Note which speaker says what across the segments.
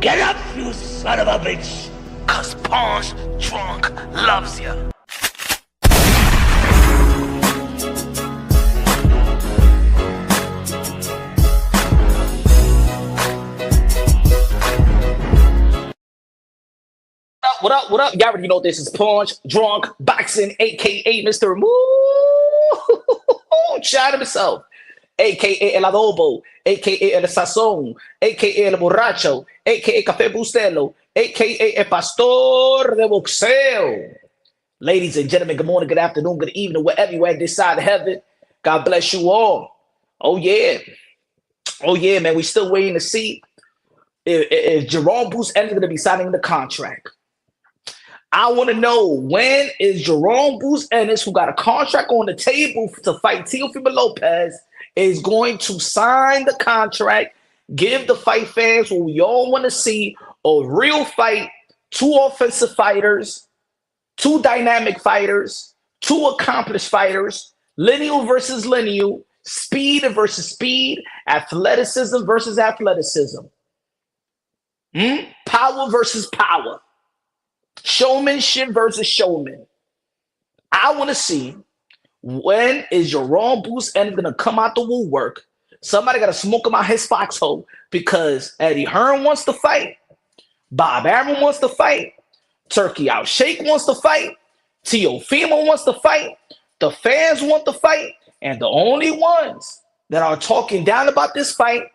Speaker 1: Get up, you son of a bitch! Cause Punch Drunk loves ya.
Speaker 2: What up? What up? Y'all already know this is Punch Drunk Boxing, aka Mr. Moo. Shout himself, aka El Adobo, aka El Sazón, aka El Borracho, aka Café Bustelo, aka El Pastor de Boxeo. Ladies and gentlemen, good morning, good afternoon, good evening, wherever you at this side of heaven. God bless you all. Oh yeah, man. We still waiting to see if Jerome Boots Ennis going to be signing the contract. I want to know, when is Jerome Boots Ennis, who got a contract on the table to fight Teofimo Lopez, is going to sign the contract, give the fight fans what we all want to see, a real fight, two offensive fighters, two dynamic fighters, two accomplished fighters, lineal versus lineal, speed versus speed, athleticism versus athleticism, power versus power. Showmanship versus showman. I want to see, when is Jerome Boots Ennis going to come out the woodwork? Somebody got to smoke him out his foxhole, because Eddie Hearn wants to fight. Bob Arum wants to fight. Turkey Out Shake wants to fight. Teofimo wants to fight. The fans want to fight. And the only ones that are talking down about this fight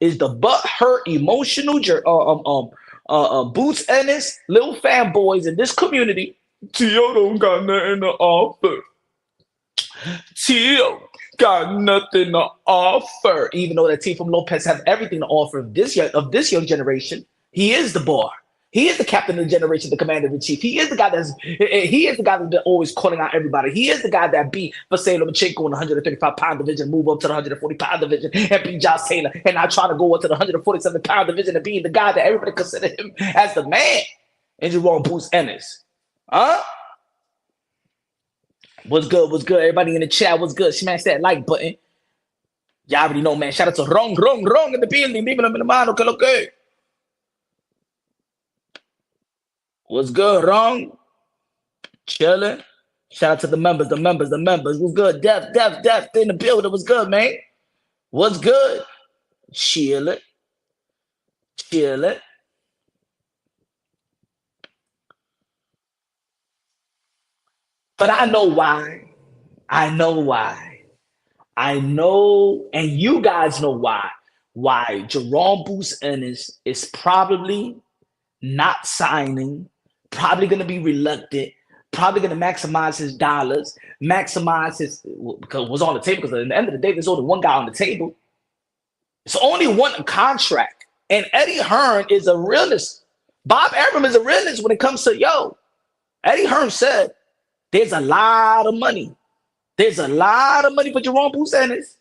Speaker 2: is the butt-hurt, emotional Boots Ennis, little fanboys in this community. Tio don't got nothing to offer. Tio got nothing to offer. Even though that Teofimo Lopez has everything to offer of this young generation, he is the bar. He is the captain of the generation, the commander-in-chief. He is the guy that's been always calling out everybody. He is the guy that beat Vasily Lomachenko in the 135-pound division, move up to the 140-pound division, and beat Josh Taylor, and now trying to go up to the 147-pound division and being the guy that everybody considered him as the man. And Jerome Boots Ennis. Huh? What's good? What's good? Everybody in the chat, what's good? Smash that like button. Y'all already know, man. Shout out to Rong in the building. Leaving them in the mind. Okay. What's good, Rong? Chilling. Shout out to the members. What's good? Def in the building. What's good, man? What's good? Chilling. But I know why. I know, and you guys know why. Why Jerome Boots Ennis is probably not signing, probably going to be reluctant, probably going to maximize his dollars, maximize his, because what's on the table, because at the end of the day, there's only one guy on the table. It's only one contract. And Eddie Hearn is a realist. Bob Arum is a realist when it comes to, Eddie Hearn said, there's a lot of money. There's a lot of money for Jerome Boots Ennis.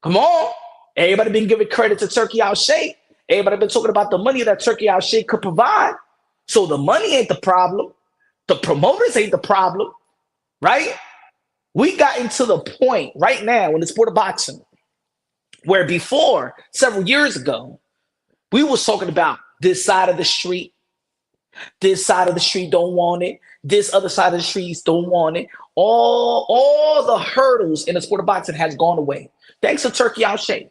Speaker 2: Come on. Everybody been giving credit to Turkey Out Shake. Everybody been talking about the money that Turkey Out Shake could provide. So the money ain't the problem. The promoters ain't the problem, right? We got into the point right now in the sport of boxing where before, several years ago, we was talking about this side of the street. This side of the street don't want it. This other side of the streets don't want it. All the hurdles in the sport of boxing has gone away. Thanks to Turkey Out Shake.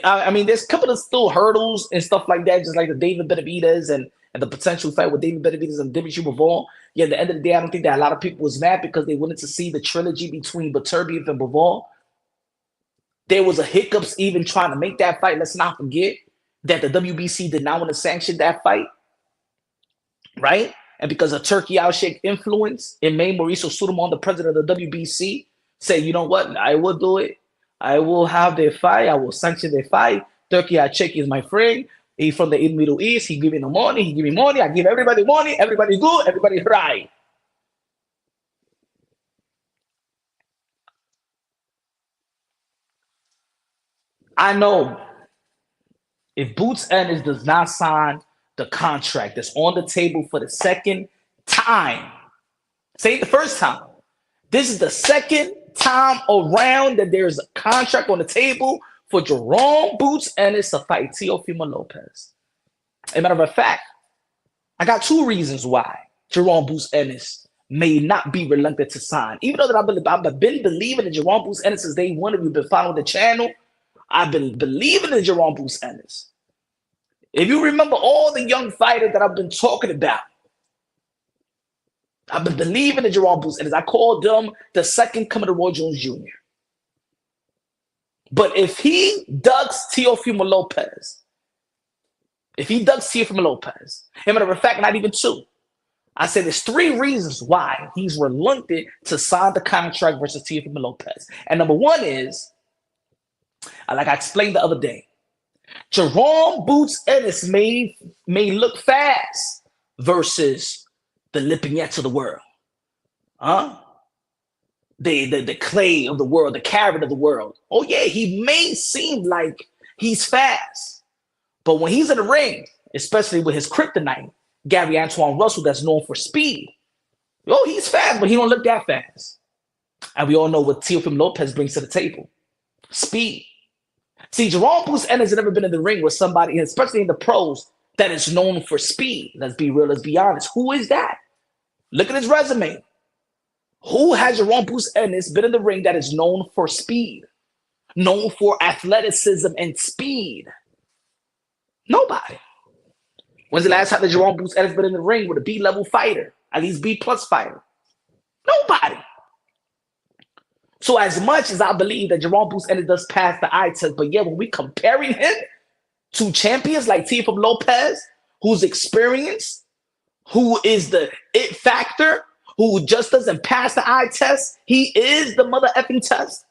Speaker 2: I mean, there's a couple of still hurdles and stuff like that, just like the David Benavidez and the potential fight with David Benavidez and Dimitri Bivol. Yeah, at the end of the day, I don't think that a lot of people was mad because they wanted to see the trilogy between Beterbiev and Bivol. There was a hiccups even trying to make that fight. Let's not forget that the WBC did not want to sanction that fight, right? And because of Turkey Out Shake influence, it made Mauricio Sudamon, the president of the WBC, say, you know what, I will do it. I will have their fight. I will sanction their fight. Turkey Out Shake is my friend. He's from the Middle East. He give me the money. He give me money. I give everybody money. Everybody good. Everybody right. I know if Boots Ennis does not sign the contract that's on the table for the second time, say the first time, this is the second time around that there's a contract on the table for Jerome Boots Ennis to fight Teofimo Lopez. As a matter of fact, I got two reasons why Jerome Boots Ennis may not be reluctant to sign. Even though that I've been believing in Jerome Boots Ennis since day one. If you've been following the channel, I've been believing in Jerome Boots Ennis. If you remember all the young fighters that I've been talking about, I've been believing in Jerome Boots Ennis. I called them the second coming of Roy Jones Jr. But if he ducks Teofimo Lopez, as a matter of fact, not even two, I said there's three reasons why he's reluctant to sign the contract versus Teofimo Lopez. And number one is, like I explained the other day, Jerome Boots Ennis may look fast versus the Lipinets of the world. The Clay of the world, the Carrot of the world. Oh yeah, he may seem like he's fast. But when he's in the ring, especially with his kryptonite, Gary Antoine Russell, that's known for speed. Oh, he's fast, but he don't look that fast. And we all know what Teofimo Lopez brings to the table. Speed. See, Jerome Boots Ennis has never been in the ring with somebody, especially in the pros, that is known for speed. Let's be real, let's be honest. Who is that? Look at his resume. Who has Jerome Boots Ennis been in the ring that is known for speed? Known for athleticism and speed? Nobody. When's the last time that Jerome Boots Ennis been in the ring with a B-level fighter? At least B-plus fighter? Nobody. So as much as I believe that Jerome Boots Ennis does pass the eye test, but yeah, when we comparing him to champions like Teofimo Lopez, who's experienced, who is the it factor, who just doesn't pass the eye test, he is the mother effing test.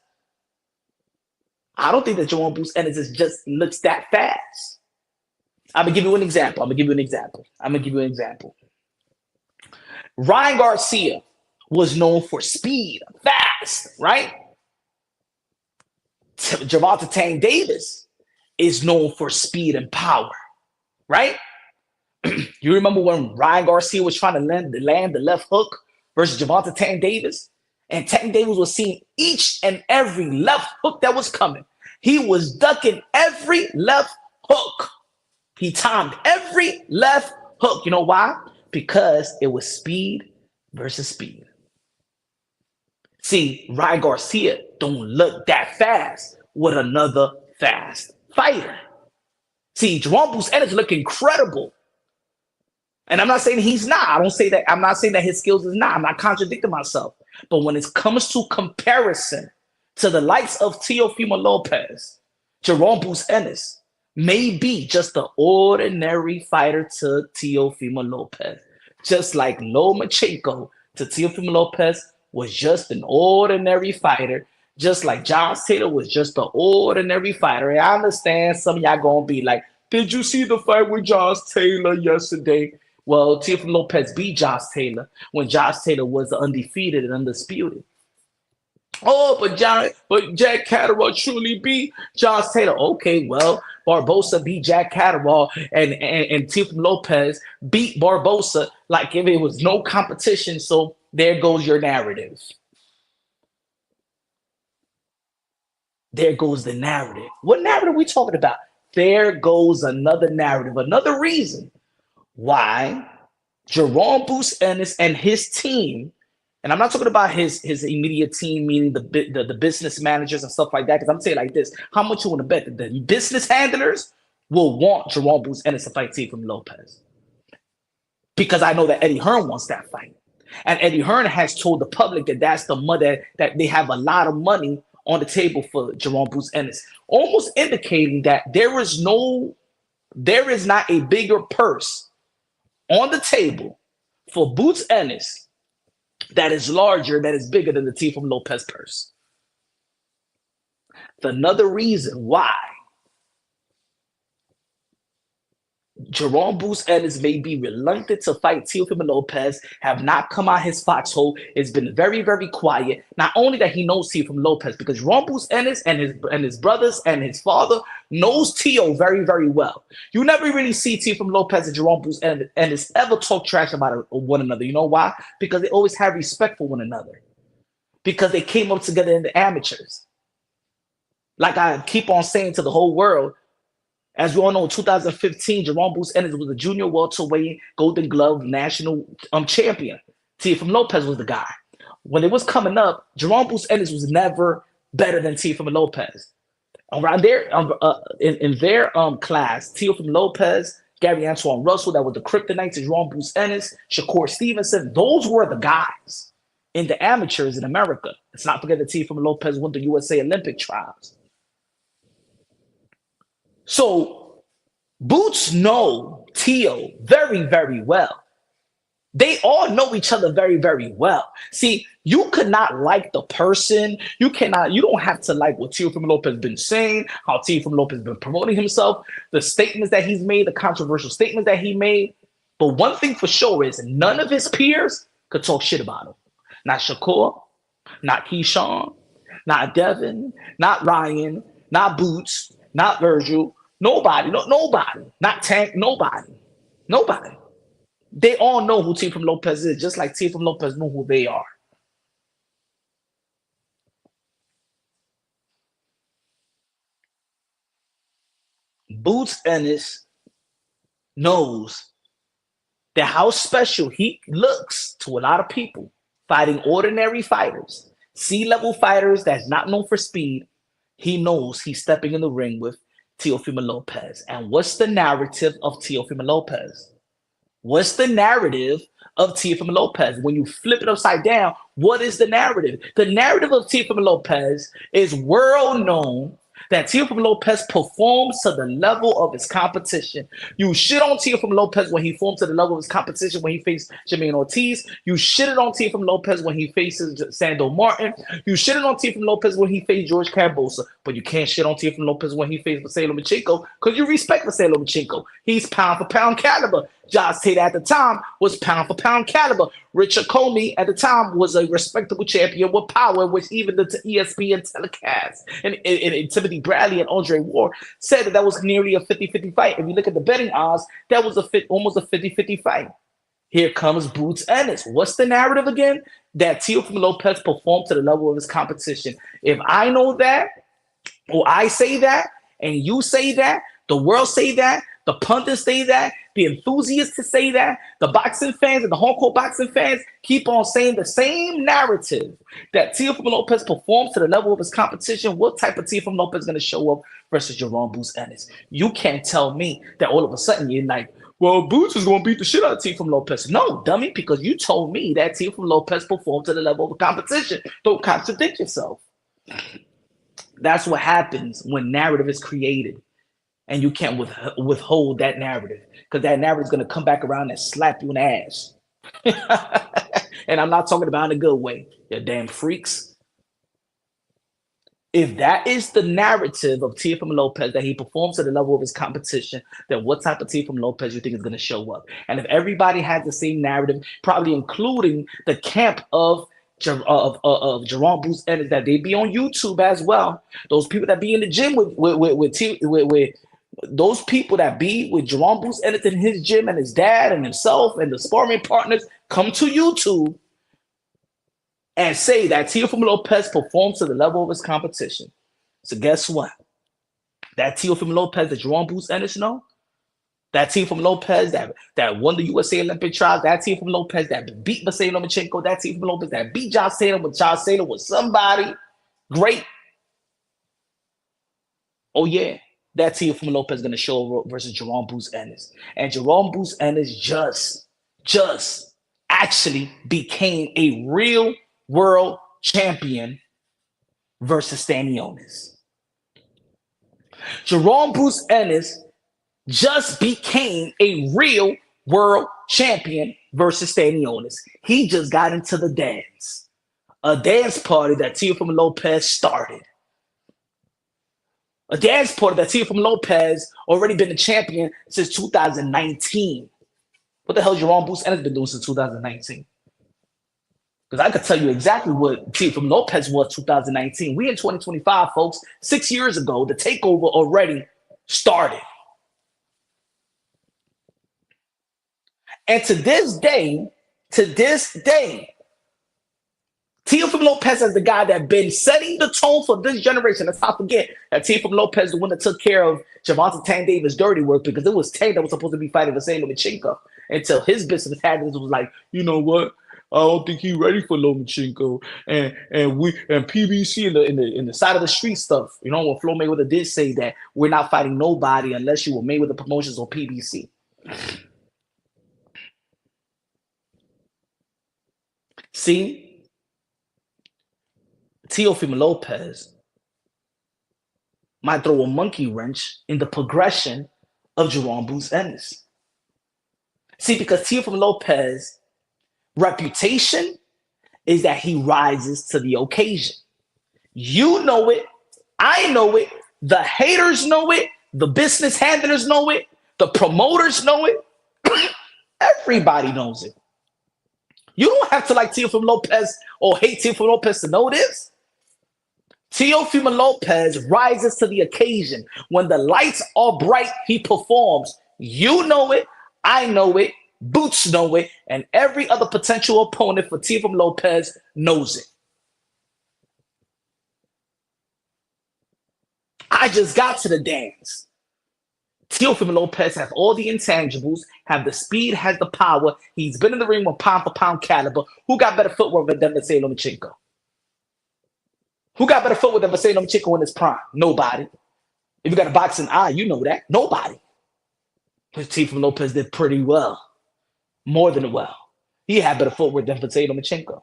Speaker 2: I don't think that Jerome Boots Ennis just looks that fast. I'm gonna give you an example. Ryan Garcia was known for speed, fast, right? Gervonta Tank Davis is known for speed and power, right? You remember when Ryan Garcia was trying to land the left hook versus Gervonta Tank Davis? And Tank Davis was seeing each and every left hook that was coming. He was ducking every left hook. He timed every left hook. You know why? Because it was speed versus speed. See, Ryan Garcia don't look that fast with another fast fighter. See, Jerome Boots Ennis look incredible. And I'm not saying he's not. I'm not saying that his skills is not. I'm not contradicting myself. But when it comes to comparison to the likes of Teofimo Lopez, Jerome Boots Ennis may be just an ordinary fighter to Teofimo Lopez. Just like Lomachenko to Teofimo Lopez was just an ordinary fighter. Just like Josh Taylor was just an ordinary fighter. And I understand some of y'all gonna be like, did you see the fight with Josh Taylor yesterday? Well, Teofimo Lopez beat Josh Taylor when Josh Taylor was undefeated and undisputed. Oh, but Jack Catterall truly beat Josh Taylor. Okay, well, Barbosa beat Jack Catterall and Teofimo Lopez beat Barbosa like if it was no competition. So there goes your narrative. There goes the narrative. What narrative are we talking about? There goes another narrative, another reason why Jerome Boots Ennis and his team, and I'm not talking about his immediate team, meaning the business managers and stuff like that, because I'm saying like this, how much you want to bet that the business handlers will want Jerome Boots Ennis to fight Teofimo Lopez? Because I know that Eddie Hearn wants that fight. And Eddie Hearn has told the public that that's the money, that they have a lot of money on the table for Jerome Boots Ennis, almost indicating that there is not a bigger purse on the table for Boots Ennis that is larger, that is bigger than the Teofimo Lopez purse. Another reason why Jerome Boots Ennis may be reluctant to fight Teofimo Lopez, have not come out his foxhole. It's been very, very quiet. Not only that he knows Teofimo Lopez, because Jerome Boots Ennis and his brothers and his father knows Teo very, very well. You never really see Teofimo Lopez and Jerome Boots Ennis ever talk trash about one another. You know why? Because they always have respect for one another. Because they came up together in the amateurs. Like I keep on saying to the whole world, As we all know, in 2015, Jerome Boots Ennis was the junior welterweight Golden Glove national champion. Teofimo Lopez was the guy. When it was coming up, Jerome Boots Ennis was never better than Teofimo Lopez. Around there, in their class, Teofimo Lopez, Gary Antoine Russell, that was the Kryptonite to Jerome Boots Ennis, Shakur Stevenson, those were the guys in the amateurs in America. Let's not forget that Teofimo Lopez won the USA Olympic trials. So Boots know Teo very, very well. They all know each other very, very well. See, you could not like the person. You don't have to like what Teofimo Lopez has been saying, how Teofimo Lopez has been promoting himself, the statements that he's made, the controversial statements that he made. But one thing for sure is none of his peers could talk shit about him. Not Shakur, not Keyshawn, not Devin, not Ryan, not Boots, not Virgil, nobody, not Tank, nobody. They all know who Teofimo Lopez is, just like Teofimo Lopez know who they are. Boots Ennis knows that how special he looks to a lot of people fighting ordinary fighters, C-level fighters that's not known for speed. He knows he's stepping in the ring with Teofimo Lopez. And what's the narrative of Teofimo Lopez? What's the narrative of Teofimo Lopez? When you flip it upside down, what is the narrative? The narrative of Teofimo Lopez is world known that Teofimo Lopez performs to the level of his competition. You shit on Teofimo Lopez when he performed to the level of his competition when he faced Jermaine Ortiz. You shitted on Teofimo Lopez when he faces Sando Martin. You shitted on Teofimo Lopez when he faced George Kambosos. But you can't shit on Teofimo Lopez when he faced Vasily Lomachenko because you respect Vasily Lomachenko. He's pound for pound caliber. Josh Tate at the time was pound for pound caliber. Richard Comey at the time was a respectable champion with power, which even the ESPN telecast. And Timothy Bradley and Andre Ward said that was nearly a 50-50 fight. If you look at the betting odds, that was almost a 50-50 fight. Here comes Boots Ennis. What's the narrative again? That Teofimo Lopez performed to the level of his competition. If I know that, or I say that, and you say that, the world say that, the pundits say that, the enthusiasts to say that, the boxing fans and the Hong Kong boxing fans keep on saying the same narrative that Teofimo Lopez performs to the level of his competition. What type of Teofimo Lopez is going to show up versus Jerome Boots Ennis? You can't tell me that all of a sudden you're like, well, Boots is going to beat the shit out of Teofimo Lopez. No, dummy, because you told me that Teofimo Lopez performed to the level of the competition. Don't contradict yourself. That's what happens when narrative is created. And you can't withhold that narrative because that narrative is going to come back around and slap you in the ass. And I'm not talking about in a good way. You damn freaks. If that is the narrative of Teofimo Lopez, that he performs to the level of his competition, then what type of Teofimo Lopez you think is going to show up? And if everybody has the same narrative, probably including the camp of Jerome Boots Ennis, that they be on YouTube as well. Those people that be in the gym with those people that be with Jerome Boots Ennis in his gym and his dad and himself and the sparring partners come to YouTube and say that Teofimo Lopez performs to the level of his competition. So guess what? That Teofimo Lopez that Jerome Boots Ennis know, that Teofimo Lopez that won the USA Olympic trials, that Teofimo Lopez that beat Vasily Lomachenko, that Teofimo Lopez that beat Josh Taylor when Josh Taylor was somebody great. Oh yeah. That Teofimo Lopez is going to show up versus Jerome Boots Ennis. And Jerome Boots Ennis just actually became a real world champion versus Stanionis. Jerome Boots Ennis just became a real world champion versus Stanionis. He just got into the dance. A dance party that Teofimo Lopez started. A dance party that Teofimo Lopez already been the champion since 2019. What the hell Jerome Boots Ennis been doing since 2019? Because I could tell you exactly what Teofimo Lopez was 2019. We in 2025, folks. 6 years ago, the takeover already started. And to this day, Teofimo Lopez is the guy that been setting the tone for this generation. Let's not forget that Teofimo Lopez is the one that took care of Gervonta Tank Davis' dirty work because it was Tank that was supposed to be fighting Vasily Lomachenko until his business had was like, you know what? I don't think he's ready for Lomachenko and PBC in the side of the street stuff. You know, when Flo Mayweather did say that we're not fighting nobody unless you were Mayweather Promotions or PBC. See, Teofimo Lopez might throw a monkey wrench in the progression of Jerome Boots Ennis. See, because Teofimo Lopez reputation is that he rises to the occasion. You know it. I know it. The haters know it. The business handlers know it. The promoters know it. Everybody knows it. You don't have to like Teofimo Lopez or hate Teofimo Lopez to know this. Teofimo Lopez rises to the occasion. When the lights are bright, he performs. You know it. I know it. Boots know it, and every other potential opponent for Teofimo Lopez knows it. I just got to the dance. Teofimo Lopez has all the intangibles, have the speed, has the power. He's been in the ring with pound for pound caliber. Who got better footwork than Vasily Lomachenko? Who got better footwork than Vasily Lomachenko in his prime? Nobody. If you got a boxing eye, you know that. Nobody. But Teofimo Lopez did pretty well. More than well. He had better footwork than Vasily Lomachenko.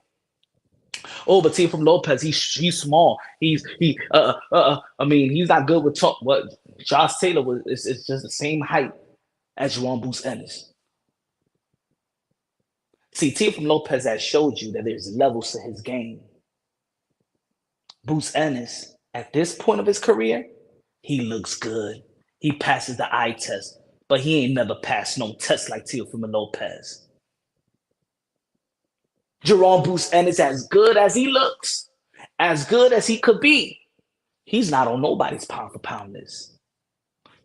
Speaker 2: Oh, but Teofimo Lopez, he's small. He's not good with talk. What Josh Taylor was it's just the same height as Jerome Boots Ennis. See, Teofimo Lopez has showed you that there's levels to his game. Boots Ennis, at this point of his career, he looks good. He passes the eye test. But he ain't never passed no test like Teofimo Lopez. Jerome Boots Ennis, as good as he looks, as good as he could be, he's not on nobody's pound for pound list.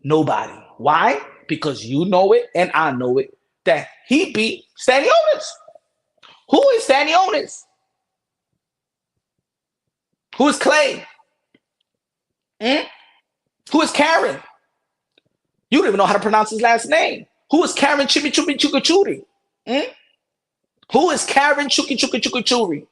Speaker 2: Nobody. Why? Because you know it and I know it that he beat Stanionis. Who is Stanionis? Who is Clay? Who is Karen? You don't even know how to pronounce his last name. Who is Karen Chimichurri? Who is Karen Chimichurri?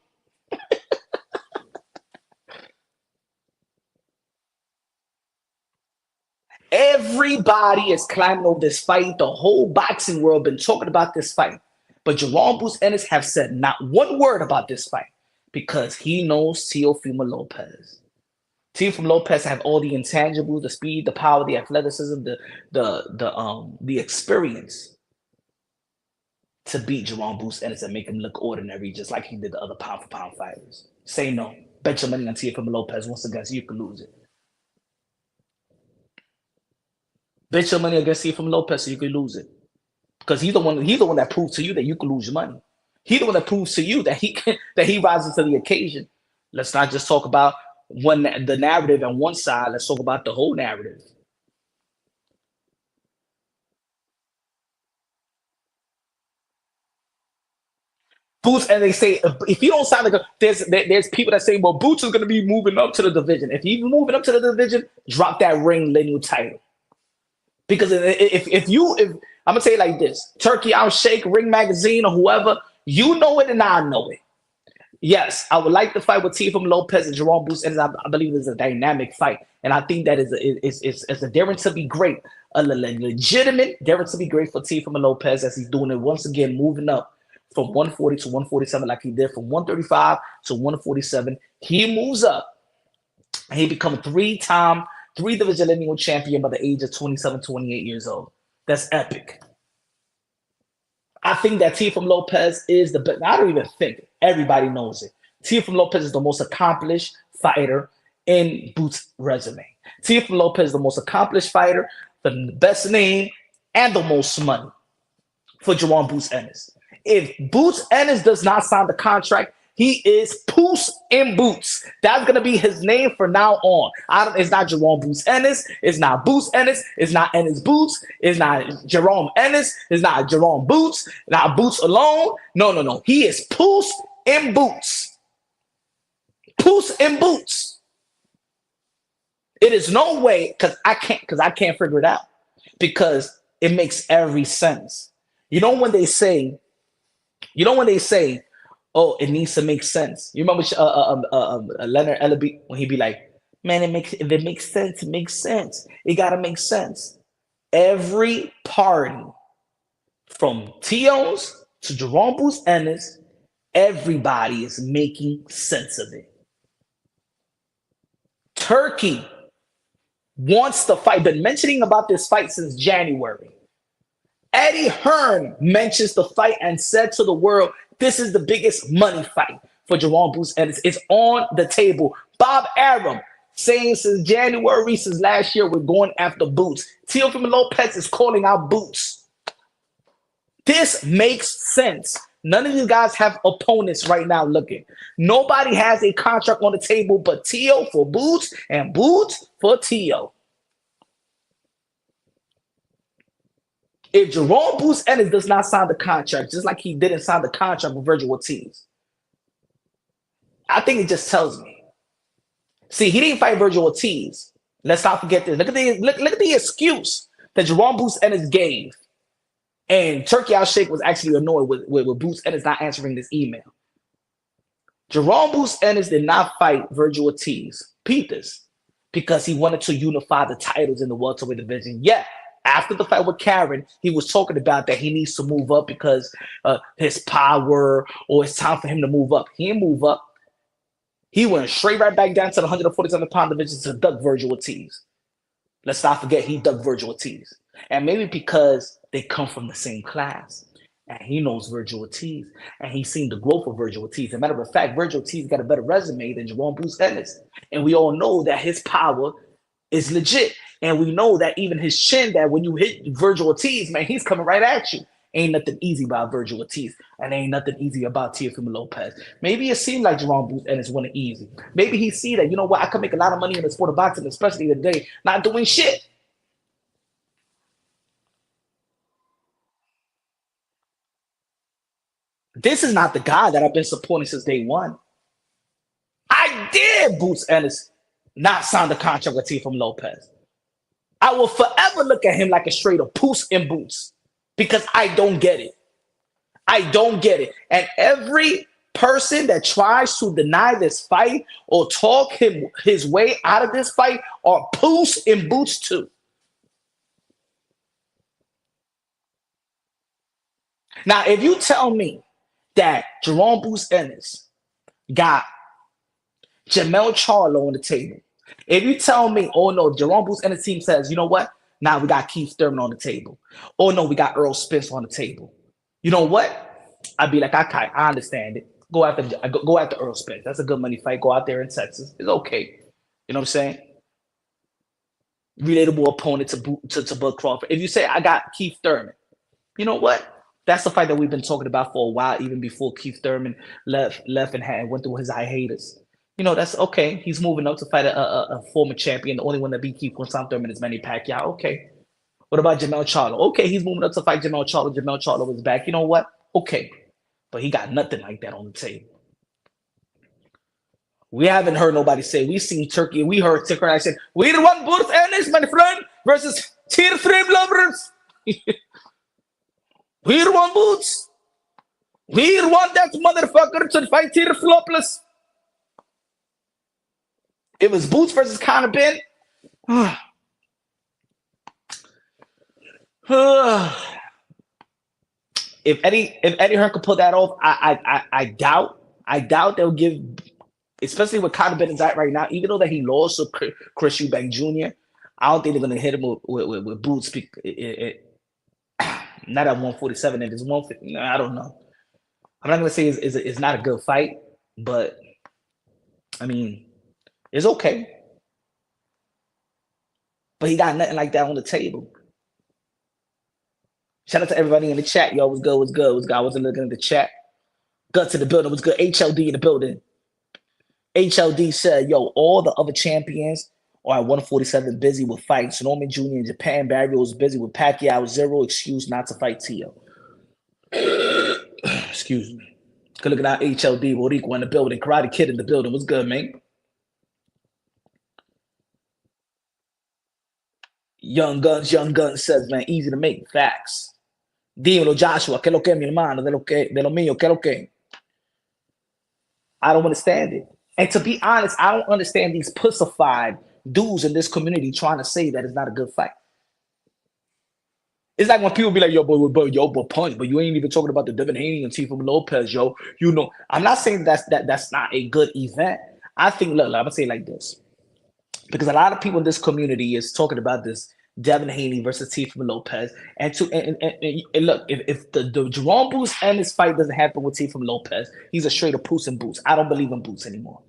Speaker 2: Everybody is climbing over this fight. The whole boxing world been talking about this fight. But Jerome Boots Ennis have said not one word about this fight because he knows Teofimo Lopez. Teofimo Lopez have all the intangibles, the speed, the power, the athleticism, the experience to beat Jerome Boots Ennis and make him look ordinary, just like he did the other pound for pound fighters. Say no. Bet your money on Teofimo Lopez once again, so you can lose it. Bet your money against Teofimo Lopez so you can lose it. Because he's the one that proves to you that you can lose your money. He's the one that proves to you that he rises to the occasion. Let's not just talk about the narrative on one side. Let's talk about the whole narrative. Boots, and they say if you don't sound like there's people that say, well, Boots is going to be moving up to the division. If he's moving up to the division, drop that ring lineal title. Because if I'm gonna say it like this, Turkey Out Shake, Ring Magazine, or whoever, you know it and I know it. Yes, I would like to fight with Teofimo Lopez and Jerome Boots, and I believe it's a dynamic fight, and I think that is a daring to be great, a legitimate daring to be great for Teofimo Lopez as he's doing it once again, moving up from 140 to 147 like he did from 135 to 147. He moves up, and he become a three-division lineal champion by the age of 27, 28 years old. That's epic. I think that Teofimo Lopez is the best. I don't even think. Everybody knows it. Teofimo Lopez is the most accomplished fighter in Boots' resume. Teofimo Lopez is the most accomplished fighter, the best name, and the most money for Jerome Boots Ennis. If Boots Ennis does not sign the contract, he is Puss in Boots. That's going to be his name from now on. It's not Jerome Boots Ennis. It's not Boots Ennis. It's not Ennis Boots. It's not Jerome Ennis. It's not Jerome Boots. Not Boots alone. No. He is Puss in Boots. Puss in Boots. It is no way because I can't figure it out because it makes every sense. You know when they say, oh, it needs to make sense. You remember Leonard Ellaby when he'd be like, man, if it makes sense, it makes sense. It gotta make sense. Every party from Tio's to Jerome Bruce Ennis, everybody is making sense of it. Turkey wants the fight, been mentioning about this fight since January. Eddie Hearn mentions the fight and said to the world, this is the biggest money fight for Jerome Bruce Ennis. It's on the table. Bob Arum saying since January, since last year, we're going after Boots. Teofimo Lopez is calling out Boots. This makes sense. None of these guys have opponents right now looking. Nobody has a contract on the table but Teo for Boots and Boots for Teo. If Jerome Bruce Ennis does not sign the contract, just like he didn't sign the contract with Virgil Ortiz, I think it just tells me. See, he didn't fight Virgil Ortiz. Let's not forget this. Look at the excuse that Jerome Bruce Ennis gave. And Turkey Al Sheikh was actually annoyed with Bruce Ennis not answering this email. Jerome Bruce Ennis did not fight Virgil Ortiz, Pete this, because he wanted to unify the titles in the welterweight division. Yeah, after the fight with Karen, he was talking about that he needs to move up because his power, or it's time for him to move up. He didn't move up. He went straight right back down to the 147-pound division to duck Virgil Ortiz. Let's not forget he ducked Virgil Ortiz. And maybe because they come from the same class. And he knows Virgil Ortiz. And he's seen the growth of Virgil Ortiz. As a matter of fact, Virgil Ortiz got a better resume than Jerome Bruce Ennis. And we all know that his power is legit. And we know that even his chin, that when you hit Virgil Ortiz, man, he's coming right at you. Ain't nothing easy about Virgil Ortiz. And ain't nothing easy about Teofimo Lopez. Maybe it seemed like Jerome Bruce Ennis won it easy. Maybe he see that, you know what, I could make a lot of money in the sport of boxing, especially today, not doing shit. This is not the guy that I've been supporting since day one. I did Boots Ennis not sign the contract with Teofimo Lopez. I will forever look at him like a straight up Puss in Boots because I don't get it. I don't get it. And every person that tries to deny this fight or talk him his way out of this fight are Puss in Boots too. Now, if you tell me that Jerome Bruce Ennis got Jamel Charlo on the table, if you tell me, oh no, Jerome Bruce Ennis team says, you know what? Now we got Keith Thurman on the table. Oh no, we got Earl Spence on the table. You know what? I'd be like, okay, I understand it. Go after Earl Spence. That's a good money fight. Go out there in Texas. It's okay. You know what I'm saying? Relatable opponent to Bud Crawford. If you say I got Keith Thurman, you know what? That's the fight that we've been talking about for a while, even before Keith Thurman left and went through his hiatus. You know, that's okay. He's moving up to fight a former champion. The only one that beat Keith Thurman is Manny Pacquiao. Okay. What about Jamel Charlo? Okay, he's moving up to fight Jamel Charlo. Jamel Charlo is back. You know what? Okay. But he got nothing like that on the table. We haven't heard nobody say, we've seen Turkey, we heard Tucker I said, we the one Boots Ennis, my friend, versus Tier 3 lovers. We the one Boots. We want that motherfucker to fight Tier Flopless. It was Boots versus Conor Ben. If Eddie Hearn could pull that off, I doubt they'll give, especially with Conor Bennett right now, even though that he lost to Chris Eubank Jr., I don't think they're gonna hit him with Boots. Not at 147, if it's 150, I don't know. I'm not gonna say it's not a good fight, but I mean, it's okay. But he got nothing like that on the table. Shout out to everybody in the chat. Yo, what's good? What's good? What's good? I wasn't looking at the chat. Gut to the building. What's good? HLD in the building. HLD said, yo, all the other champions are at 147 busy with fights. Norman Jr. in Japan. Barrios busy with Pacquiao. Zero excuse not to fight Tio. Excuse me. Good looking out HLD, Boricua in the building, Karate Kid in the building. What's good, man? Young Guns says, man, easy to make. Facts. Dímelo, Joshua, ¿qué lo que, mi hermano? De lo mío, ¿qué lo que? I don't understand it. And to be honest, I don't understand these pussified dudes in this community trying to say that it's not a good fight. It's like when people be like, but punch, but you ain't even talking about the Devin Haney and Teofimo Lopez, yo. You know, I'm not saying that's not a good event. I think, look, I'm gonna say it like this. Because a lot of people in this community is talking about this Devin Haney versus Teofimo Lopez. And look, if the Jerome Boots and this fight doesn't happen with Teofimo Lopez, he's a straight up Puss in Boots. I don't believe in Boots anymore.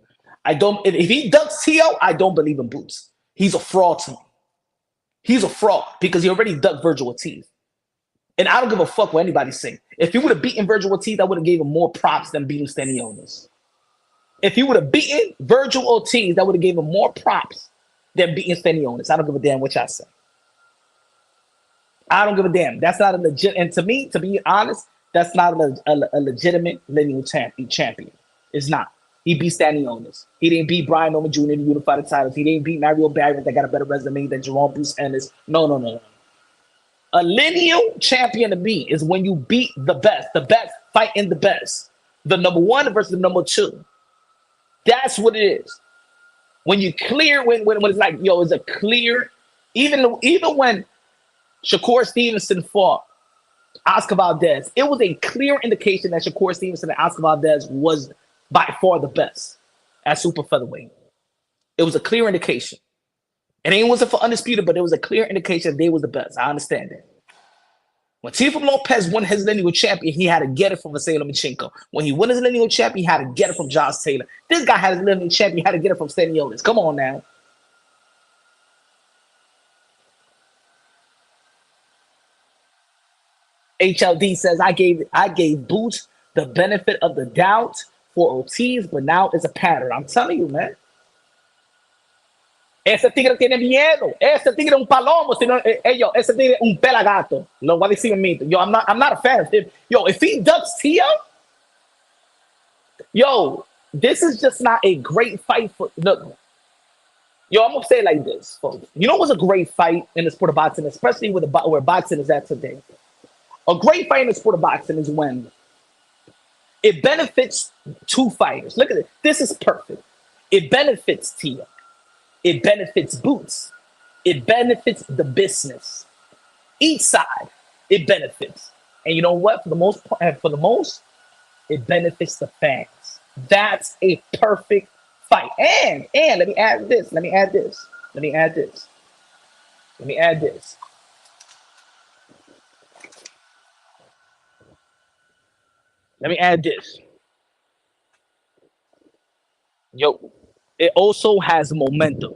Speaker 2: I don't. If he ducks Tio, I don't believe in Boots. He's a fraud to me. He's a fraud because he already ducked Virgil Ortiz. And I don't give a fuck what anybody's saying. If he would have beaten Virgil Ortiz, I would have gave him more props than beating Stanionis. If he would have beaten Virgil Ortiz, that would have gave him more props than beating Stanionis. I don't give a damn what y'all say. I don't give a damn. That's not a legit. And to me, to be honest, that's not a legitimate lineal champion. It's not. He beat Stanionis. He didn't beat Brian Norman Jr. in the unified titles. He didn't beat Mario Barrett that got a better resume than Jerome Bruce Ennis. No. A lineal champion to me is when you beat the best fighting the best. The number one versus the number two. That's what it is. When you clear, when it's like, yo, it's a clear, even when Shakur Stevenson fought Oscar Valdez, it was a clear indication that Shakur Stevenson and Oscar Valdez was by far the best at super featherweight. It was a clear indication. And it wasn't for undisputed, but it was a clear indication that they was the best. I understand that. When Teofimo Lopez won his lineal champion, he had to get it from Vasily Lomachenko. When he won his lineal champion, he had to get it from Josh Taylor. This guy had his lineal champion, he had to get it from Stanionis. Come on now. HLD says, I gave Boots the benefit of the doubt for Ortiz, but now it's a pattern. I'm telling you, man. Ese tigre tiene miedo. Ese tigre es un palomo. Yo, ese tigre es un pelagato. Lo voy a decir en mí. Yo, I'm not a fan of him. Yo, if he ducks Tio, yo, this is just not a great fight for. Look, yo, I'm gonna say it like this, folks. You know what's a great fight in the sport of boxing, especially where boxing is at today? A great fight in the sport of boxing is when it benefits two fighters. Look at it. This is perfect. It benefits Tio. It benefits Boots. It benefits the business. Each side, it benefits. And you know what? For the most, it benefits the fans. That's a perfect fight. And let me add this. Let me add this. Let me add this. Let me add this. Let me add this. Yo, it also has momentum.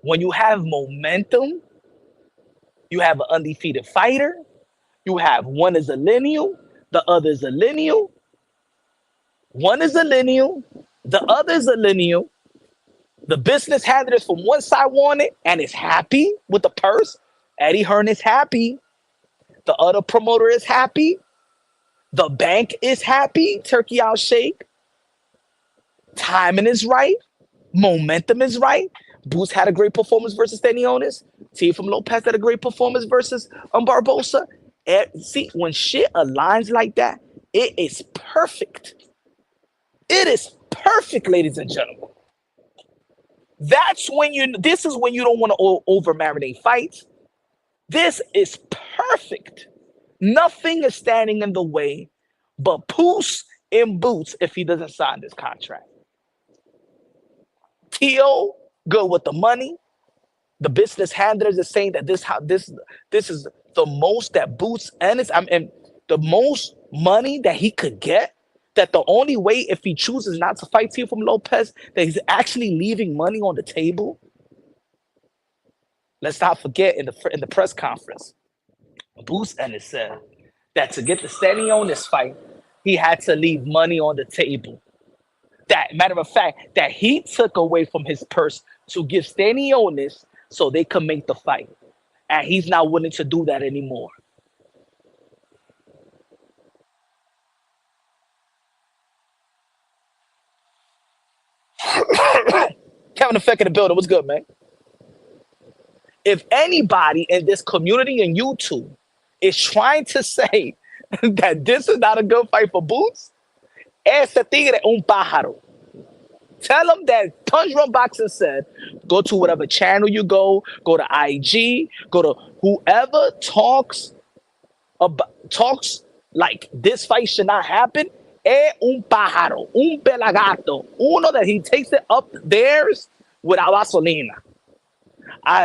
Speaker 2: When you have momentum, you have an undefeated fighter. You have one is a lineal, the other is a lineal. One is a lineal, the other is a lineal. The business handlers from one side want it and is happy with the purse. Eddie Hearn is happy. The other promoter is happy. The bank is happy. Turkey Al Sheikh. Timing is right. Momentum is right. Boots had a great performance versus Stanionis. Teofimo Lopez had a great performance versus Barbosa. See, when shit aligns like that, it is perfect. It is perfect, ladies and gentlemen. This is when you don't want to over marinate fights. This is perfect. Nothing is standing in the way but Puss in Boots if he doesn't sign this contract. Tio, good with the money. The business handlers are saying that this is the most that Boots and the most money that he could get. That the only way, if he chooses not to fight Teofimo Lopez, that he's actually leaving money on the table. Let's not forget in the press conference, Boots Ennis said that to get the standing on this fight, he had to leave money on the table. That matter of fact, that he took away from his purse to give Stanionis so they could make the fight. And he's not willing to do that anymore. Kevin Effect in the building. What's good, man? If anybody in this community in YouTube is trying to say that this is not a good fight for Boots, ese tigre un pájaro. Tell them that Tundra Boxing said, go to whatever channel you go to IG, go to whoever talks like this fight should not happen. Un pájaro, un pelagato, uno that he takes it up theirs without gasolina.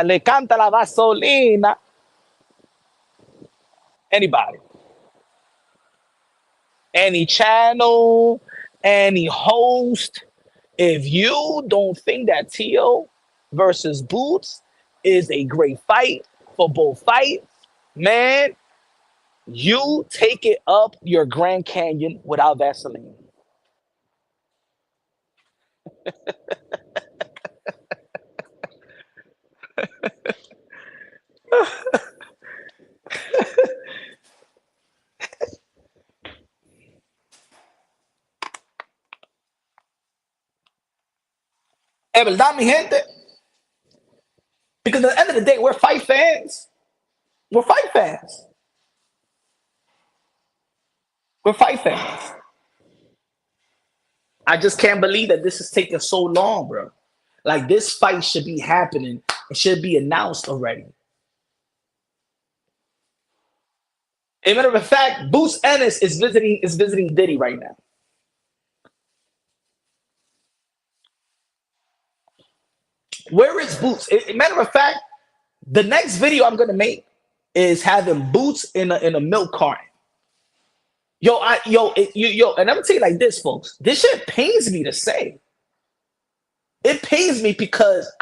Speaker 2: Le canta la gasolina. Anybody, any channel, any host. If you don't think that Teo versus Boots is a great fight for both fights, man, you take it up your Grand Canyon without Vaseline. Es verdad, mi gente. Because at the end of the day, we're fight fans. We're fight fans. We're fight fans. I just can't believe that this is taking so long, bro. Like this fight should be happening. It should be announced already. As a matter of fact, Boots Ennis is visiting Diddy right now. Where is Boots? As a matter of fact, the next video I'm gonna make is having Boots in a milk carton. Yo, and I'm gonna tell you like this, folks. This shit pains me to say. It pains me because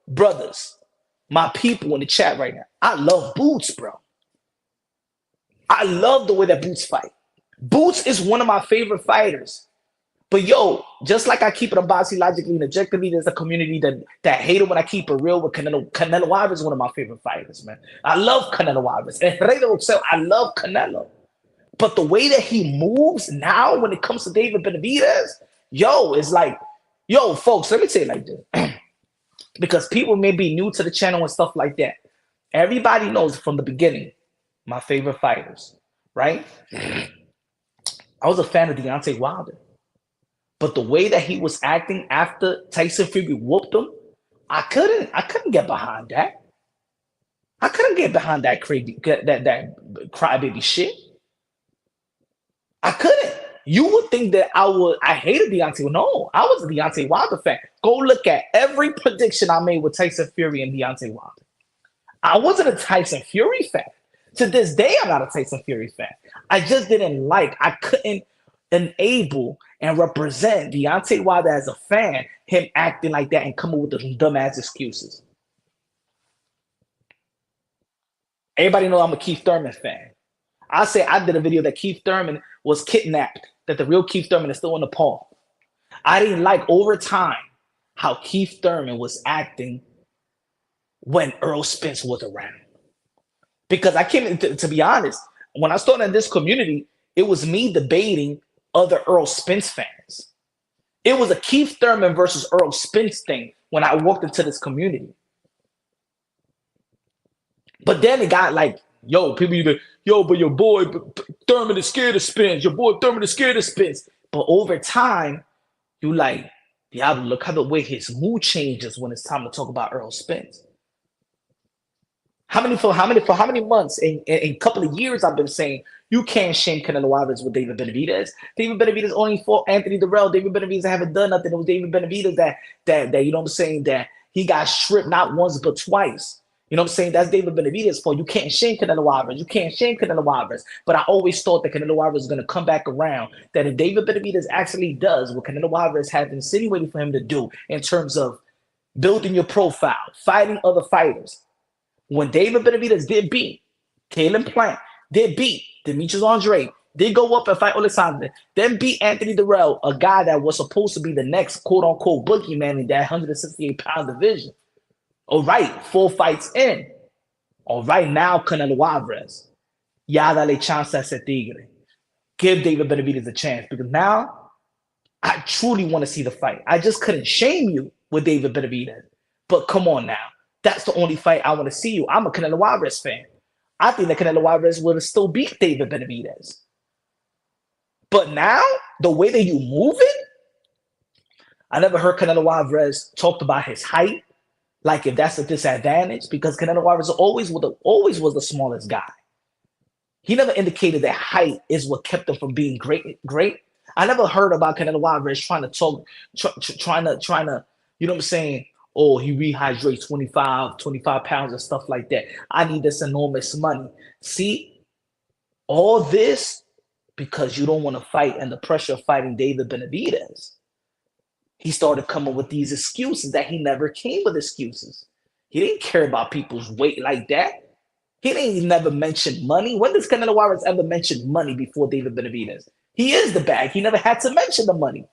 Speaker 2: brothers, my people in the chat right now, I love Boots, bro. I love the way that Boots fight. Boots is one of my favorite fighters. But just like I keep it unbiased, logically, and objectively, there's a community that hate it when I keep it real with Canelo. Canelo Alvarez is one of my favorite fighters, man. I love Canelo Alvarez. And I love Canelo. But the way that he moves now when it comes to David Benavidez, it's like, folks, let me say it like this. Because people may be new to the channel and stuff like that. Everybody knows from the beginning, my favorite fighters, right? I was a fan of Deontay Wilder. But the way that he was acting after Tyson Fury whooped him, I couldn't get behind that. I couldn't get behind that crazy that crybaby shit. I couldn't. You would think that I hated Deontay. No, I was a Deontay Wilder fan. Go look at every prediction I made with Tyson Fury and Deontay Wilder. I wasn't a Tyson Fury fan. To this day, I'm not a Tyson Fury fan. I just didn't I couldn't enable and represent Deontay Wilder as a fan, him acting like that and coming with those dumbass excuses. Everybody know I'm a Keith Thurman fan. I did a video that Keith Thurman was kidnapped, that the real Keith Thurman is still in Nepal. I didn't like over time how Keith Thurman was acting when Earl Spence was around. Because I came to be honest, when I started in this community, it was me debating other Earl Spence fans. It was a Keith Thurman versus Earl Spence thing when I walked into this community. But then it got like, people either, but your boy Thurman is scared of Spence. Your boy Thurman is scared of Spence. But over time, you like, Diablo, look how the way his mood changes when it's time to talk about Earl Spence. For how many months in a couple of years I've been saying you can't shame Canelo Alvarez with David Benavidez. David Benavidez only fought Anthony Durrell. David Benavidez haven't done nothing. It was David Benavidez that you know what I'm saying, that he got stripped not once but twice. You know what I'm saying? That's David Benavidez for. You can't shame Canelo Alvarez. You can't shame Canelo Alvarez. But I always thought that Canelo Alvarez was going to come back around. That if David Benavidez actually does what Canelo Alvarez has insinuated for him to do in terms of building your profile, fighting other fighters. When David Benavidez did beat Caleb Plant, did beat Demetrius Andre, did go up and fight Alexander, then beat Anthony Durrell, a guy that was supposed to be the next quote-unquote boogeyman in that 168-pound division. All right, 4 fights in. All right, now Canelo Alvarez. Ya dale chance a ese tigre. Give David Benavidez a chance because now I truly want to see the fight. I just couldn't shame you with David Benavidez. But come on now. That's the only fight I want to see you. I'm a Canelo Alvarez fan. I think that Canelo Alvarez would have still beat David Benavidez. But now, the way that you move it, I never heard Canelo Alvarez talked about his height, like if that's a disadvantage, because Canelo Alvarez always was the smallest guy. He never indicated that height is what kept him from being great. I never heard about Canelo Alvarez trying to talk, trying to, you know what I'm saying? Oh, he rehydrates 25 pounds and stuff like that. I need this enormous money. See, all this because you don't want to fight and the pressure of fighting David Benavidez. He started coming with these excuses that he never came with excuses. He didn't care about people's weight like that. He didn't never mention money. When does Canelo Alvarez ever mention money before David Benavidez? He is the bag. He never had to mention the money.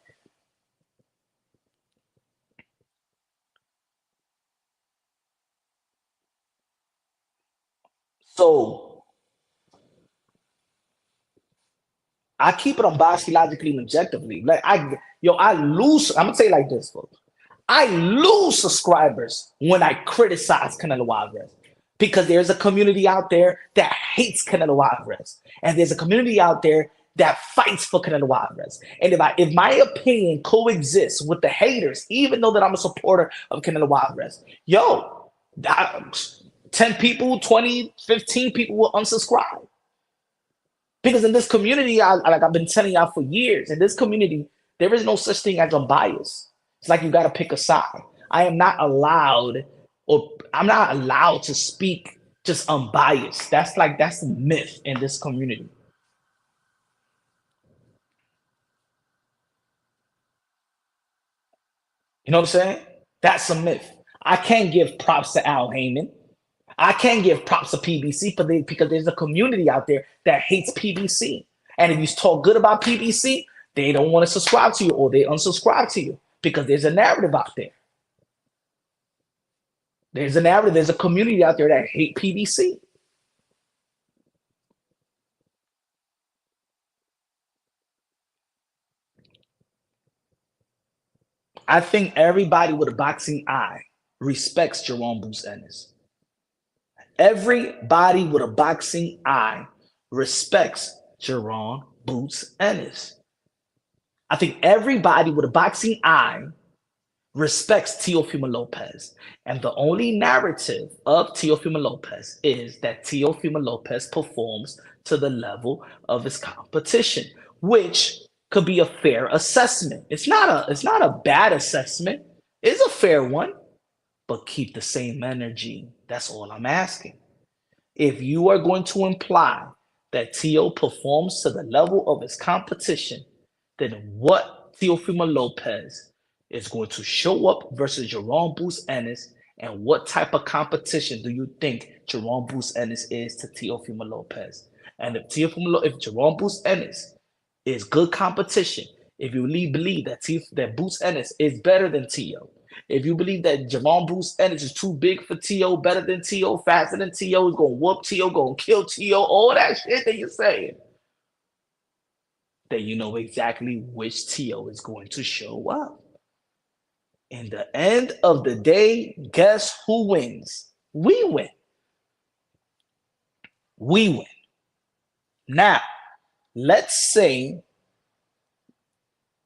Speaker 2: So I keep it unbiased, logically, and objectively. Like I lose. I'm gonna say it like this, folks. I lose subscribers when I criticize Canelo Alvarez because there's a community out there that hates Canelo Alvarez, and there's a community out there that fights for Canelo Alvarez. And if my opinion coexists with the haters, even though that I'm a supporter of Canelo Alvarez, 10 people, 20, 15 people will unsubscribe. Because in this community, like I've been telling y'all for years, in this community, there is no such thing as unbiased. It's like you got to pick a side. I am not allowed, or I'm not allowed to speak just unbiased. That's a myth in this community. You know what I'm saying? That's a myth. I can't give props to Al Heyman. I can't give props to PBC because there's a community out there that hates PBC. And if you talk good about PBC, they don't want to subscribe to you or they unsubscribe to you because there's a narrative out there. There's a narrative. There's a community out there that hate PBC. I think everybody with a boxing eye respects Jerome Bruce Ennis. Everybody with a boxing eye respects Jerome Boots Ennis. I think everybody with a boxing eye respects Teofimo Lopez. And the only narrative of Teofimo Lopez is that Teofimo Lopez performs to the level of his competition, which could be a fair assessment. It's not a bad assessment. It's a fair one, but keep the same energy. That's all I'm asking. If you are going to imply that Teo performs to the level of his competition, then what Teofimo Lopez is going to show up versus Jerome Bruce Ennis, and what type of competition do you think Jerome Bruce Ennis is to Teofimo Lopez? And if Jerome Bruce Ennis is good competition, if you really believe that Bruce Ennis is better than Teo, if you believe that Jerome Bruce Ennis is too big for Teo, better than Teo, faster than Teo, is going to whoop Teo, going to kill Teo, all that shit that you're saying, then you know exactly which Teo is going to show up. In the end of the day, guess who wins? We win. We win. Now, let's say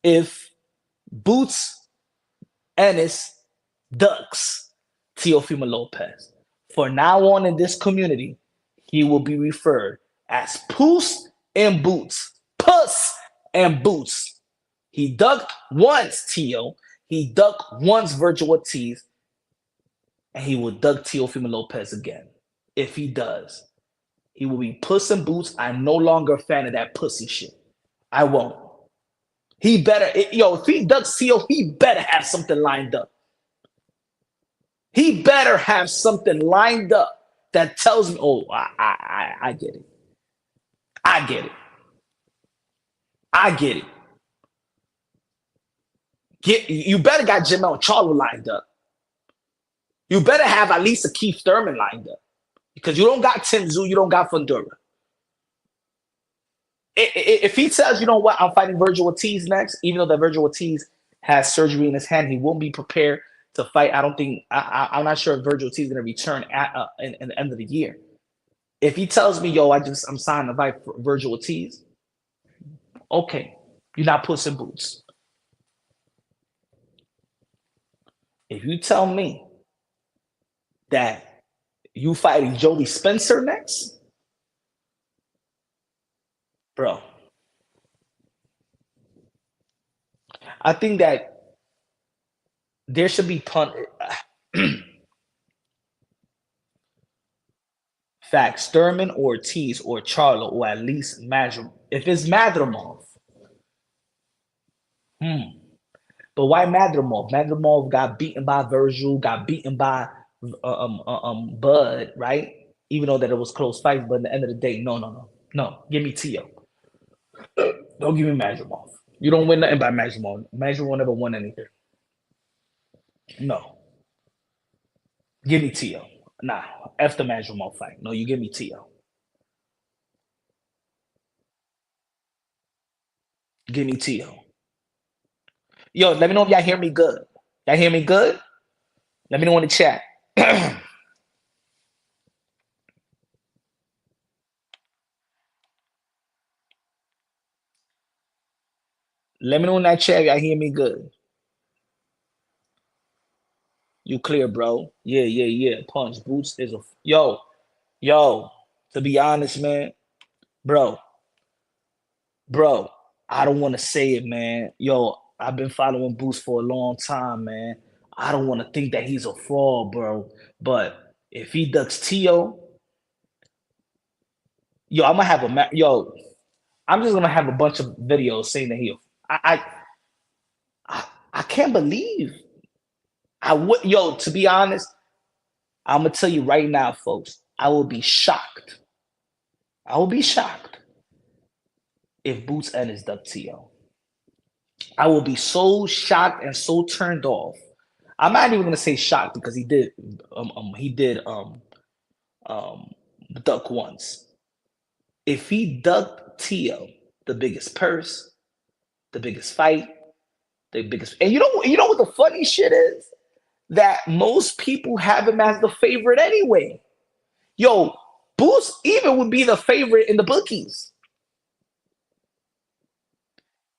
Speaker 2: if Boots Ennis ducks Teofimo Lopez, for now on in this community, he will be referred as Puss and Boots. Puss and Boots. He ducked once, Teo. He ducked once Virgil Ortiz, and he will duck Teofimo Lopez again. If he does, he will be Puss and Boots. I'm no longer a fan of that pussy shit. I won't. He better, if he ducks Teo, he better have something lined up. He better have something lined up that tells me, oh, I get it. I get it. I get it. You better got Jamel Charlo lined up. You better have at least a Keith Thurman lined up. Because you don't got Tim Tszyu, you don't got Fundura. If he says, you know what, I'm fighting Virgil Ortiz next, even though that Virgil Ortiz has surgery in his hand, he won't be prepared to fight. I don't think I'm not sure if Virgil Ortiz is going to return at in the end of the year. If he tells me, yo, I'm signing to fight for Virgil Ortiz, okay, you're not Puss in Boots. If you tell me that you fighting Joey Spencer next, bro, I think that there should be facts, Sturman or Ortiz or Charlo or at least Madrimov. If it's Madrimov, but why Madrimov? Madrimov got beaten by Virgil, got beaten by Bud, right? Even though that it was close fights, but at the end of the day, no. Give me Tio. Don't give me Madrimov. You don't win nothing by Madrimov. Madrimov never won anything. No, give me Tio. Nah, F the Madrimov fight. No, you give me Tio. Give me Tio. Yo, let me know if y'all hear me good. Y'all hear me good? Let me know in the chat. Let me know in that chat. Y'all hear me good? You clear, bro? Yeah. Punch Boots is a yo. To be honest, man, bro, bro. I don't want to say it, man. Yo, I've been following Boots for a long time, man. I don't want to think that he's a fraud, bro. But if he ducks Tio, yo, I'm gonna have yo. I'm just gonna have a bunch of videos saying that he. I I can't believe I would. Yo, to be honest, I'm gonna tell you right now, folks. I will be shocked. I will be shocked if Boots Ennis duck Tio. I will be so shocked and so turned off. I'm not even gonna say shocked because he did um duck once. If he ducked Tio, the biggest purse, the biggest fight, the biggest, and you know what the funny shit is? That most people have him as the favorite anyway. Yo, Boots even would be the favorite in the bookies.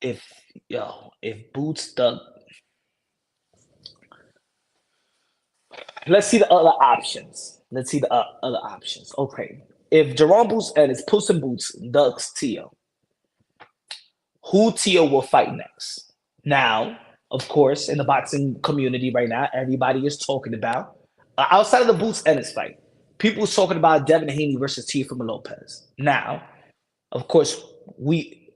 Speaker 2: If if Boots duck, let's see the other options. Let's see the other options. Okay, if Jerome Boots and his Puss in Boots ducks Tio, who Tio will fight next? Now, of course, in the boxing community right now, everybody is talking about outside of the Boots Ennis fight. People talking about Devin Haney versus Teofimo Lopez. Now, of course, we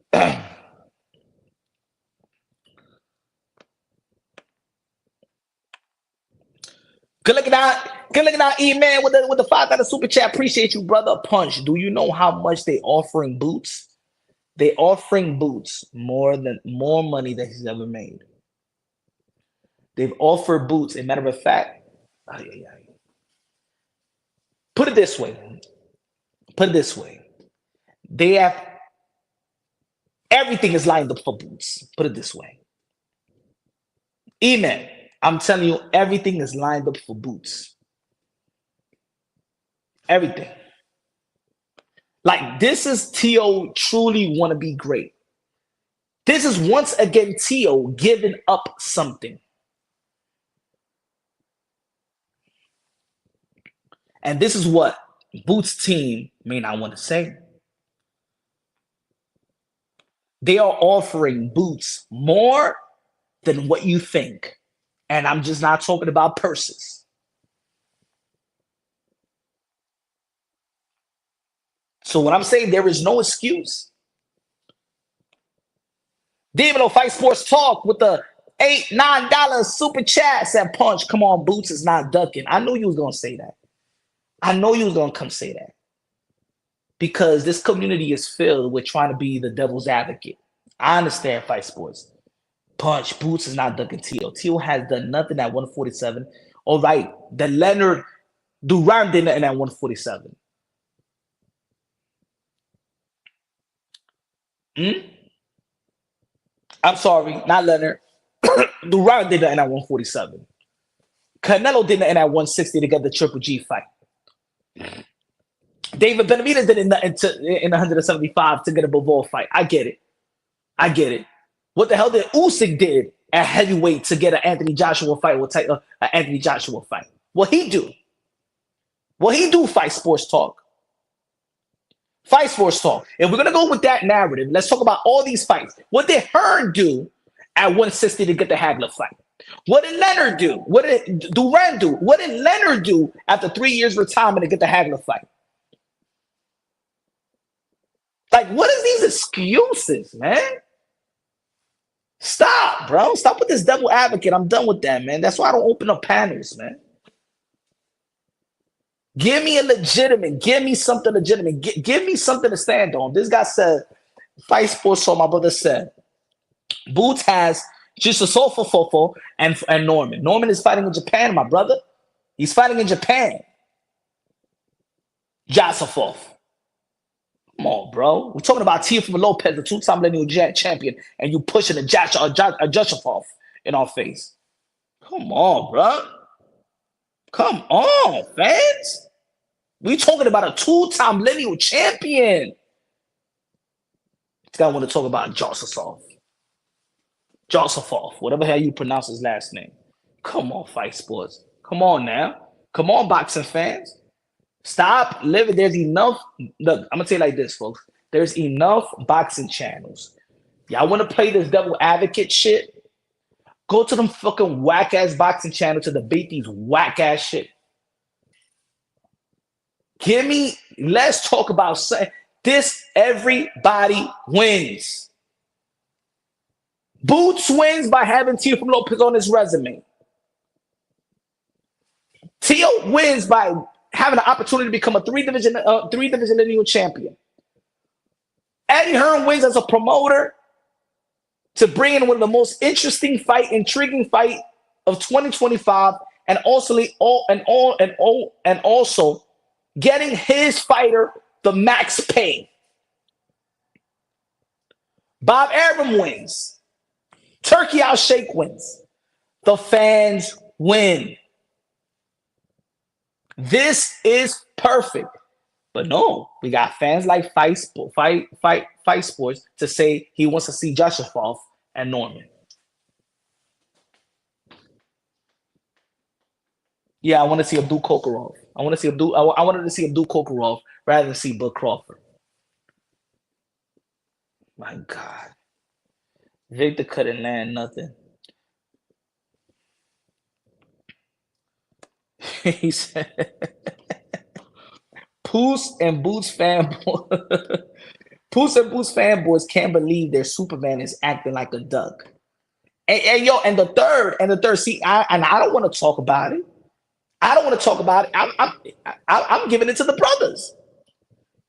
Speaker 2: Good looking out, E man with the $5 super chat. Appreciate you, brother. Punch. Do you know how much they offering Boots? They offering Boots more money than he's ever made. They've offered Boots. A matter of fact, put it this way. Put it this way. They have everything is lined up for Boots. Put it this way. E-Man, I'm telling you, everything is lined up for Boots. Everything. Like this is Tio truly want to be great. This is once again Tio giving up something. And this is what Boots team may not want to say. They are offering Boots more than what you think. And I'm just not talking about purses. So when I'm saying there is no excuse, Devin Fight Sports Talk with the $8-9 super chat said, Punch, come on, Boots is not ducking. I knew you was gonna say that. I know you was gonna come say that. Because this community is filled with trying to be the devil's advocate. I understand Fight Sports. Punch, Boots is not ducking Tio. Tio has done nothing at 147. All right, the Leonard Duran did nothing at 147. Hmm? I'm sorry, not Leonard. Duran did nothing at 147. Canelo did nothing at 160 to get the Triple G fight. David Benavidez did nothing in 175 to get a Bivol fight. I get it. I get it. What the hell did Usyk did at heavyweight to get an Anthony Joshua fight? An Anthony Joshua fight. What he do? What he do? Fight sports talk. Fight sports talk. If we're gonna go with that narrative, let's talk about all these fights. What did Hearn do at 160 to get the Hagler fight? What did Leonard do? What did Duran do? What did Leonard do after 3 years retirement to get the Hagler fight? Like, what is these excuses, man? Stop, bro. Stop with this devil advocate. I'm done with that, man. That's why I don't open up panels, man. Give me something legitimate. Give me something to stand on. This guy said, Fight Sports, so my brother said, Boots has just a Fofo and Norman. Norman is fighting in Japan, my brother. He's fighting in Japan. Jasafov. Come on, bro. We're talking about Teofimo Lopez, the two-time lineal champion, and you pushing a Jasafov in our face. Come on, bro. Come on, fans. We talking about a two-time lineal champion. This guy want to talk about Jasafov. Whatever how you pronounce his last name. Come on, Fight Sports. Come on now. Come on, boxing fans. Stop living. There's enough. Look, I'm gonna say it like this, folks. There's enough boxing channels. Y'all want to play this devil advocate shit? Go to them fucking whack ass boxing channels to debate these whack ass shit. Let's talk about this. Everybody wins. Boots wins by having Teofimo Lopez on his resume. Teo wins by having an opportunity to become a three-division lineal champion. Eddie Hearn wins as a promoter to bring in one of the most intriguing fight of 2025, and also getting his fighter the max pay. Bob Arum wins. Turkey Al Sheikh wins. The fans win. This is perfect. But no, we got fans like Fight Sports to say he wants to see Jasafov and Norman. Yeah, I want to see Abdul Kokorov. I wanted to see Abdul Kokorov rather than see Bud Crawford. My God. Victor couldn't land nothing. He said, Poos and Boots fanboys can't believe their Superman is acting like a duck. And the third, see, I don't want to talk about it. I'm giving it to the brothers.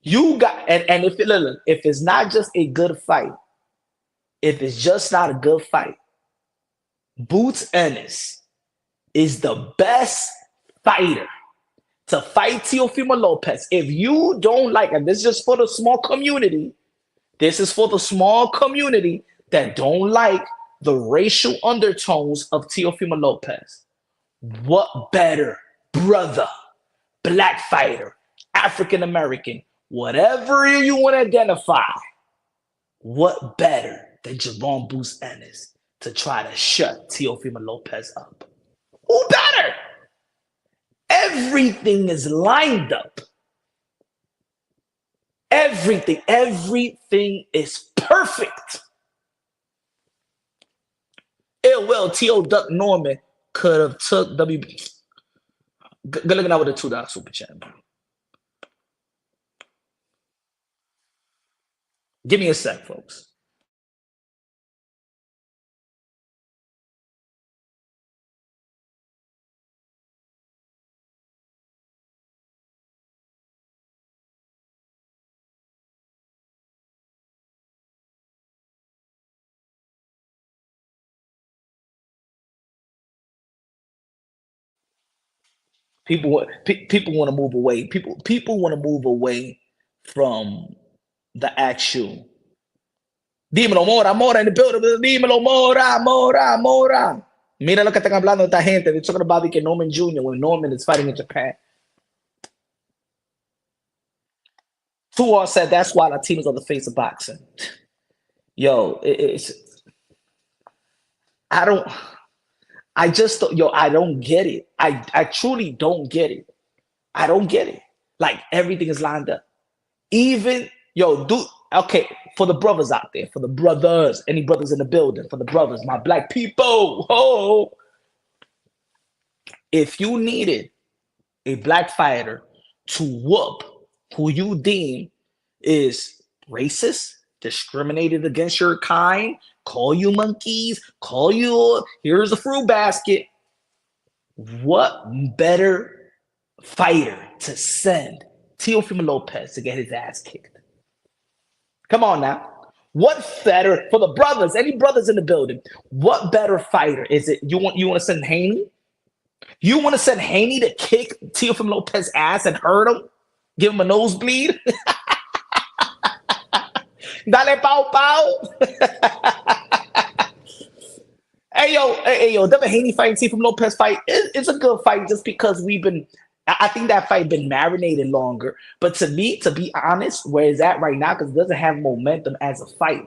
Speaker 2: You got, and if it's not just a good fight, if it's just not a good fight, Boots Ennis is the best fighter to fight Teofimo Lopez. If you don't like, and this is just for the small community, that don't like the racial undertones of Teofimo Lopez. What better brother, black fighter, African American, whatever you want to identify, what better than Jerome Boots Ennis to try to shut Teofimo Lopez up? Who better? Everything is lined up. Everything is perfect. T.O. Duck Norman could have took WB. Good looking out with a $2 super chat. Give me a sec, folks. People want to move away. People want to move away from the actual Dímelo, Mora, Mora in the building. Dímelo, Mora, Mora, Mora. Mira lo que están hablando esta gente. They're talking about the Norman Jr. when Norman is fighting in Japan. Tuor said that's why Latinos are the face of boxing. Yo, it's I don't I just yo, I don't get it. I truly don't get it. I don't get it. Like everything is lined up. Even yo, dude, okay, for the brothers out there, for the brothers, any brothers in the building, for the brothers, my black people, oh, if you needed a black fighter to whoop who you deem is racist, discriminated against your kind, call you monkeys, call you here's a fruit basket. What better fighter to send Teofimo Lopez to get his ass kicked? Come on now. What better for the brothers? Any brothers in the building? What better fighter is it? You want to send Haney? You want to send Haney to kick Teofimo Lopez ass and hurt him? Give him a nosebleed? Dale pow pow. Hey yo, Devin Haney fighting Teofimo Lopez fight. It's a good fight just because we've been. I think that fight been marinated longer. But to me, to be honest, where it's at right now, because it doesn't have momentum as a fight.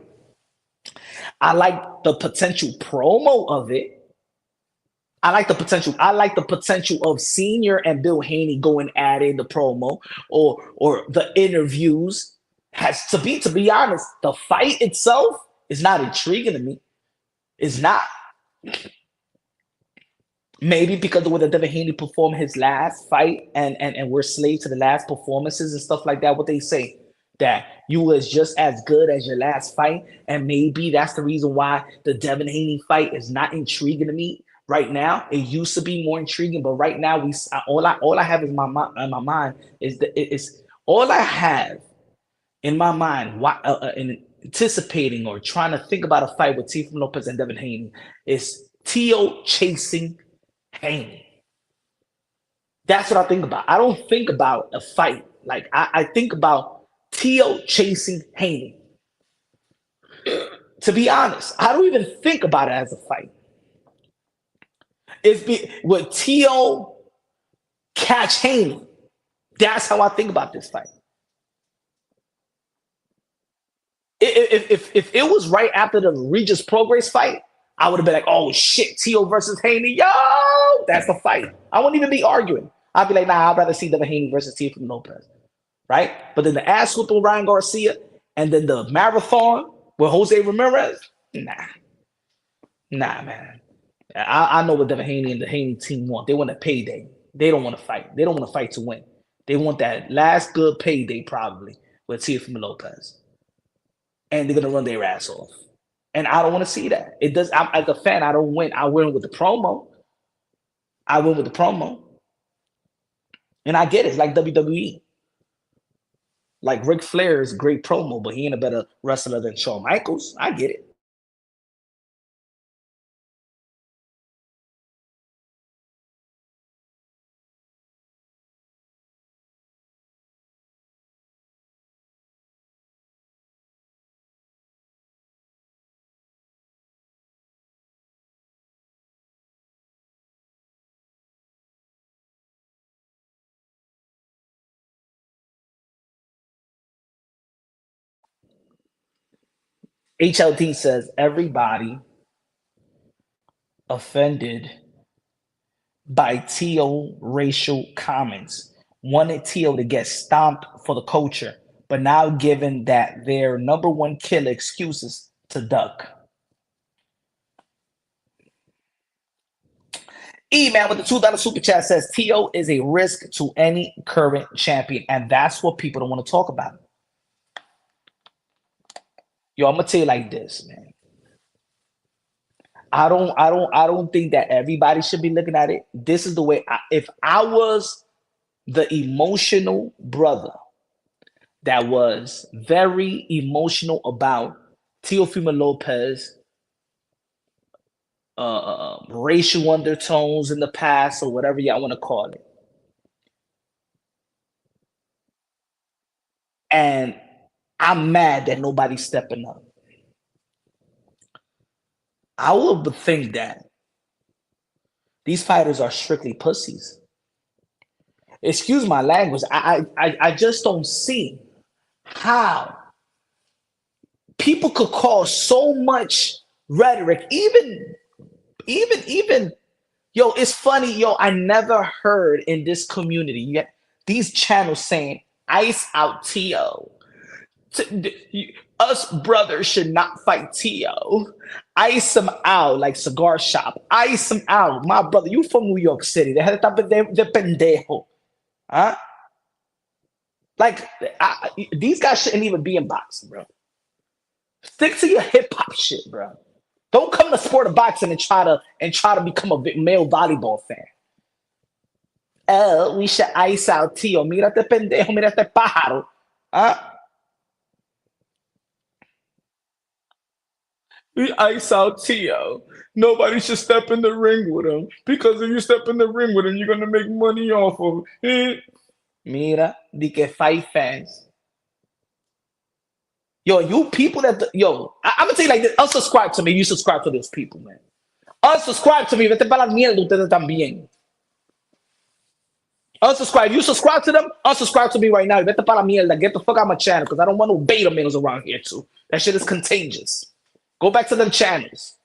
Speaker 2: I like the potential promo of it. I like the potential. I like the potential of Senior and Bill Haney going at it, the promo or the interviews. Has to be honest, the fight itself is not intriguing to me. It's not. Maybe because of the way that Devin Haney performed his last fight and we're slaves to the last performances and stuff like that. What they say that you was just as good as your last fight, and maybe that's the reason why the Devin Haney fight is not intriguing to me right now. It used to be more intriguing, but right now all I have in my mind is all I have in my mind. In anticipating or trying to think about a fight with Teofimo Lopez and Devin Haney is Tio chasing Haney. That's what I think about. I don't think about a fight. Like I think about Tio chasing Haney. To be honest, I don't even think about it as a fight. Would Tio catch Haney? That's how I think about this fight. If it was right after the Regis Progress fight, I would have been like, oh shit, Tio versus Haney, yo, that's the fight. I wouldn't even be arguing. I'd be like, nah, I'd rather see Devin Haney versus Teofimo Lopez, right? But then the ass whoop with Ryan Garcia, and then the marathon with Jose Ramirez, nah, man. I know what Devin Haney and the Haney team want. They want a payday. They don't want to fight. They don't want to fight to win. They want that last good payday probably with Teofimo Lopez, and they're gonna run their ass off. And I don't want to see that. It does. As a fan, I don't win. I win with the promo. I win with the promo, and I get it. It's like WWE. Like Ric Flair is a great promo, but he ain't a better wrestler than Shawn Michaels. I get it. HLT says everybody offended by T.O. racial comments wanted T.O. to get stomped for the culture, but now given that their number one killer excuses to duck. E-Man with the $2 super chat says T.O. is a risk to any current champion, and that's what people don't want to talk about. Yo, I'm gonna tell you like this, man. I don't think that everybody should be looking at it. This is the way. If I was the emotional brother that was very emotional about Teofimo Lopez, racial undertones in the past, or whatever y'all want to call it, and I'm mad that nobody's stepping up. I would think that these fighters are strictly pussies. Excuse my language. I just don't see how people could cause so much rhetoric, even yo, it's funny, yo, I never heard in this community yet these channels saying ice out Tio. Us brothers should not fight Tio. Ice him out like cigar shop. Ice him out. My brother, you from New York City. De pendejo. Huh? Like these guys shouldn't even be in boxing, bro. Stick to your hip hop shit, bro. Don't come to sport of boxing and try to become a male volleyball fan. Oh, we should ice out Tio. Mírate pendejo, mírate pájaro. Huh? We ice out Tio. Nobody should step in the ring with him because if you step in the ring with him, you're gonna make money off of it. Mira, di que fight fans. Yo, you people I'm gonna tell you like this. Unsubscribe to me. You subscribe to those people, man. Unsubscribe to me. Vete para la mierda ustedes también. Unsubscribe. You subscribe to them. Unsubscribe to me right now. Vete para la mierda. Get the fuck out of my channel because I don't want no beta males around here too. That shit is contagious. Go back to them channels.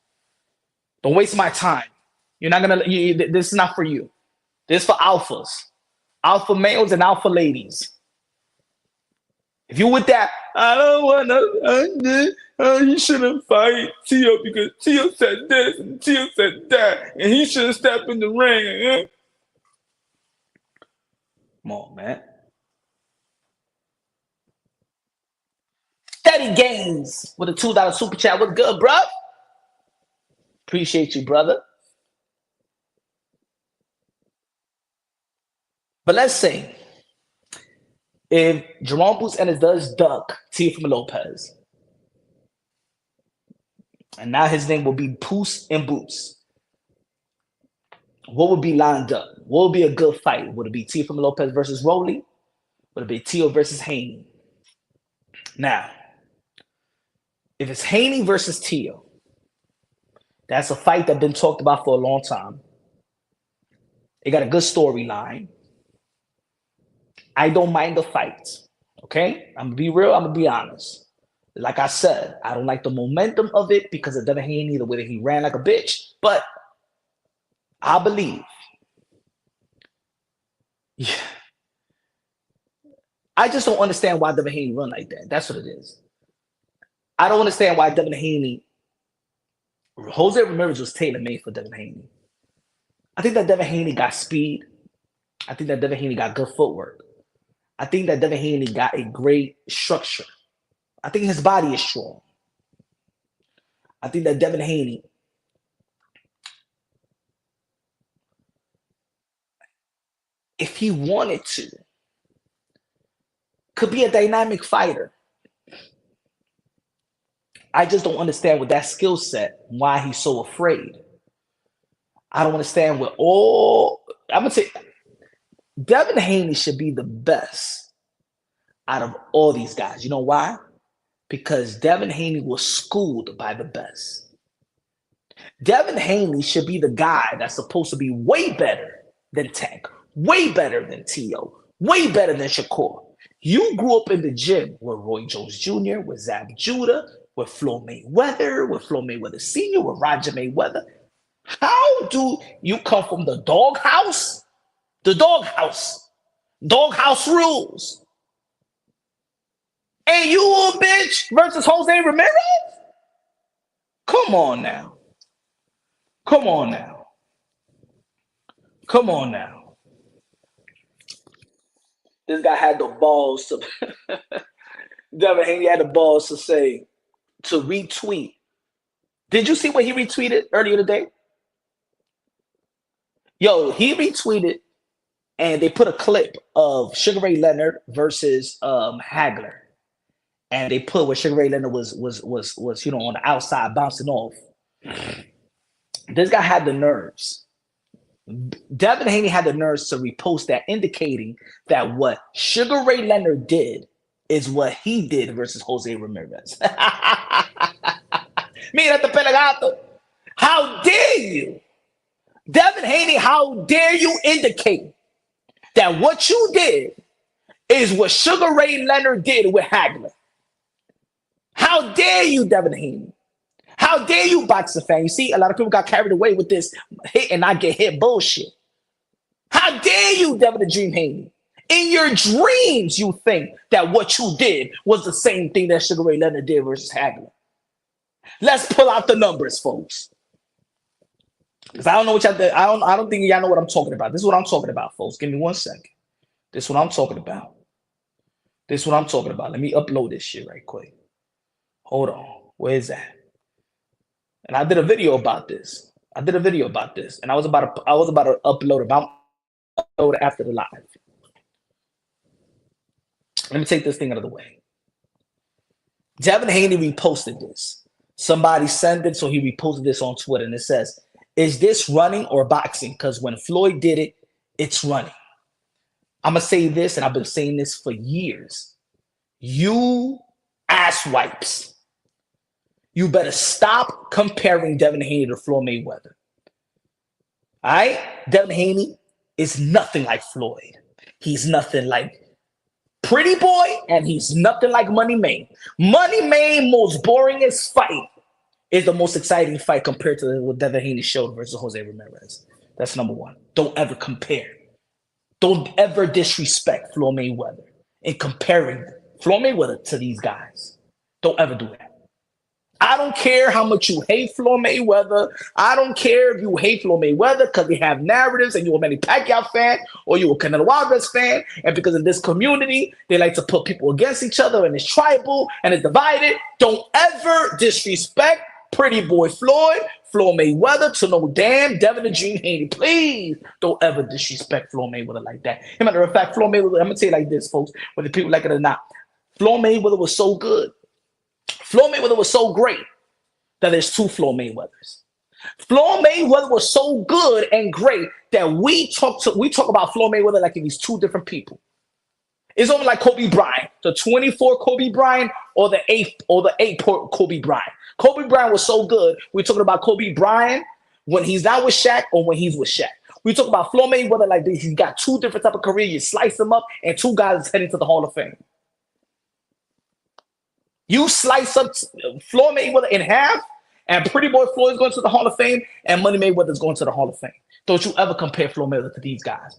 Speaker 2: Don't waste my time. You're not gonna. This is not for you. This is for alphas, alpha males and alpha ladies. If you with that, I don't wanna. You shouldn't fight Tio because Tio said this and Tio said that, and he should have stepped in the ring. Come on, man. Steady Games with a $2 super chat. What's good, bro? Appreciate you, brother. But let's say if Jerome Boots Ennis does duck Teofimo Lopez, and now his name will be Poos and Boots, what would be lined up? What would be a good fight? Would it be Teofimo Lopez versus Rolly? Would it be Tio versus Haney? Now, if it's Haney versus Tio, that's a fight that's been talked about for a long time. It got a good storyline. I don't mind the fight. Okay? I'm gonna be real, I'm gonna be honest. Like I said, I don't like the momentum of it because of Devin Haney, the way that he ran like a bitch. But I believe. Yeah. I just don't understand why Devin Haney run like that. That's what it is. I don't understand why Devin Haney. Jose Ramirez was tailor-made for Devin Haney. I think that Devin Haney got speed. I think that Devin Haney got good footwork. I think that Devin Haney got a great structure. I think his body is strong. I think that Devin Haney if he wanted to, could be a dynamic fighter. I just don't understand with that skill set why he's so afraid. I don't understand what I'm gonna say Devin Haney should be the best out of all these guys. You know why? Because Devin Haney was schooled by the best. Devin Haney should be the guy that's supposed to be way better than Tank, way better than Tio, way better than Shakur. You grew up in the gym with Roy Jones Jr., with Zab Judah, with Flo Mayweather Sr., with Roger Mayweather. How do you come from the doghouse? The doghouse. Doghouse rules. And you a bitch versus Jose Ramirez? Come on now. Come on now. Come on now. This guy had the balls to Devin Haney had the balls to say, to retweet. Did you see what he retweeted earlier today? Yo, he retweeted and they put a clip of Sugar Ray Leonard versus Hagler. And they put where Sugar Ray Leonard was on the outside bouncing off. This guy had the nerves. Devin Haney had the nerves to repost that, indicating that what Sugar Ray Leonard did is what he did versus Jose Ramirez. Mira este pelagato. How dare you? Devin Haney, how dare you indicate that what you did is what Sugar Ray Leonard did with Hagler? How dare you, Devin Haney? How dare you, boxing fan? You see, a lot of people got carried away with this hit and not get hit bullshit. How dare you, Devin the Dream Haney? In your dreams, you think that what you did was the same thing that Sugar Ray Leonard did versus Hagler. Let's pull out the numbers, folks. Because I don't know what y'all. I don't think y'all know what I'm talking about. This is what I'm talking about, folks. Give me 1 second. This is what I'm talking about. This is what I'm talking about. Let me upload this shit right quick. Hold on. Where is that? And I did a video about this. And I was about to upload it. I'm upload it after the live. Let me take this thing out of the way. Devin Haney reposted this. Somebody sent it, so he reposted this on Twitter, and it says, "Is this running or boxing? Because when Floyd did it, it's running." I'm going to say this, and I've been saying this for years. You asswipes. You better stop comparing Devin Haney to Floyd Mayweather. All right? Devin Haney is nothing like Floyd. He's nothing like Pretty Boy, and he's nothing like Money Main. Money Main, most boringest fight, is the most exciting fight compared to what Devin Haney showed versus Jose Ramirez. That's number one. Don't ever compare. Don't ever disrespect Floyd Mayweather in comparing Floyd Mayweather to these guys. Don't ever do that. I don't care how much you hate Floyd Mayweather. I don't care if you hate Floyd Mayweather because they have narratives and you're a Manny Pacquiao fan or you're a Canelo Alvarez fan. And because of this community, they like to put people against each other and it's tribal and it's divided. Don't ever disrespect Pretty Boy Floyd Mayweather to no damn Devin the Dream Haney. Please don't ever disrespect Floyd Mayweather like that. As a matter of fact, Floyd Mayweather, I'm going to tell you like this, folks, whether people like it or not. Floyd Mayweather was so good. Floyd Mayweather was so great that there's two Floyd Mayweathers. Floyd Mayweather was so good and great that we talk about Floyd Mayweather like he's two different people. It's almost like Kobe Bryant, the 24 Kobe Bryant or the 8 Kobe Bryant. Kobe Bryant was so good. We're talking about Kobe Bryant when he's not with Shaq or when he's with Shaq. We talk about Floyd Mayweather like this. He's got two different type of careers. You slice them up, and two guys heading to the Hall of Fame. You slice up Floyd Mayweather in half, and Pretty Boy Floyd's going to the Hall of Fame, and Money Mayweather's going to the Hall of Fame. Don't you ever compare Floyd Mayweather to these guys.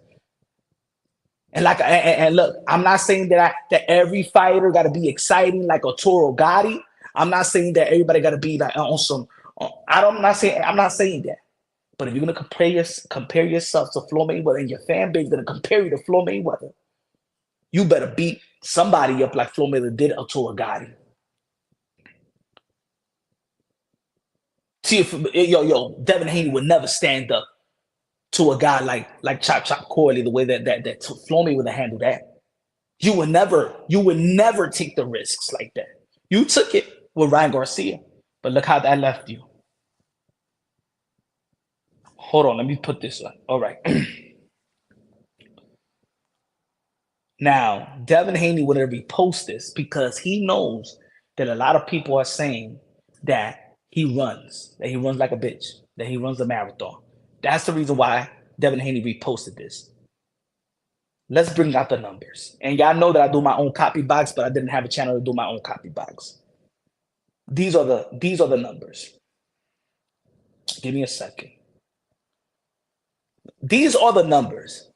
Speaker 2: And look, I'm not saying that every fighter got to be exciting like a Toro Gotti. I'm not saying that everybody got to be like on some. I'm not saying that. But if you're gonna compare yourself to Floyd Mayweather and your fan base is gonna compare you to Floyd Mayweather, you better beat somebody up like Floyd Mayweather did to a Gotti. See, Devin Haney would never stand up to a guy like Chop Chop Corley the way that Floyd Mayweather handled that. You would never take the risks like that. You took it with Ryan Garcia, but look how that left you. Hold on, let me put this on. All right. Now, Devin Haney would repost this because he knows that a lot of people are saying that he runs like a bitch, that he runs a marathon. That's the reason why Devin Haney reposted this. Let's bring out the numbers. And y'all know that I do my own copy box, but I didn't have a channel to do my own copy box. These are the numbers. Give me a second. These are the numbers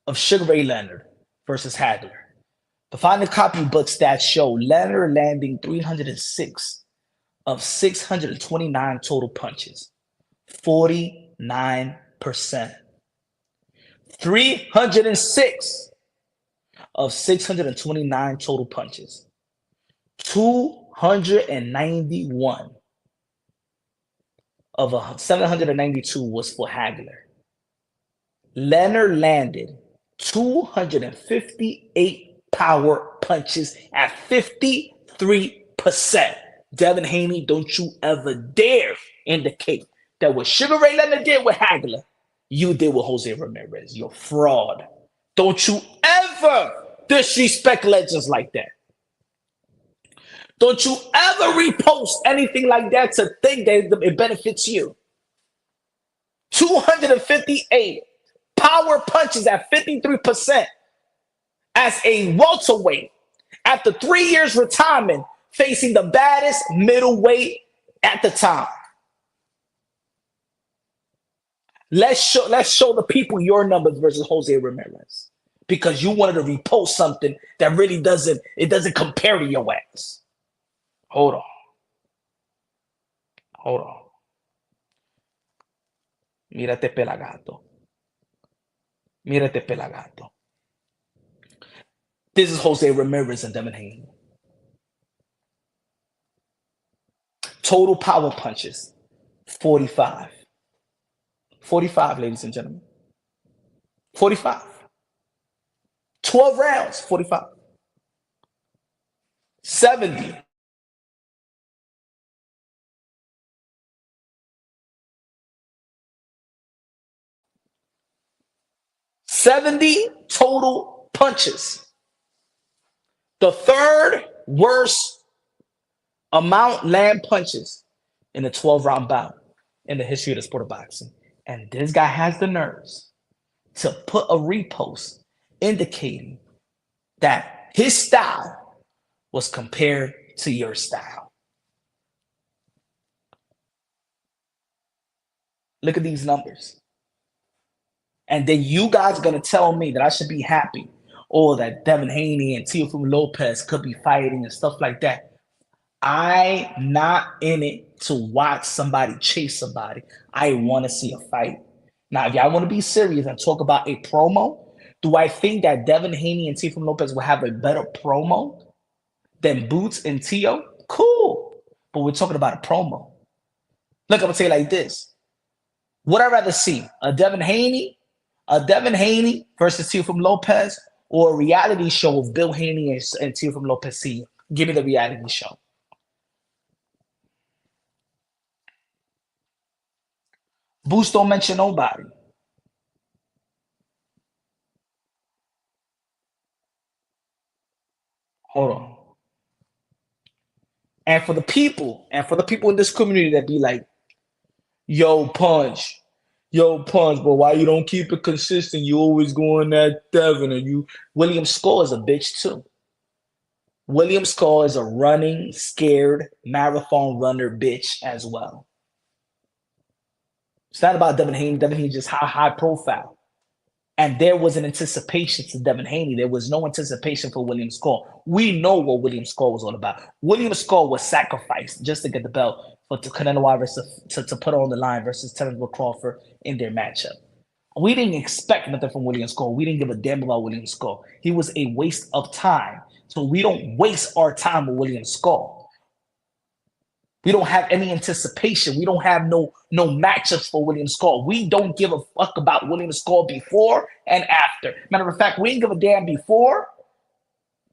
Speaker 2: of Sugar Ray Leonard versus Hagler. The final copy book stats show Leonard landing 306 of 629 total punches, 49%. 306 of 629 total punches, 291 of 792 was for Hagler. Leonard landed 258 power punches at 53%. Devin Haney, don't you ever dare indicate that what Sugar Ray Leonard did with Hagler, you did with Jose Ramirez. You're fraud. Don't you ever disrespect legends like that. Don't you ever repost anything like that to think that it benefits you. 258 power punches at 53% as a welterweight after 3 years retirement, facing the baddest middleweight at the time. Let's show the people your numbers versus Jose Ramirez, because you wanted to repost something that really doesn't compare to your ass. Hold on. Hold on. Mírate pelagato. Mírate pelagato. This is Jose Ramirez and Devin Haney. Total power punches, 45. 45, ladies and gentlemen. 45. 12 rounds, 45. 70. Total punches. The third worst amount land punches in a 12-round bout in the history of the sport of boxing. And this guy has the nerves to put a repost indicating that his style was compared to your style. Look at these numbers. And then you guys are going to tell me that I should be happy, or that Devin Haney and Teofimo Lopez could be fighting and stuff like that. I'm not in it to watch somebody chase somebody. I want to see a fight. Now, if y'all want to be serious and talk about a promo, do I think that Devin Haney and Teofimo Lopez will have a better promo than Boots and Teo? Cool. But we're talking about a promo. Look, I'm going to say it like this. Would I rather see a Devin Haney versus Teofimo Lopez, or a reality show of Bill Haney and Teofimo Lopez Sr.? Give me the reality show. Boots don't mention nobody. Hold on. And for the people in this community that be like, yo, Punch, but why you don't keep it consistent? You always going that Devin, and you. William Score is a bitch too. William Score is a running, scared marathon runner bitch as well. It's not about Devin Haney. Devin Haney just high profile. And there was an anticipation to Devin Haney. There was no anticipation for William Score. We know what William Score was all about. William Score was sacrificed just to get the belt for Canelo Alvarez to put on the line versus Terence Crawford in their matchup. We didn't expect nothing from William Score. We didn't give a damn about William Score. He was a waste of time. So we don't waste our time with William Score. We don't have any anticipation. We don't have no matchups for William Score. We don't give a fuck about William Score before and after. Matter of fact, we didn't give a damn before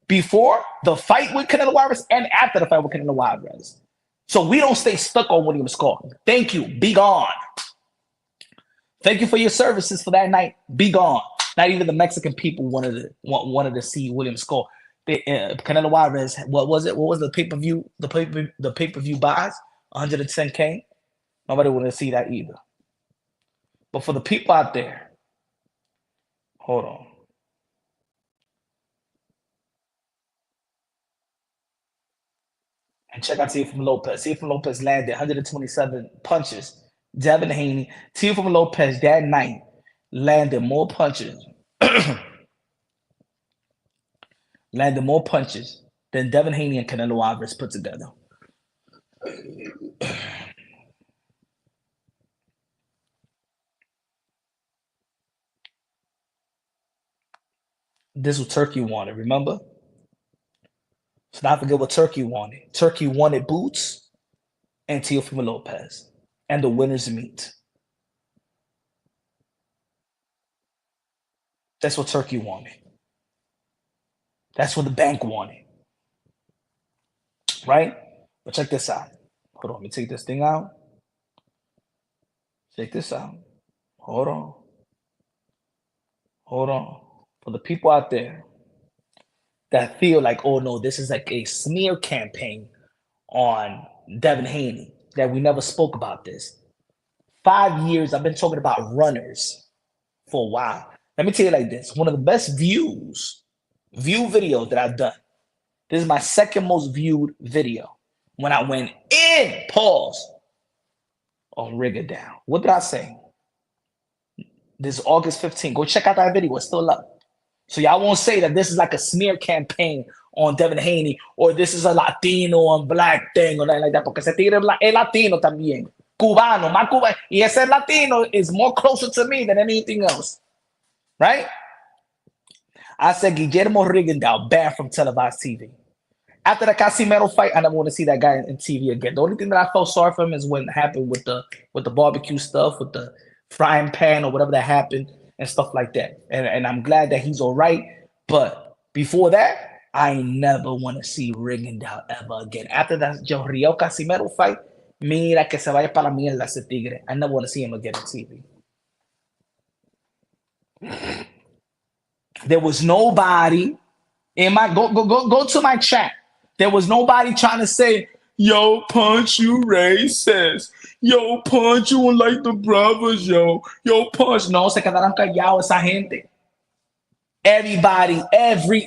Speaker 2: the fight with Canelo Alvarez and after the fight with Canelo Alvarez. So we don't stay stuck on William Score. Thank you. Be gone. Thank you for your services for that night. Be gone. Not even the Mexican people wanted to see William Score. Canelo Alvarez, what was it? What was the pay-per-view? The pay-per-view buys? 110K? Nobody wanted to see that either. But for the people out there, hold on. And check out Teofimo Lopez. Teofimo Lopez landed 127 punches. Devin Haney, Teofimo Lopez that night landed more punches. Landed more punches than Devin Haney and Canelo Alvarez put together. This is what Turkey wanted, remember? So not forget what Turkey wanted. Turkey wanted Boots and Teofimo Lopez and the winners meet. That's what Turkey wanted. That's what the bank wanted. Right? But check this out. Hold on, let me take this thing out. Check this out. Hold on. For the people out there that feel like, oh no, this is like a smear campaign on Devin Haney, that we never spoke about this. 5 years I've been talking about runners for a while. Let me tell you like this: one of the best view videos that I've done. This is my second most viewed video. When I went in, pause on Rigger Down. What did I say? This is August 15th. Go check out that video. It's still up. So y'all won't say that this is like a smear campaign on Devin Haney or this is a Latino and black thing or nothing like that. Porque ese tigre es Latino también. Cubano, más cubano. Y ese Latino is more closer to me than anything else. Right? I said Guillermo Rigondeaux banned from televised TV. After the Casimero fight, I never want to see that guy in TV again. The only thing that I felt sorry for him is when it happened with the barbecue stuff, with the frying pan or whatever that happened and stuff like that. And I'm glad that he's all right. But before that, I never want to see Rigondeaux ever again. After that Joe Rio Casimero fight, mira que se vaya para la mierda ese tigre. I never want to see him again on TV. There was nobody in my go to my chat. There was nobody trying to say, yo, Punch, you racist. Yo, Punch, you don't like the brothers, yo. Yo, Punch. No, se quedaron callados esa gente. Everybody,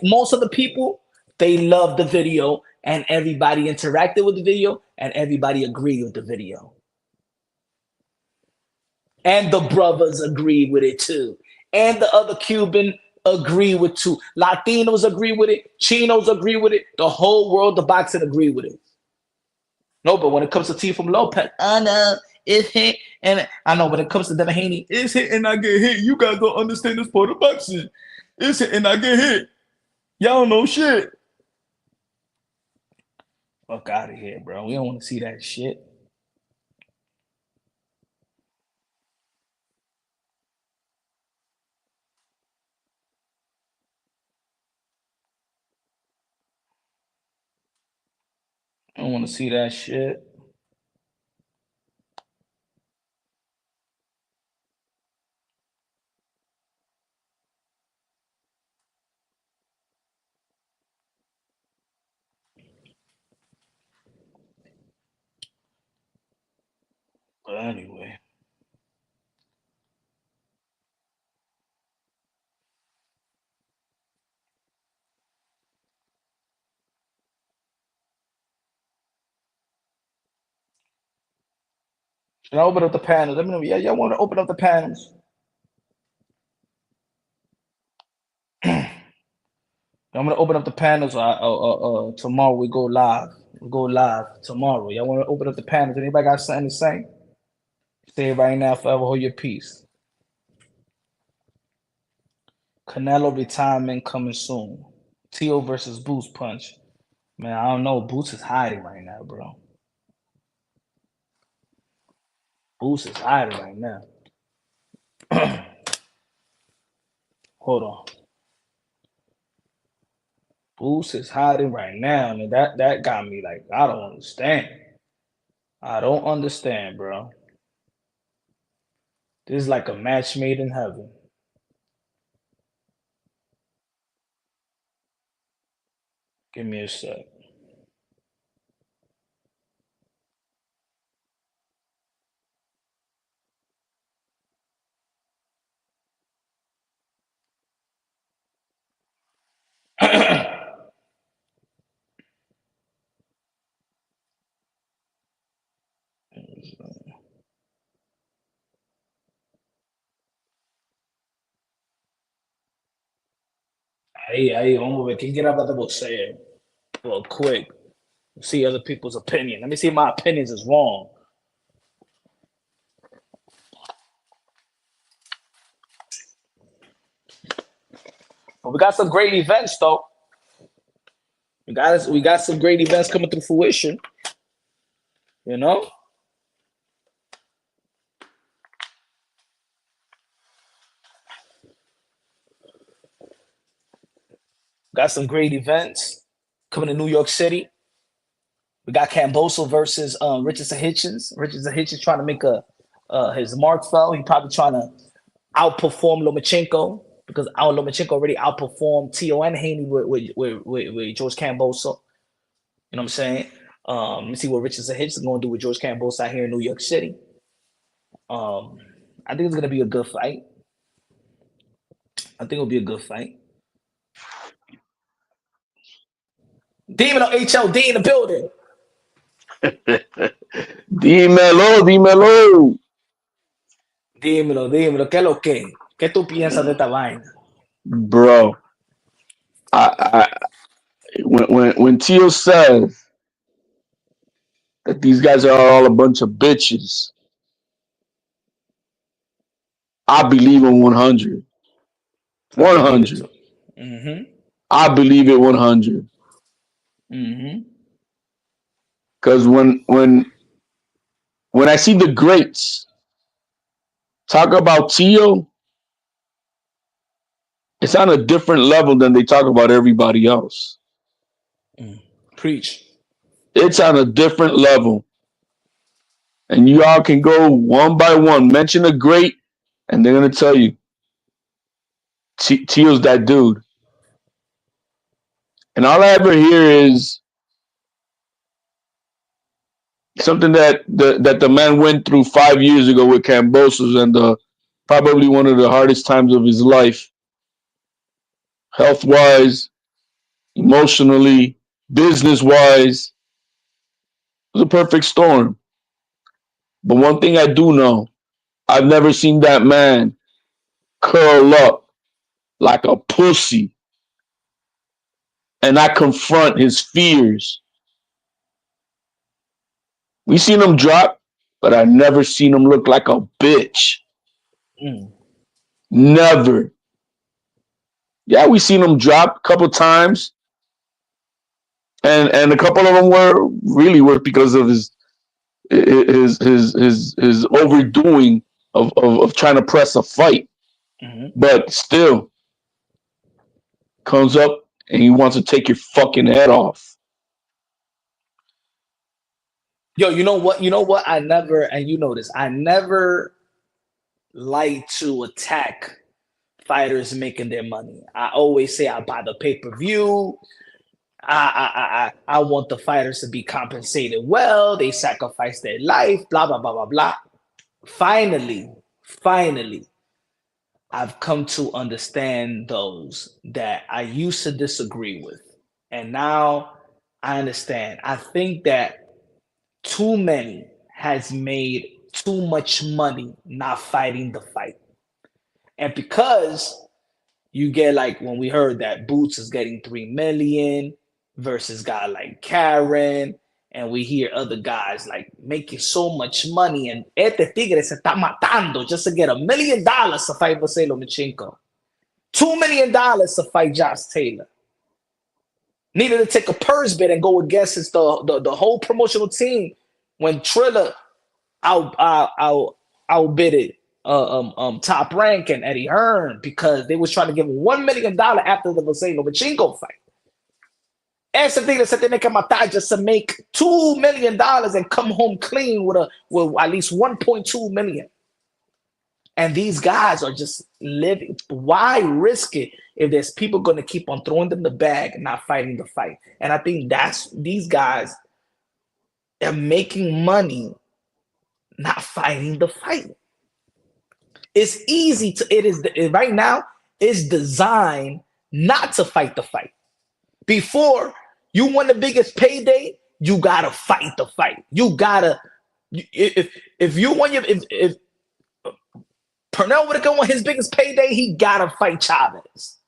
Speaker 2: most of the people, they loved the video and everybody interacted with the video and everybody agreed with the video. And the brothers agreed with it too. And the other Cuban agree with too. Latinos agree with it. Chinos agree with it. The whole world of boxing agree with it. No, but when it comes to Teofimo Lopez, I know it's hit, and I know when it comes to Devin Haney, it's hit and I get hit. You guys don't understand the sport of boxing. It's hit and I get hit. Y'all don't know shit. Fuck out of here, bro. We don't want to see that shit. I don't want to see that shit. But anyway. Should I open up the panels? Let me know. Yeah, y'all want to open up the panels? I'm gonna open up the panels. Tomorrow we go live. We go live tomorrow. Y'all want to open up the panels? Anybody got something to say? Say it right now. Forever hold your peace. Canelo retirement coming soon. Tio versus Boots punch. Man, I don't know. Boots is hiding right now, bro. Boots is hiding right now. Hold on. Boots is hiding right now, and that got me like, I don't understand. I don't understand, bro. This is like a match made in heaven. Give me a sec. Ahí, vamos a ver quién quiere hablar de boxeo. Real quick. See other people's opinion. Let me see if my opinions is wrong. But we got some great events though. We got some great events coming to fruition. You know? Got some great events coming to New York City. We got Camboso versus Richardson Hitchens. Richardson Hitchens trying to make his mark fell. He probably trying to outperform Lomachenko because Lomachenko already outperformed Tio and Haney with George Camboso. You know what I'm saying? Let me see what Richardson Hitchens is going to do with George Camboso out here in New York City. I think it's gonna be a good fight. I think it'll be a good fight. Demon on HLD in the building.
Speaker 3: Dímelo.
Speaker 2: Dímelo, ¿qué es lo que? ¿Qué tú piensas de esta vaina?
Speaker 3: Bro. When Teo says that these guys are all a bunch of bitches, I believe in 100.
Speaker 2: I believe it
Speaker 3: 100.
Speaker 2: too. Mm-hmm.
Speaker 3: I believe it 100.
Speaker 2: Mm-hmm.
Speaker 3: Because when I see the greats talk about Teo, it's on a different level than they talk about everybody else.
Speaker 2: Preach.
Speaker 3: It's on a different level. And you all can go one by one, mention a great, and they're going to tell you Teo's that dude. And all I ever hear is something that the man went through 5 years ago with Cambosos and probably one of the hardest times of his life, health wise, emotionally, business wise. It was a perfect storm. But one thing I do know, I've never seen that man curl up like a pussy and not confront his fears. We seen him drop, but I never seen him look like a bitch.
Speaker 2: Mm.
Speaker 3: Never. Yeah, we seen him drop a couple times, and a couple of them were because of his overdoing of trying to press a fight.
Speaker 2: Mm-hmm.
Speaker 3: But still comes up and he wants to take your fucking head off.
Speaker 2: Yo, you know what? You know what? I never, and you know this, I never like to attack fighters making their money. I always say I buy the pay-per-view. I want the fighters to be compensated well. They sacrifice their life, blah, blah, blah, blah, blah. Finally, I've come to understand those that I used to disagree with. And now I understand. I think that too many has made too much money not fighting the fight. And because you get like when we heard that Boots is getting 3 million versus guy like Karen, and we hear other guys like making so much money, and este tigre se está matando just to get $1 million to fight Vasily Lomachenko, $2 million to fight Josh Taylor. Needed to take a purse bid and go against the whole promotional team when Triller outbid it Top Rank and Eddie Hearn because they was trying to give him $1 million after the Vasily Lomachenko fight. Ese tigre se tiene que matar just to make $2 million and come home clean with at least 1.2 million. And these guys are just living. Why risk it if there's people going to keep on throwing them the bag and not fighting the fight? And I think these guys are making money not fighting the fight. It's easy to, it is right now, it's designed not to fight the fight. Before you want the biggest payday, you gotta fight the fight. You gotta, if you want if Pernell would have gone on his biggest payday, he gotta fight Chavez.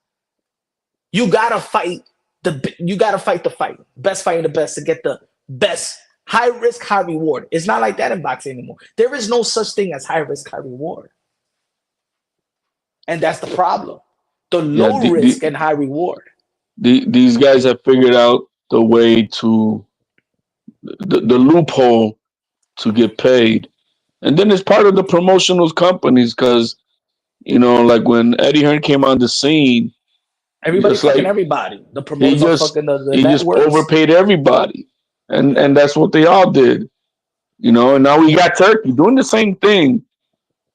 Speaker 2: You gotta fight the fight. Best fighting the best to get the best. High risk, high reward. It's not like that in boxing anymore. There is no such thing as high risk, high reward. And that's the problem. The low risk and high reward.
Speaker 3: These guys have figured out the way to the loophole to get paid. And then it's part of the promotional companies because, like when Eddie Hearn came on the scene,
Speaker 2: everybody fucking like, everybody. The promoters are fucking the
Speaker 3: he
Speaker 2: networks.
Speaker 3: Just overpaid everybody. And that's what they all did. And now we got Turkey doing the same thing.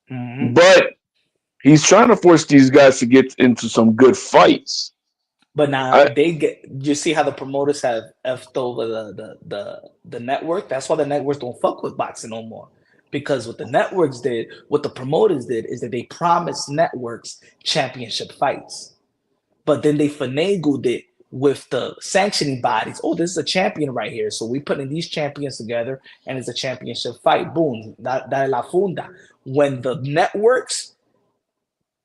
Speaker 3: Mm-hmm. But he's trying to force these guys to get into some good fights.
Speaker 2: But now you see how the promoters have effed over the network. That's why the networks don't fuck with boxing no more. Because what the networks did, what the promoters did, is that they promised networks championship fights. But then they finagled it with the sanctioning bodies. Oh, this is a champion right here. So we putting these champions together and it's a championship fight. Boom. Da la funda. When the networks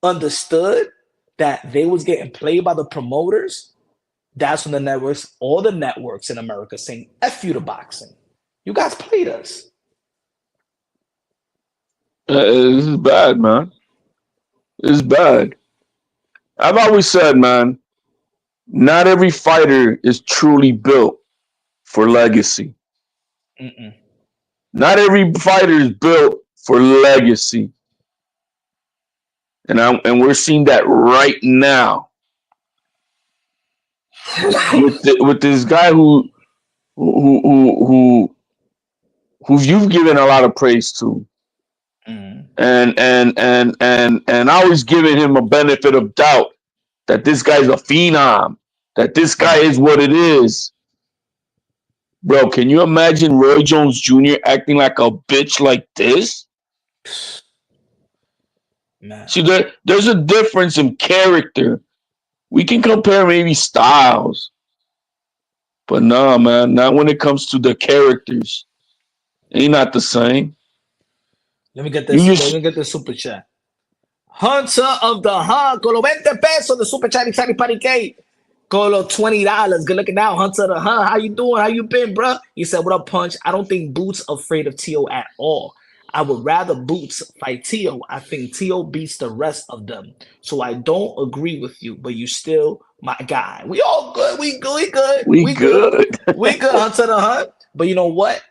Speaker 2: understood that they was getting played by the promoters, that's when the networks, all the networks in America saying, F you to boxing. You guys played us.
Speaker 3: This is bad, man. It's bad. I've always said, man, not every fighter is truly built for legacy.
Speaker 2: Mm-mm.
Speaker 3: Not every fighter is built for legacy. And we're seeing that right now with this guy who who who who you've given a lot of praise to,
Speaker 2: Mm.
Speaker 3: and I always giving him a benefit of doubt that this guy's a phenom, that this guy is what it is. Bro, can you imagine Roy Jones Jr. acting like a bitch like this?
Speaker 2: Man.
Speaker 3: See, there's a difference in character. We can compare maybe styles, but nah, man, not when it comes to the characters. Ain't not the same.
Speaker 2: Let me get
Speaker 3: You
Speaker 2: this. Let
Speaker 3: just
Speaker 2: me get this super chat. Hunter of the Hunt, con los 20 pesos, the super chat, Exciting Party K. Con los $20. Good looking out, Hunter of the Hunt. How you doing? How you been, bro? He said, what up, Punch? I don't think Boots afraid of Tio at all. I would rather Boots fight Tio. I think Tio beats the rest of them. So I don't agree with you, but you still my guy. We all good. We good. We good.
Speaker 3: we
Speaker 2: We good.
Speaker 3: good.
Speaker 2: We good, Hunter of the Hunt. But you know what?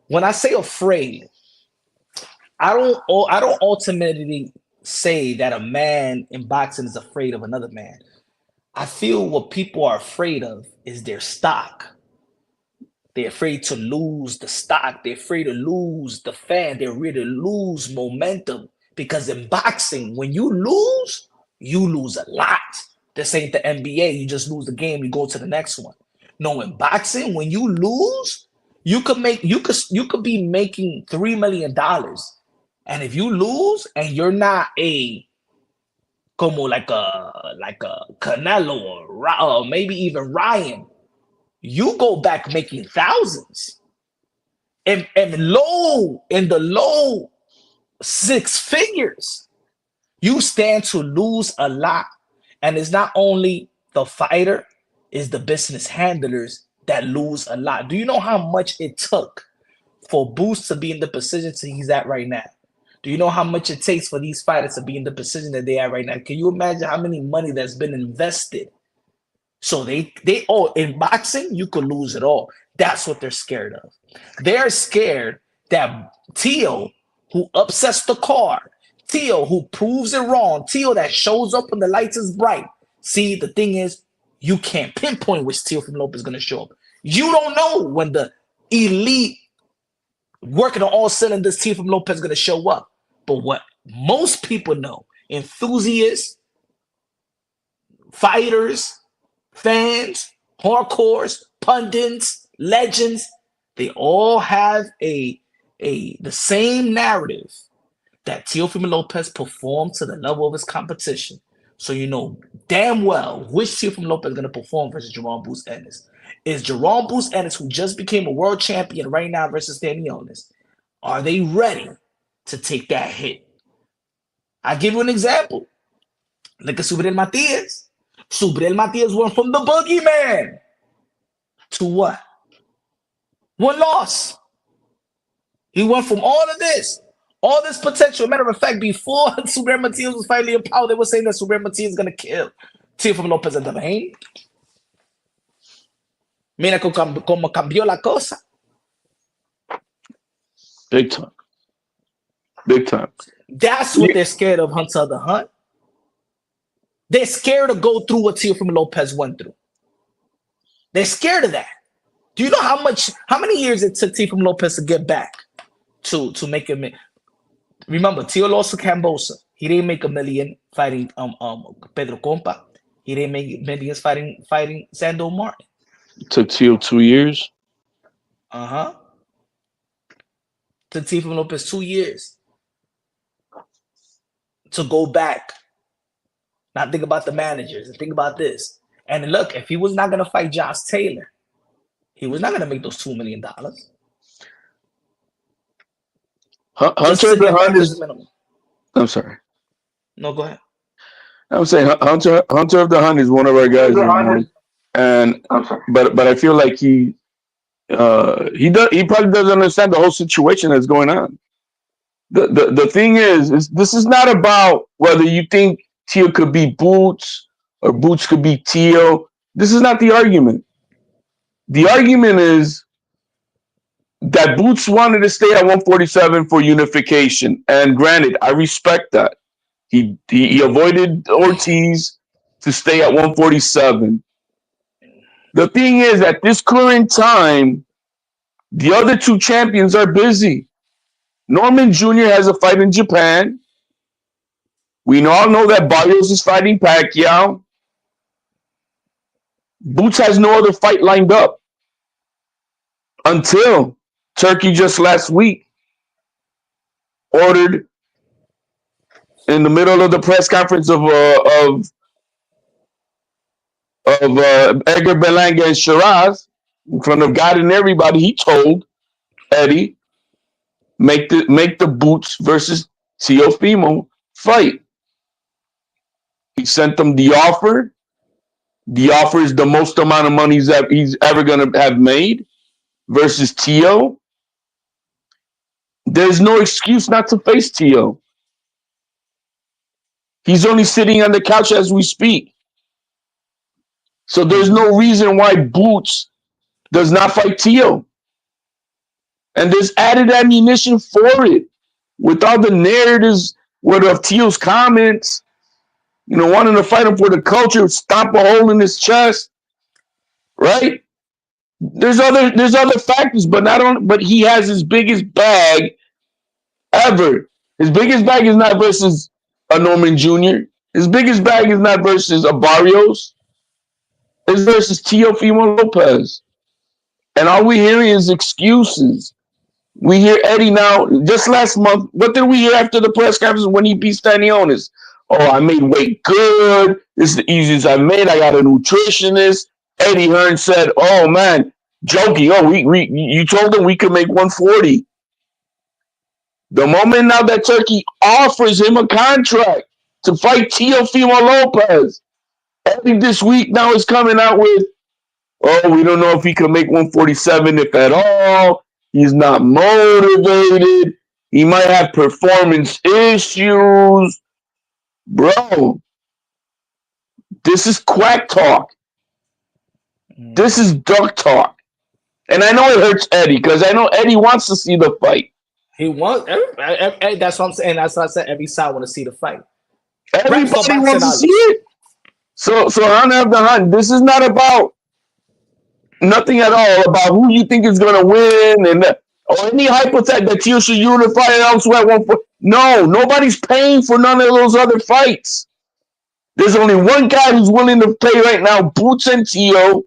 Speaker 2: When I say afraid, I don't ultimately say that a man in boxing is afraid of another man. I feel what people are afraid of is their stock. They're afraid to lose the stock. They're afraid to lose the fan. They're afraid to lose momentum. Because in boxing, when you lose a lot. This ain't the NBA. You just lose the game, you go to the next one. No, in boxing, when you lose, you could be making $3 million. And if you lose and you're not a como like a Canelo or maybe even Ryan, you go back making thousands and low in the low six figures. You stand to lose a lot. And it's not only the fighter, it's the business handlers that lose a lot. Do you know how much it took for Boost to be in the position that he's at right now? Do you know how much it takes for these fighters to be in the position that they are right now? Can you imagine how many money that's been invested? So they in boxing, you could lose it all. That's what they're scared of. They're scared that Tio, who upsets the car, Tio, who proves it wrong, Tio that shows up when the lights is bright. See, the thing is, you can't pinpoint which Teofimo Lopez is going to show up. You don't know when the elite working on all cylinders Teofimo Lopez is going to show up. But what most people know, enthusiasts, fighters, fans, hardcores, pundits, legends, they all have the same narrative that Teofimo Lopez performed to the level of his competition. So you know damn well which Teofimo Lopez is going to perform versus Jerome Boots Ennis. Is Jerome Boots Ennis, who just became a world champion right now versus Danny Ennis, are they ready to take that hit? I'll give you an example. Look at Subriel Matias. Subriel Matias went from the boogeyman to what? One loss. He went from all of this, all this potential. Matter of fact, before Subriel Matias was finally in power, they were saying that Subriel Matias is going to kill Teofimo Lopez and Devin Haney. Mira cómo cambió la cosa.
Speaker 3: Big time. Big time.
Speaker 2: That's what they're scared of, Hunter of the Hunt. They're scared to go through what Teofimo Lopez went through. They're scared of that. Do you know how many years it took Teofimo Lopez to get back to make him? Remember, Tio lost to Cambosa. He didn't make $1 million fighting Pedro Compa. He didn't make millions fighting Sando Martin.
Speaker 3: It took Teal 2 years.
Speaker 2: Uh-huh. to Teofimo Lopez 2 years to go back. Now think about the managers and think about this. And look, if he was not going to fight Josh Taylor, he was not going to make those $2 million. Just
Speaker 3: Hunter
Speaker 2: to
Speaker 3: of the
Speaker 2: get back
Speaker 3: Hunt
Speaker 2: to the
Speaker 3: is.
Speaker 2: minimum.
Speaker 3: I'm sorry.
Speaker 2: No, go ahead.
Speaker 3: I'm saying Hunter of the Hunt is one of our guys, and but I feel like he probably doesn't understand the whole situation that's going on. The thing is this is not about whether you think Teo could be Boots or Boots could be Teo. This is not the argument. The argument is that Boots wanted to stay at 147 for unification, and granted, I respect that. He avoided Ortiz to stay at 147. The thing is, at this current time, the other two champions are busy. Norman Jr. has a fight in Japan. We all know that Barrios is fighting Pacquiao. Boots has no other fight lined up until Turkey just last week ordered in the middle of the press conference of Edgar Berlanga and Shiraz, in front of God and everybody, he told Eddie, make the Boots versus Teofimo fight. He sent them the offer. The offer is the most amount of money he's ever going to have made versus Teo. There's no excuse not to face Teo. He's only sitting on the couch as we speak. So there's no reason why Boots does not fight Teo. And there's added ammunition for it. With all the narratives of Teo's comments, wanting to fight him for the culture, stomp a hole in his chest, right? There's other factors, but he has his biggest bag ever. His biggest bag is not versus a Norman Jr. His biggest bag is not versus a Barrios. It's versus Teofimo Lopez. And all we hear is excuses. We hear Eddie now, just last month, what did we hear after the press conference when he beat Stanionis? Oh, I made weight good. This is the easiest I made. I got a nutritionist. Eddie Hearn said, oh, man, joking. Oh, you told him we could make 140. The moment now that Turkey offers him a contract to fight Teofimo Lopez, Eddie this week now is coming out with, oh, we don't know if he can make 147 if at all. He's not motivated. He might have performance issues. Bro, this is quack talk. This is duck talk. And I know it hurts Eddie because I know Eddie wants to see the fight.
Speaker 2: He wants. That's what I'm saying. That's what I said. Every side want to see the fight.
Speaker 3: Everybody wants to see it. So Hunter of the Hunt, this is not about nothing at all about who you think is going to win or any hypothetical that you should unify elsewhere. No, nobody's paying for none of those other fights. There's only one guy who's willing to pay right now, Boots and Teo.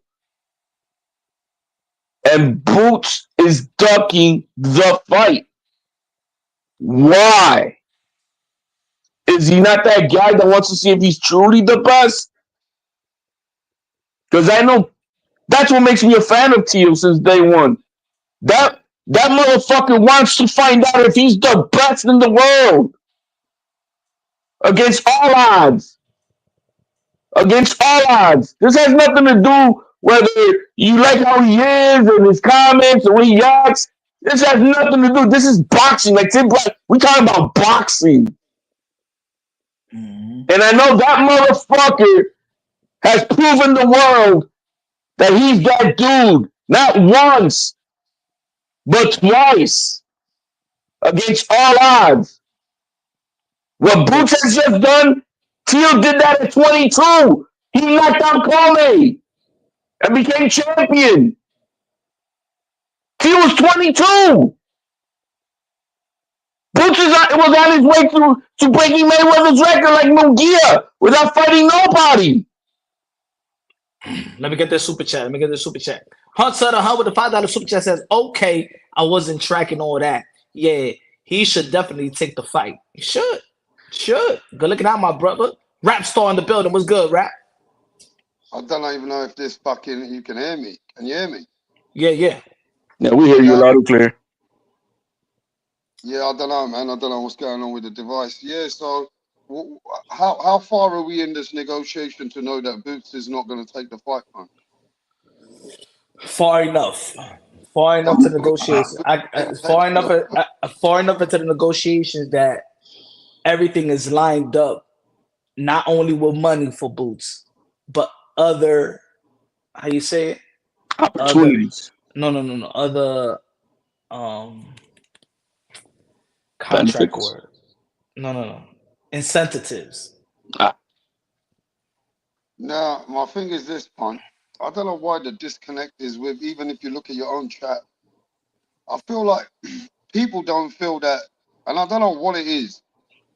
Speaker 3: And Boots is ducking the fight. Why? Is he not that guy that wants to see if he's truly the best? Because I know that's what makes me a fan of Teo since day one. That motherfucker wants to find out if he's the best in the world. Against all odds. Against all odds. This has nothing to do whether you like how he is and his comments and when he acts. This has nothing to do. This is boxing. Like Tim Black, we talking about boxing. Mm-hmm. And I know that motherfucker has proven the world that he's that dude. Not once, but twice. Against all odds. What Boots has just done, Teo did that at 22. He knocked out Cormier and became champion. Teo was 22. Boots was on his way to breaking Mayweather's record like Munguia without fighting nobody.
Speaker 2: Let me get this super chat. Hunter the Hunt with the $5 super chat says, okay, I wasn't tracking all that. Yeah, he should definitely take the fight. He should. Should. Good looking out, my brother. Rap star in the building. What's good, Rap?
Speaker 4: I don't even know if this fucking you can hear me. Can you hear me?
Speaker 2: Yeah, yeah.
Speaker 3: Yeah, we hear you
Speaker 4: Yeah,
Speaker 3: loud and clear.
Speaker 4: yeah. I don't know, man. I don't know what's going on with the device. Yeah. So, how far are we in this negotiation to know that Boots is not going to take the fight, man?
Speaker 2: Far enough. Far enough to
Speaker 4: Okay, Boots
Speaker 2: negotiate.
Speaker 4: ain't
Speaker 2: Far
Speaker 4: taking
Speaker 2: enough.
Speaker 4: the fight.
Speaker 2: Far enough into the negotiations that everything is lined up, not only with money for Boots, but other. How you say it? Other.
Speaker 3: Opportunities,
Speaker 2: No. Other um contract
Speaker 3: benefits.
Speaker 2: word. No. Incentives.
Speaker 3: Ah,
Speaker 4: Now, my thing is this, punt. I don't know why the disconnect is with. Even if you look at your own chat, I feel like people don't feel that, and I don't know what it is.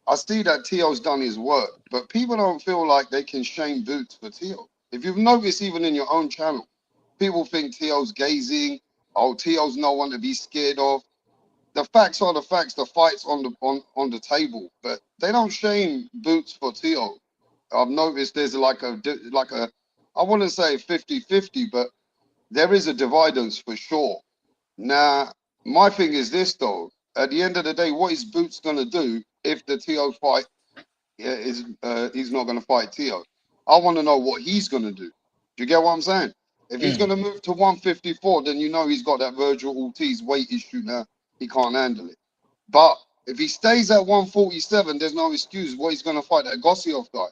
Speaker 4: I see that Tio's done his work, but people don't feel like they can shame Boots for Tio. If you've noticed, even in your own channel, people think Tio's gazing. Oh, Tio's no one to be scared of. The facts are the facts. The fight's on the table, but they don't shame Boots for Tio. I've noticed there's like a I wouldn't say 50-50, but there is a dividance for sure. Now, my thing is this though. At the end of the day, what is Boots gonna do if the Tio fight is he's not gonna fight Tio? I want to know what he's gonna do. Do you get what I'm saying? If he's
Speaker 2: Mm.
Speaker 4: gonna move to 154, then you know he's got that Virgil Ortiz weight issue now. He can't handle it. But if he stays at 147, there's no excuse what he's gonna fight that Gossiev guy,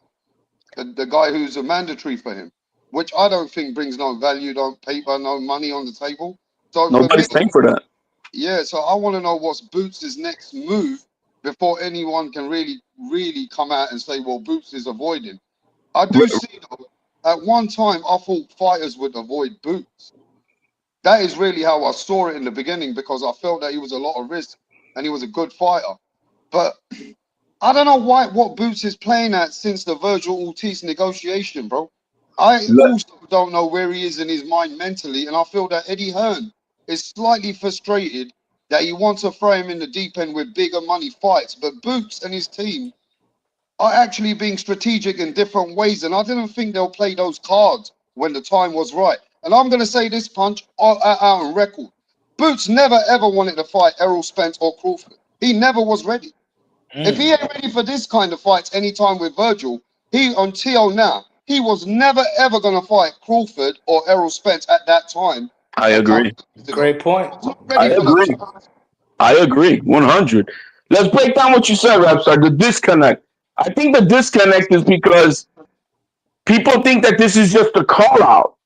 Speaker 4: the guy who's a mandatory for him, which I don't think brings no value, no paper, no money on the table. So for me,
Speaker 3: nobody's paying for that.
Speaker 4: yeah, so I want to know what's Boots' next move before anyone can really come out and say, well, Boots is avoiding. I do see, though, at one time, I thought fighters would avoid Boots. That is really how I saw it in the beginning because I felt that he was a lot of risk and he was a good fighter. But I don't know what Boots is playing at since the Virgil Ortiz negotiation, bro. I
Speaker 3: Let-
Speaker 4: also don't know where he is in his mind mentally, and I feel that Eddie Hearn is slightly frustrated that he wants to throw him in the deep end with bigger money fights, but Boots and his team are actually being strategic in different ways, and I didn't think they'll play those cards when the time was right. And I'm going to say this, Punch, out on record. Boots never ever wanted to fight Errol Spence or Crawford. He never was ready. If he
Speaker 2: Mm.
Speaker 4: ain't ready for this kind of fights anytime with Virgil, he until now, he was never ever gonna fight Crawford or Errol Spence at that time
Speaker 3: I
Speaker 4: a couple
Speaker 3: agree.
Speaker 4: of years ago.
Speaker 2: Great point.
Speaker 4: He was not
Speaker 3: I
Speaker 4: ready for those
Speaker 3: agree.
Speaker 4: fights.
Speaker 3: I agree. 100. Let's break down what you said, Rapstar. The disconnect. I think the disconnect is because people think that this is just a call out.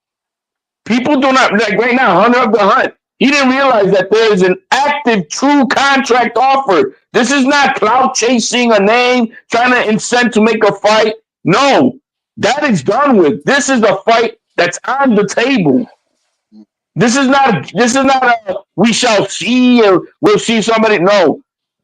Speaker 3: People do not like right now. Hunter of the Hunt. He didn't realize that there is an active, true contract offer. This is not clout chasing a name, trying to incent to make a fight. No, that is done with. This is a fight that's on the table. This is not. This is not a. We shall see. Or we'll see somebody. No,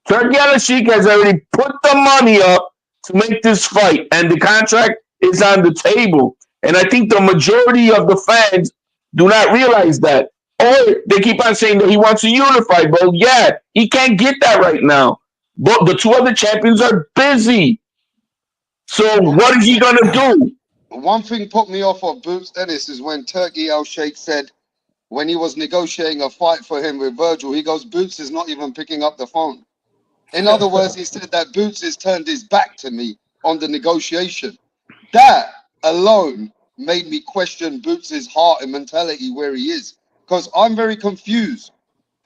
Speaker 3: Turkey Al Sheikh has already put the money up to make this fight, and the contract is on the table. And I think the majority of the fans do not realize that. Or they keep on saying that he wants to unify. But yeah, he can't get that right now. But the two other champions are busy. So
Speaker 4: One,
Speaker 3: what is he gonna do?
Speaker 4: one thing put me off of Boots Ennis is when Turkey Al Sheikh said when he was negotiating a fight for him with Virgil, he goes, Boots is not even picking up the phone. In other words, he said that Boots has turned his back to me on the negotiation. That alone made me question Boots' heart and mentality where he is. Because I'm very confused.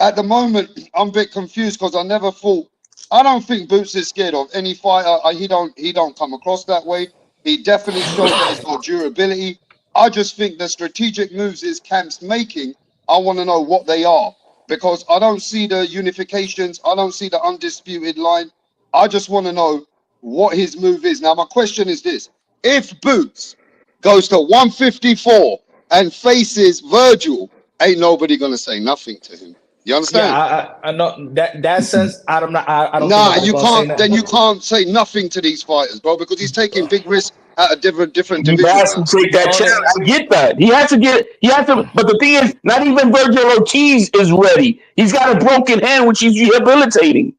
Speaker 4: At the moment, I'm a bit confused because I don't think Boots is scared of any fighter. He don't come across that way. He definitely shows that he's got durability. I just think the strategic moves his camp's making, I want to know what they are because I don't see the unifications. I don't see the undisputed line. I just want to know what his move is. Now, my question is this. If Boots goes to 154 and faces Virgil, ain't nobody going to say nothing to him. You
Speaker 2: Yeah,
Speaker 4: understand?
Speaker 2: I know that sense. I don't know. I don't think
Speaker 4: Nah,
Speaker 2: nobody's
Speaker 4: you
Speaker 2: gonna say
Speaker 4: can't. Then
Speaker 2: nothing.
Speaker 4: you can't say nothing to these fighters, bro, because he's taking big risks at a different
Speaker 3: He
Speaker 4: division
Speaker 3: has to
Speaker 4: now.
Speaker 3: take that chance. I get that. He has to get. He has to. But the thing is, not even Virgil Ortiz is ready. He's got a broken hand, which he's rehabilitating.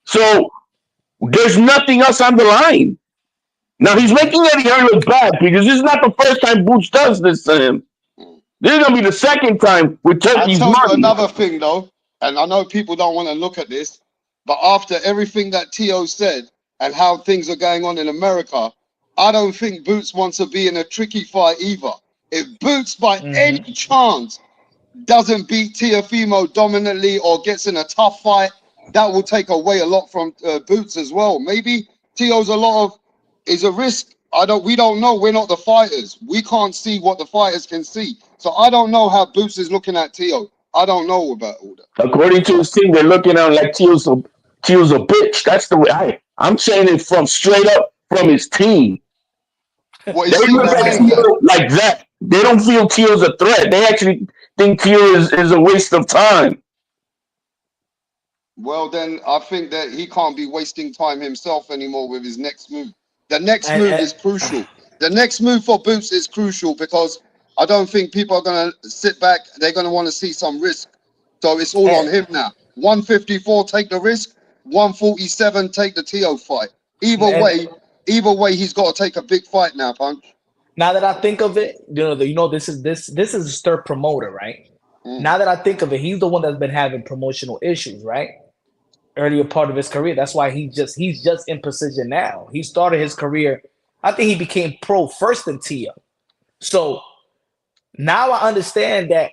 Speaker 3: So there's nothing else on the line. Now he's making Eddie Hearn look bad because this is not the first time Boots does this to him. This is gonna be the second time with
Speaker 4: I
Speaker 3: Turkey's
Speaker 4: tell you
Speaker 3: money.
Speaker 4: another thing though, and I know people don't want to look at this, but after everything that Tio said and how things are going on in America, I don't think Boots wants to be in a tricky fight either. If Boots by any chance doesn't beat Teofimo dominantly or gets in a tough fight, that will take away a lot from Boots as well. Maybe Tio's is a risk. We don't know. We're not the fighters. We can't see what the fighters can see. So I don't know how Boots is looking at Tio. I don't know about all that.
Speaker 3: According to his team, they're looking at him like Teal's a bitch. That's the way I'm saying it from straight up from his team.
Speaker 4: What
Speaker 3: They
Speaker 4: is Tio
Speaker 3: look at
Speaker 4: saying that?
Speaker 3: Teal like that. They don't feel Teal's a threat. They actually think Teal is a waste of time.
Speaker 4: Well, then I think that he can't be wasting time himself anymore with his next move. The next move is crucial. The next move for Boots is crucial because I don't think people are going to sit back. They're going to want to see some risk. So it's all on him now. 154, take the risk. 147, take the Tio fight. Either way, he's got to take a big fight now, Punch.
Speaker 2: Now that I think of it, this is a star promoter, right? Now that I think of it, he's the one that's been having promotional issues, right? Earlier part of his career. That's why he's just in position now. He started his career. I think he became pro first in Tio. So now I understand that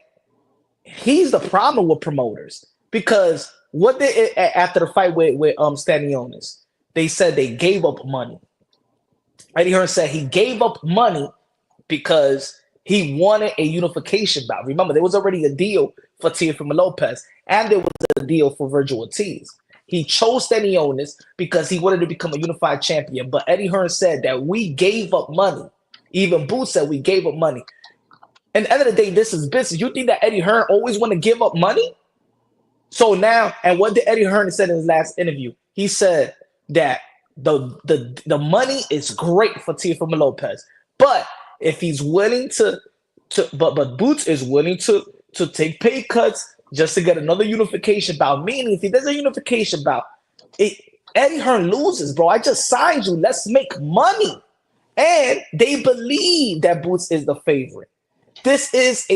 Speaker 2: he's the problem with promoters because what they after the fight with Stanionis, they said they gave up money. Eddie Hearn said he gave up money because he wanted a unification bout. Remember, there was already a deal for Teofimo Lopez, and there was a deal for Virgil Ortiz. He chose Stanionis because he wanted to become a unified champion. But Eddie Hearn said that we gave up money. Even Boots said we gave up money. And at the end of the day, this is business. You think that Eddie Hearn always want to give up money? So now, and what did Eddie Hearn said in his last interview? He said that the money is great for Teofimo Lopez, but if he's willing but Boots is willing to take pay cuts just to get another unification bout. Meaning, if he does a unification bout, Eddie Hearn loses, bro. I just signed you. Let's make money, and they believe that Boots is the favorite. This is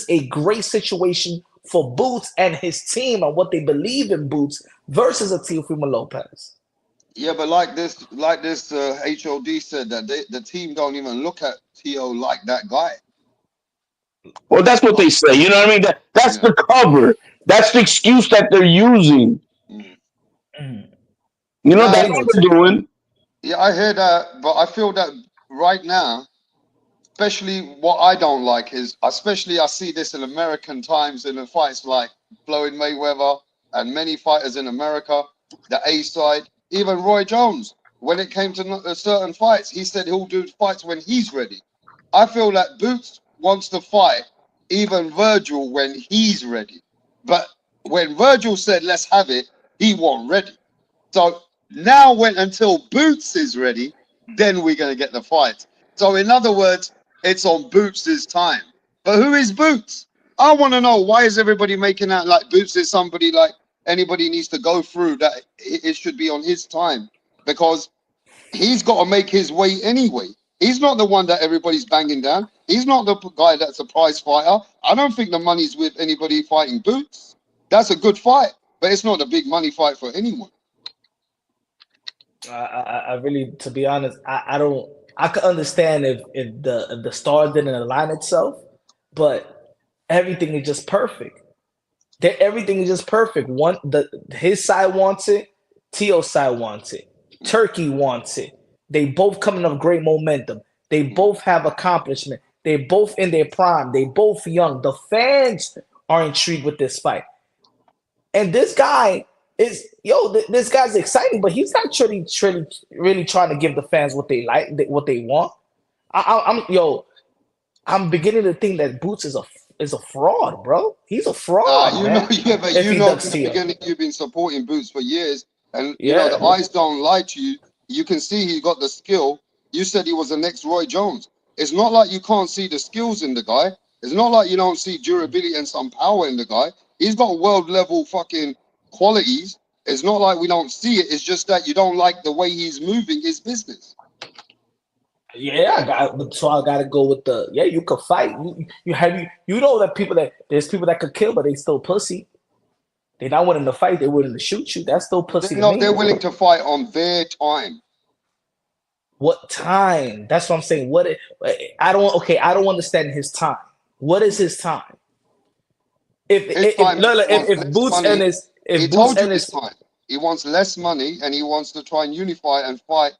Speaker 2: a great situation for Boots and his team and what they believe in Boots versus a Teofimo Lopez.
Speaker 4: Yeah, but like this HOD said that the team don't even look at Tio like that guy.
Speaker 3: Well, that's what they say. You know what I mean? That's the cover. That's the excuse that they're using. You know, that's what they're doing.
Speaker 4: Yeah, I hear that, but I feel that right now, especially what I don't like is, especially I see this in American times in the fights like Floyd Mayweather and many fighters in America, the A side, even Roy Jones. When it came to certain fights, he said he'll do fights when he's ready. I feel that Boots wants to fight even Virgil when he's ready. But when Virgil said, let's have it, he wasn't ready. So now until Boots is ready, then we're going to get the fight. So in other words, it's on Boots' time. But who is Boots? I want to know, why is everybody making out like Boots is somebody like anybody needs to go through, that it should be on his time? Because he's got to make his way anyway. He's not the one that everybody's banging down. He's not the guy that's a prize fighter. I don't think the money's with anybody fighting Boots. That's a good fight, but it's not a big money fight for anyone.
Speaker 2: I really, to be honest, I don't. I could understand if the star didn't align itself, but everything is just perfect. Everything is just perfect. His side wants it, Tio's side wants it, Turkey wants it. They both coming off great momentum. They both have accomplishment. They're both in their prime. They both young. The fans are intrigued with this fight, and this guy is this guy's exciting, but he's not really trying to give the fans what they like, what they want. I'm beginning to think that Boots is a fraud, bro. He's a fraud.
Speaker 4: You've been supporting Boots for years, and you know the eyes don't lie to you. You can see he's got the skill. you said he was the next Roy Jones. It's not like you can't see the skills in the guy. It's not like you don't see durability and some power in the guy. He's got world level fucking qualities. It's not like we don't see it. It's just that you don't like the way he's moving his business.
Speaker 2: Yeah, so I gotta go with the you could fight. You know that there's people that could kill, but they still pussy. They're not willing to fight, they're willing to shoot you. That's still pussy to me.
Speaker 4: They're willing to fight on their time.
Speaker 2: What time? That's what I'm saying. I don't understand his time. What is his time? If Boots Ennis,
Speaker 4: he told you his time. He wants less money and he wants to try and unify and fight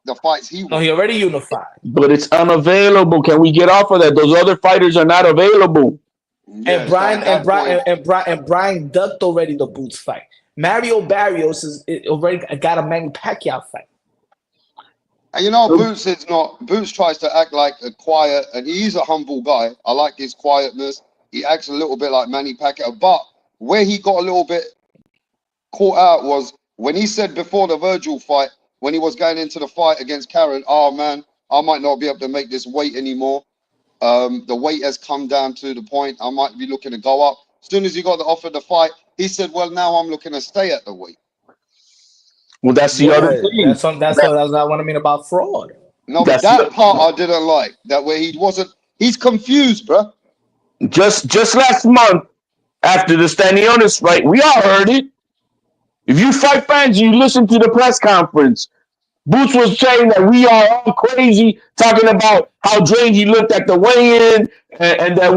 Speaker 4: the fights he wants.
Speaker 2: No, he already unified.
Speaker 3: But it's unavailable. Can we get off of that? Those other fighters are not available.
Speaker 2: Yeah, and Brian ducked already the Boots fight. Mario Barrios is already got a Manny Pacquiao fight.
Speaker 4: And you know, Boots tries to act like a quiet, and he's a humble guy. I like his quietness. He acts a little bit like Manny Pacquiao, but where he got a little bit caught out was when he said before the Virgil fight, when he was going into the fight against Karen, oh man, I might not be able to make this weight anymore. The weight has come down to the point I might be looking to go up. As soon as he got the offer to fight, he said, well, now I'm looking to stay at the weight.
Speaker 3: Well, that's the other thing.
Speaker 2: That's what I mean about fraud.
Speaker 4: No, but that part I didn't like. That way he's confused, bro.
Speaker 3: Just last month, after the Stanionis fight, we all heard it. If you fight fans, you listen to the press conference. Boots was saying that we are all crazy, talking about how drained he looked at the weigh-in, and that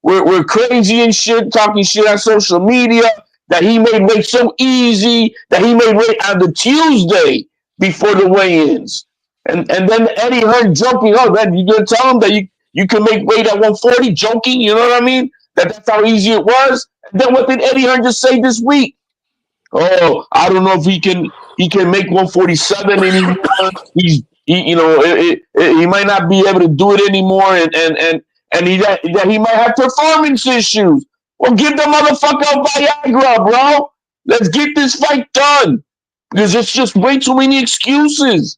Speaker 3: we're crazy and shit, talking shit on social media. That he made weight so easy, that he made weight on the Tuesday before the weigh-ins, and then Eddie Hearn joking, oh, man, you gonna tell him that you can make weight at 140, joking, you know what I mean? That's how easy it was. And then what did Eddie Hearn just say this week? Oh, I don't know if he can make 147 anymore. He might not be able to do it anymore, and he might have performance issues. Well, give the motherfucker Viagra, bro. Let's get this fight done. Because it's just way too many excuses.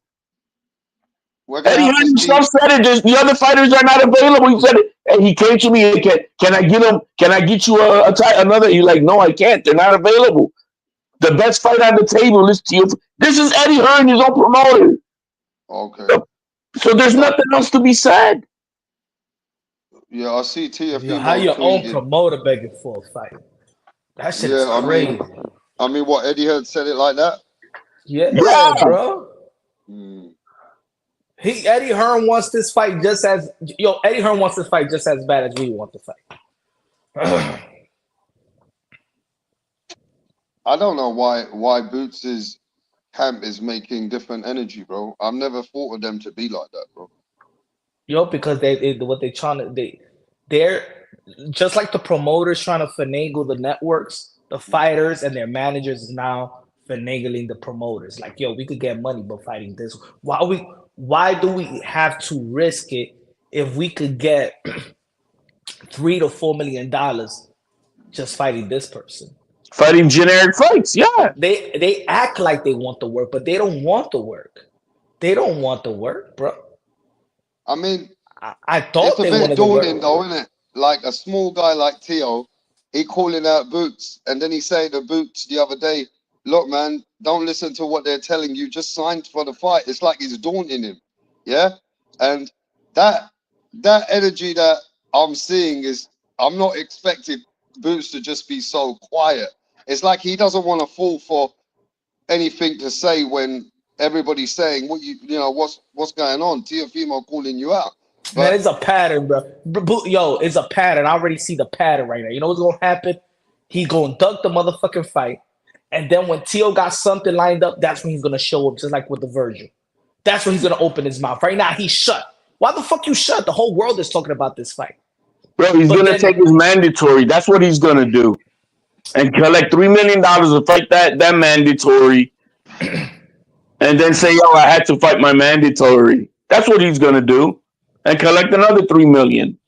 Speaker 3: Eddie Hearn himself said it. The other fighters are not available. He said it. And he came to me. Can I get him? Can I get you another? He's like, no, I can't. They're not available. The best fight on the table is Teofimo. This is Eddie Hearn, his own promoter.
Speaker 4: Okay.
Speaker 3: So there's nothing else to be said.
Speaker 4: Yeah, I see Teofimo.
Speaker 2: How your own promoter begging for a fight? That shit is crazy.
Speaker 4: I mean, what, Eddie Hearn said it like that?
Speaker 2: Yeah, bro. Eddie Hearn wants this fight just as Eddie Hearn wants this fight just as bad as we want the fight.
Speaker 4: I don't know why Boots' camp is making different energy, bro. I've never thought of them to be like that, bro.
Speaker 2: Because they're just like the promoters trying to finagle the networks, the fighters and their managers is now finagling the promoters. Like, we could get money by fighting this. Why do we have to risk it if we could get $3 to $4 million just fighting this person?
Speaker 3: Fighting generic fights, yeah.
Speaker 2: They act like they want the work, but they don't want the work. They don't want the work, bro.
Speaker 4: I mean,
Speaker 2: I thought they wanted
Speaker 4: the work. It's a bit daunting, though, isn't it? Like a small guy like Teo, he calling out Boots, and then he saying to Boots the other day, look, man, don't listen to what they're telling you. Just signed for the fight. It's like he's daunting him, yeah? And that energy that I'm seeing is, I'm not expecting Boots to just be so quiet. It's like he doesn't want to fall for anything to say when everybody's saying what's going on. Teofimo calling you out. But,
Speaker 2: man, it's a pattern, bro. It's a pattern. I already see the pattern right now. You know what's gonna happen? He gonna duck the motherfucking fight, and then when Teo got something lined up, that's when he's gonna show up, just like with the Virgil. That's when he's gonna open his mouth. Right now, he's shut. Why the fuck you shut? The whole world is talking about this fight.
Speaker 3: Bro, he's gonna take his mandatory. That's what he's gonna do, and collect $3 million to fight that mandatory. And then say, I had to fight my mandatory. That's what he's gonna do, and collect another $3 million.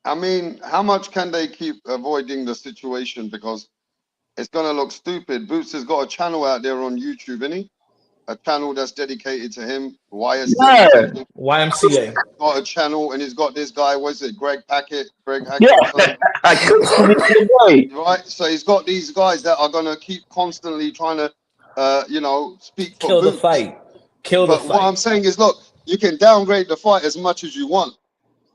Speaker 4: I mean, how much can they keep avoiding the situation? Because it's gonna look stupid. Boots has got a channel out there on YouTube, isn't he? a channel that's dedicated to him. YSL.
Speaker 3: Yeah.
Speaker 2: YMCA.
Speaker 4: Got a channel, and he's got this guy. What's it? Greg Hackett.
Speaker 3: Yeah.
Speaker 4: Or something.
Speaker 3: I could see the other day.
Speaker 4: Right. So he's got these guys that are gonna keep constantly trying to, speak for
Speaker 2: Kill the
Speaker 4: Boots.
Speaker 2: fight. Kill the
Speaker 4: But what I'm
Speaker 2: fight.
Speaker 4: saying is, look, you can downgrade the fight as much as you want,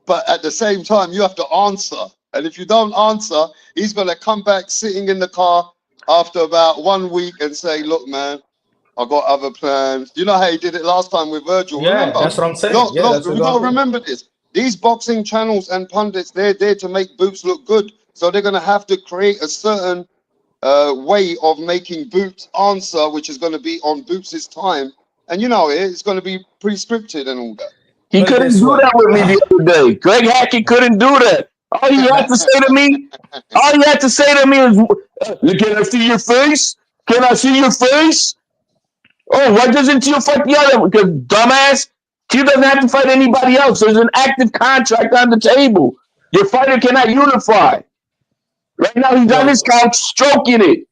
Speaker 4: but at the same time, you have to answer. And if you don't answer, he's gonna come back sitting in the car after about 1 week and say, "Look, man, I got other plans." You know how he did it last time with Virgil.
Speaker 2: Yeah,
Speaker 4: Remember?
Speaker 2: that's what I'm saying.
Speaker 4: Look,
Speaker 2: Yeah,
Speaker 4: look,
Speaker 2: that's what
Speaker 4: we
Speaker 2: we're
Speaker 4: gotta
Speaker 2: gonna do.
Speaker 4: remember this. These boxing channels and pundits, they're there to make Boots look good. So they're gonna have to create a certain way of making Boots answer, which is gonna be on Boots's time. And it's gonna be pre-scripted and all that.
Speaker 3: He
Speaker 2: Put it
Speaker 3: couldn't
Speaker 2: this
Speaker 3: do
Speaker 2: way.
Speaker 3: that with me the other day. Greg Hackett couldn't do that. All he had to say to me, is, "Can I see your face? Can I see your face? Oh, why doesn't Teal fight the other one? Because dumbass, Teal doesn't have to fight anybody else. There's an active contract on the table. Your fighter cannot unify. Right now, he's on his
Speaker 2: Yo,
Speaker 3: couch stroking it.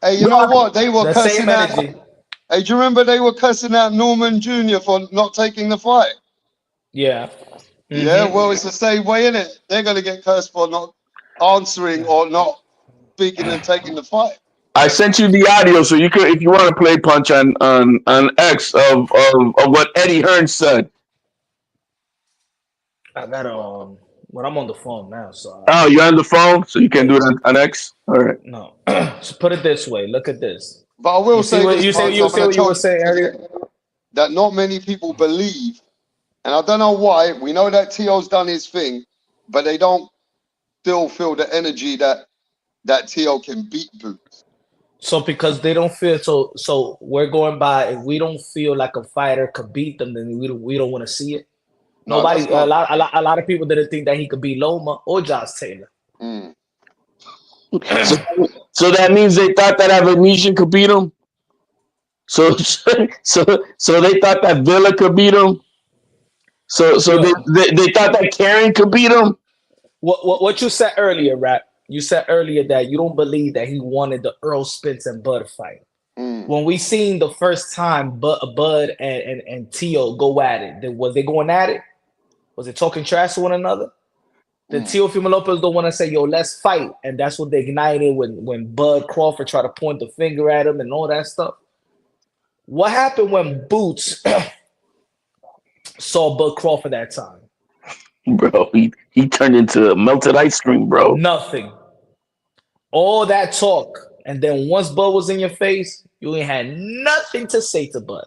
Speaker 4: Hey, you know what? They were
Speaker 2: the same
Speaker 4: cussing out.
Speaker 2: energy.
Speaker 4: Hey, do you remember they were cussing out Norman Jr. for not taking the fight?
Speaker 2: Yeah.
Speaker 4: Yeah, well, it's the same way, isn't it? They're gonna get cursed for not answering or not speaking and taking the fight.
Speaker 3: I sent you the audio so you could, if you want to play punch on X of what Eddie Hearn said.
Speaker 2: I got well, I'm on the phone now, so
Speaker 3: Oh, you're on the phone, so you can do it on X. All right.
Speaker 2: no. So put it this way. Look at this.
Speaker 4: But I will
Speaker 2: You see
Speaker 4: say
Speaker 2: what
Speaker 4: this,
Speaker 2: you say?
Speaker 4: Punch,
Speaker 2: You
Speaker 4: I'm
Speaker 2: say
Speaker 4: gonna
Speaker 2: what you
Speaker 4: tell
Speaker 2: were
Speaker 4: you
Speaker 2: saying earlier.
Speaker 4: today that not many people believe, and I don't know why. We know that T.O.'s done his thing, but they don't still feel the energy that T.O. can beat Boots.
Speaker 2: So because they don't feel so we're going by if we don't feel like a fighter could beat them, then we don't want to see it.
Speaker 4: No,
Speaker 2: Nobody
Speaker 4: that's not.
Speaker 2: a lot of people didn't think that he could beat Loma or Josh Taylor.
Speaker 4: Mm.
Speaker 3: So, so that means they thought that Avanesian could beat him. So they thought that Villa could beat him. So
Speaker 2: Yo,
Speaker 3: they thought that Karen could beat him.
Speaker 2: what you said earlier, Rap? You said earlier that you don't believe that he wanted the Earl Spence and Bud fight.
Speaker 4: Mm.
Speaker 2: When we seen the first time Bud and Tio go at it, was they going at it? Was it talking trash to one another? Did Teofimo Lopez don't want to say, "Yo, let's fight," and that's what they ignited when Bud Crawford tried to point the finger at him and all that stuff. What happened when Boots saw Bud Crawford that time?
Speaker 3: Bro, he turned into melted ice cream, bro.
Speaker 2: Nothing. All that talk, and then once Bud was in your face, you ain't had nothing to say to Bud.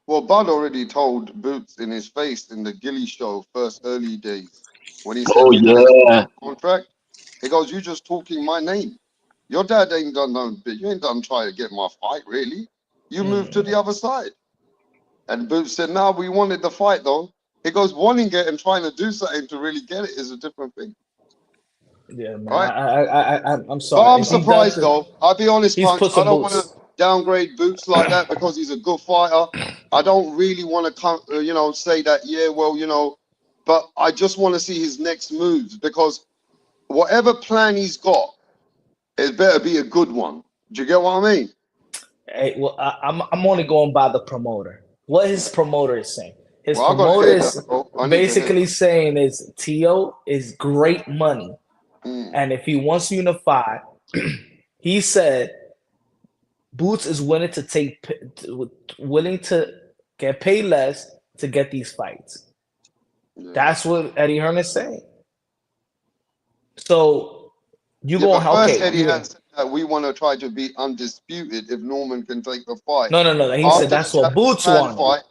Speaker 4: Well, Bud already told Boots in his face in the Gilly show first early days when he said,
Speaker 3: Oh
Speaker 4: "We're gonna
Speaker 3: yeah.
Speaker 4: contract." He goes, "You just talking my name. Your dad ain't done no bit. You ain't done trying to get my fight, really. You moved to the other side." And Boots said, "No, we wanted the fight though." He goes, "Wanting it and trying to do something to really get it is a different thing."
Speaker 2: Yeah, man.
Speaker 4: Right?
Speaker 2: I'm
Speaker 4: But
Speaker 2: sorry.
Speaker 4: I'm
Speaker 2: If he does
Speaker 4: surprised
Speaker 2: it,
Speaker 4: though. I'll be honest,
Speaker 2: he's
Speaker 4: Punch.
Speaker 2: put
Speaker 4: I
Speaker 2: some
Speaker 4: don't want to
Speaker 2: boots.
Speaker 4: downgrade Boots like that because he's a good fighter. I don't really want to come, say that. Yeah, well, but I just want to see his next moves because whatever plan he's got, it better be a good one. Do you get what I mean?
Speaker 2: Hey, well, I'm only going by the promoter. What his promoter is saying. His
Speaker 4: Well, I gotta
Speaker 2: promoter
Speaker 4: hear that,
Speaker 2: is
Speaker 4: bro. I need to hear
Speaker 2: basically
Speaker 4: that.
Speaker 2: saying is T.O. is great money,
Speaker 4: Mm,
Speaker 2: and if he wants to unify, he said Boots is willing to get paid less to get these fights.
Speaker 4: yeah.
Speaker 2: That's what Eddie Hearn is saying. So you
Speaker 4: Yeah,
Speaker 2: going
Speaker 4: but first
Speaker 2: okay?
Speaker 4: Eddie had said that we want to try to be undisputed if Norman can take the fight.
Speaker 2: No. He said
Speaker 4: After the
Speaker 2: that's what
Speaker 4: Japanese
Speaker 2: Boots
Speaker 4: man
Speaker 2: wanted.
Speaker 4: fight,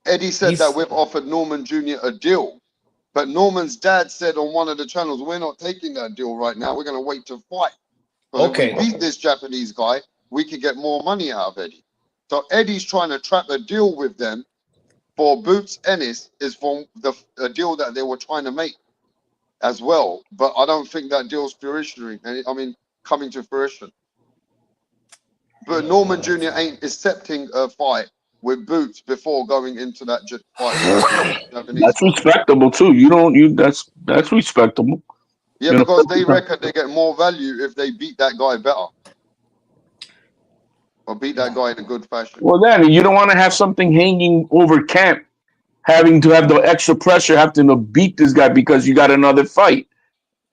Speaker 4: Eddie said that
Speaker 2: He's
Speaker 4: we've offered Norman Jr. a deal. But Norman's dad said on one of the channels, "We're not taking that deal right now. We're going to wait to fight. Because if we
Speaker 2: okay.
Speaker 4: beat this Japanese guy, we could get more money out of Eddie." So Eddie's trying to trap a deal with them for Boots Ennis is from a deal that they were trying to make as well. But I don't think that deal's coming to fruition. But Norman Jr. ain't accepting a fight with Boots before going into that fight with the Japanese
Speaker 3: That's
Speaker 4: guy.
Speaker 3: respectable too. That's respectable.
Speaker 4: Yeah, because they reckon they get more value if they beat that guy better. or beat that guy in a good fashion.
Speaker 3: Well, then you don't want to have something hanging over camp, having to have the extra pressure, having to beat this guy because you got another fight.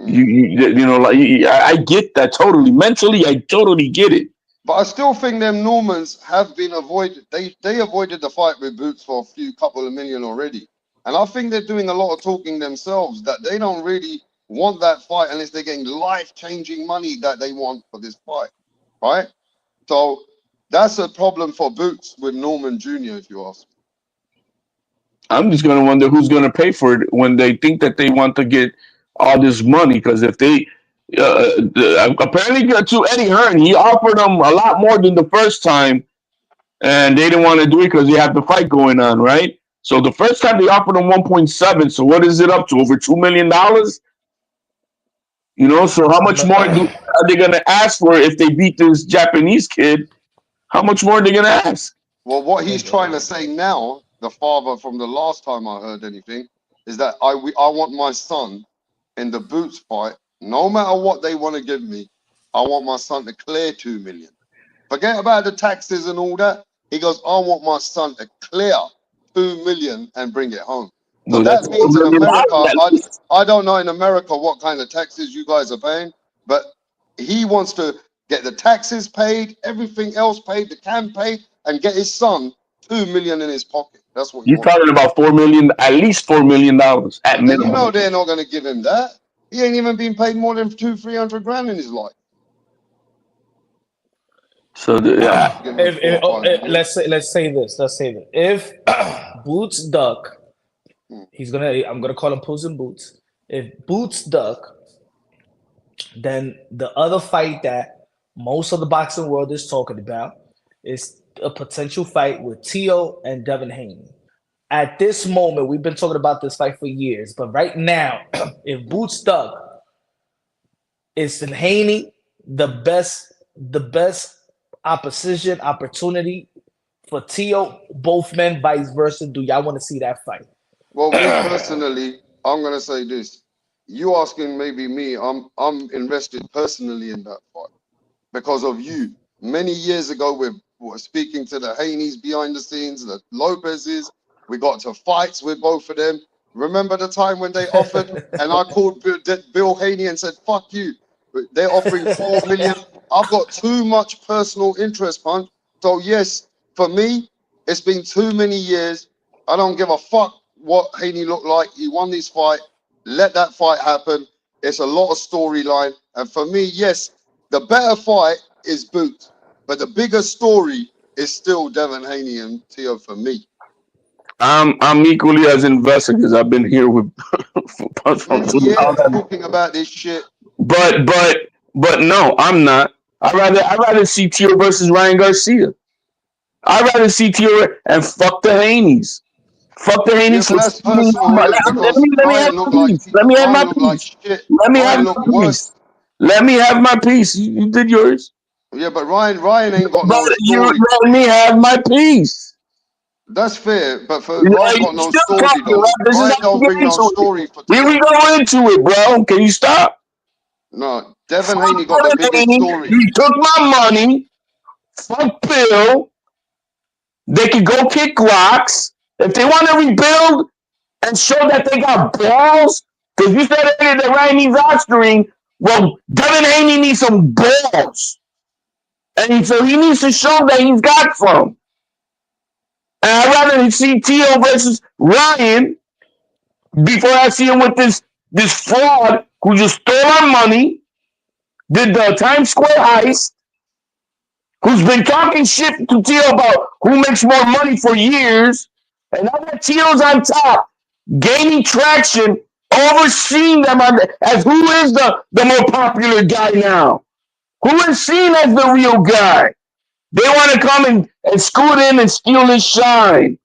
Speaker 3: I get that totally. Mentally, I totally get it.
Speaker 4: But I still think them Normans have been avoided. They avoided the fight with Boots for a couple of million already. And I think they're doing a lot of talking themselves that they don't really want that fight unless they're getting life-changing money that they want for this fight, right? So that's a problem for Boots with Norman Jr., if you ask me.
Speaker 3: I'm just going to wonder who's going to pay for it when they think that they want to get all this money. Because if they apparently to Eddie Hearn, he offered them a lot more than the first time, and they didn't want to do it because they have the fight going on, right? So the first time they offered them 1.7. So what is it up to? Over $2 million? So how much more are they going to ask for if they beat this Japanese kid? How much more are they going to ask?
Speaker 4: Well, what he's trying to say now, the father from the last time I heard anything, is that I want my son in the Boots fight, no matter what they want to give me, I want my son to clear 2 million. Forget about the taxes and all that. He goes, I want my son to clear 2 million and bring it home. So that means in America, I don't know in America what kind of taxes you guys are paying, but he wants to get the taxes paid, everything else paid, the can paid, and get his son 2 million in his pocket. That's what
Speaker 3: you're talking about. 4 million, at least $4 million at minimum.
Speaker 4: You know they're not going to give him that. He ain't even been paid more than 200-300 grand in his life.
Speaker 3: So
Speaker 2: let's say this. If Boots duck, I'm gonna call him Puss in Boots. If Boots duck, then the other fight that most of the boxing world is talking about is a potential fight with Teo and Devin Haney. At this moment, we've been talking about this fight for years, but right now, if Boots duck, is Haney the best opportunity for Teo, both men, vice versa? Do y'all want to see that fight?
Speaker 4: Well, me personally, I'm gonna say this. You asking maybe me, I'm invested personally in that fight because of you. Many years ago, we were speaking to the Haneys behind the scenes, the Lopez's. We got to fights with both of them. Remember the time when they offered, and I called Bill Haney and said, "Fuck you." They're offering 4 million. I've got too much personal interest, Punch. So yes, for me, it's been too many years. I don't give a fuck what Haney looked like. He won this fight. Let that fight happen. It's a lot of storyline. And for me, yes, the better fight is Boots. But the bigger story is still Devin Haney and Teo for me.
Speaker 3: I'm equally as invested because I've been here with
Speaker 4: talking about this shit.
Speaker 3: But no, I'm not. I'd rather see Teo versus Ryan Garcia. I'd rather see Teo and fuck the Haneys. Fuck the Haneys. Let me have my piece. Let me have my piece. You did yours.
Speaker 4: Yeah, but Ryan ain't got no story.
Speaker 3: Let me have my piece.
Speaker 4: That's fair, but for Ryan got no story though. Ryan don't bring no story for
Speaker 3: Teo. We go into it, bro. Can you stop?
Speaker 4: No, Devin Haney got the biggest story.
Speaker 3: You took my money. Fuck Bill. They can go kick rocks. If they want to rebuild and show that they got balls, because you said earlier that Ryan needs rostering, well, Devin Haney needs some balls. And so he needs to show that he's got some. And I'd rather see Teo versus Ryan before I see him with this fraud who just stole our money, did the Times Square heist, who's been talking shit to Teo about who makes more money for years, and now that Teo's on top, gaining traction, overseeing them as who is the more popular guy now? Who is seen as the real guy? They want to come and scoot in and steal his shine.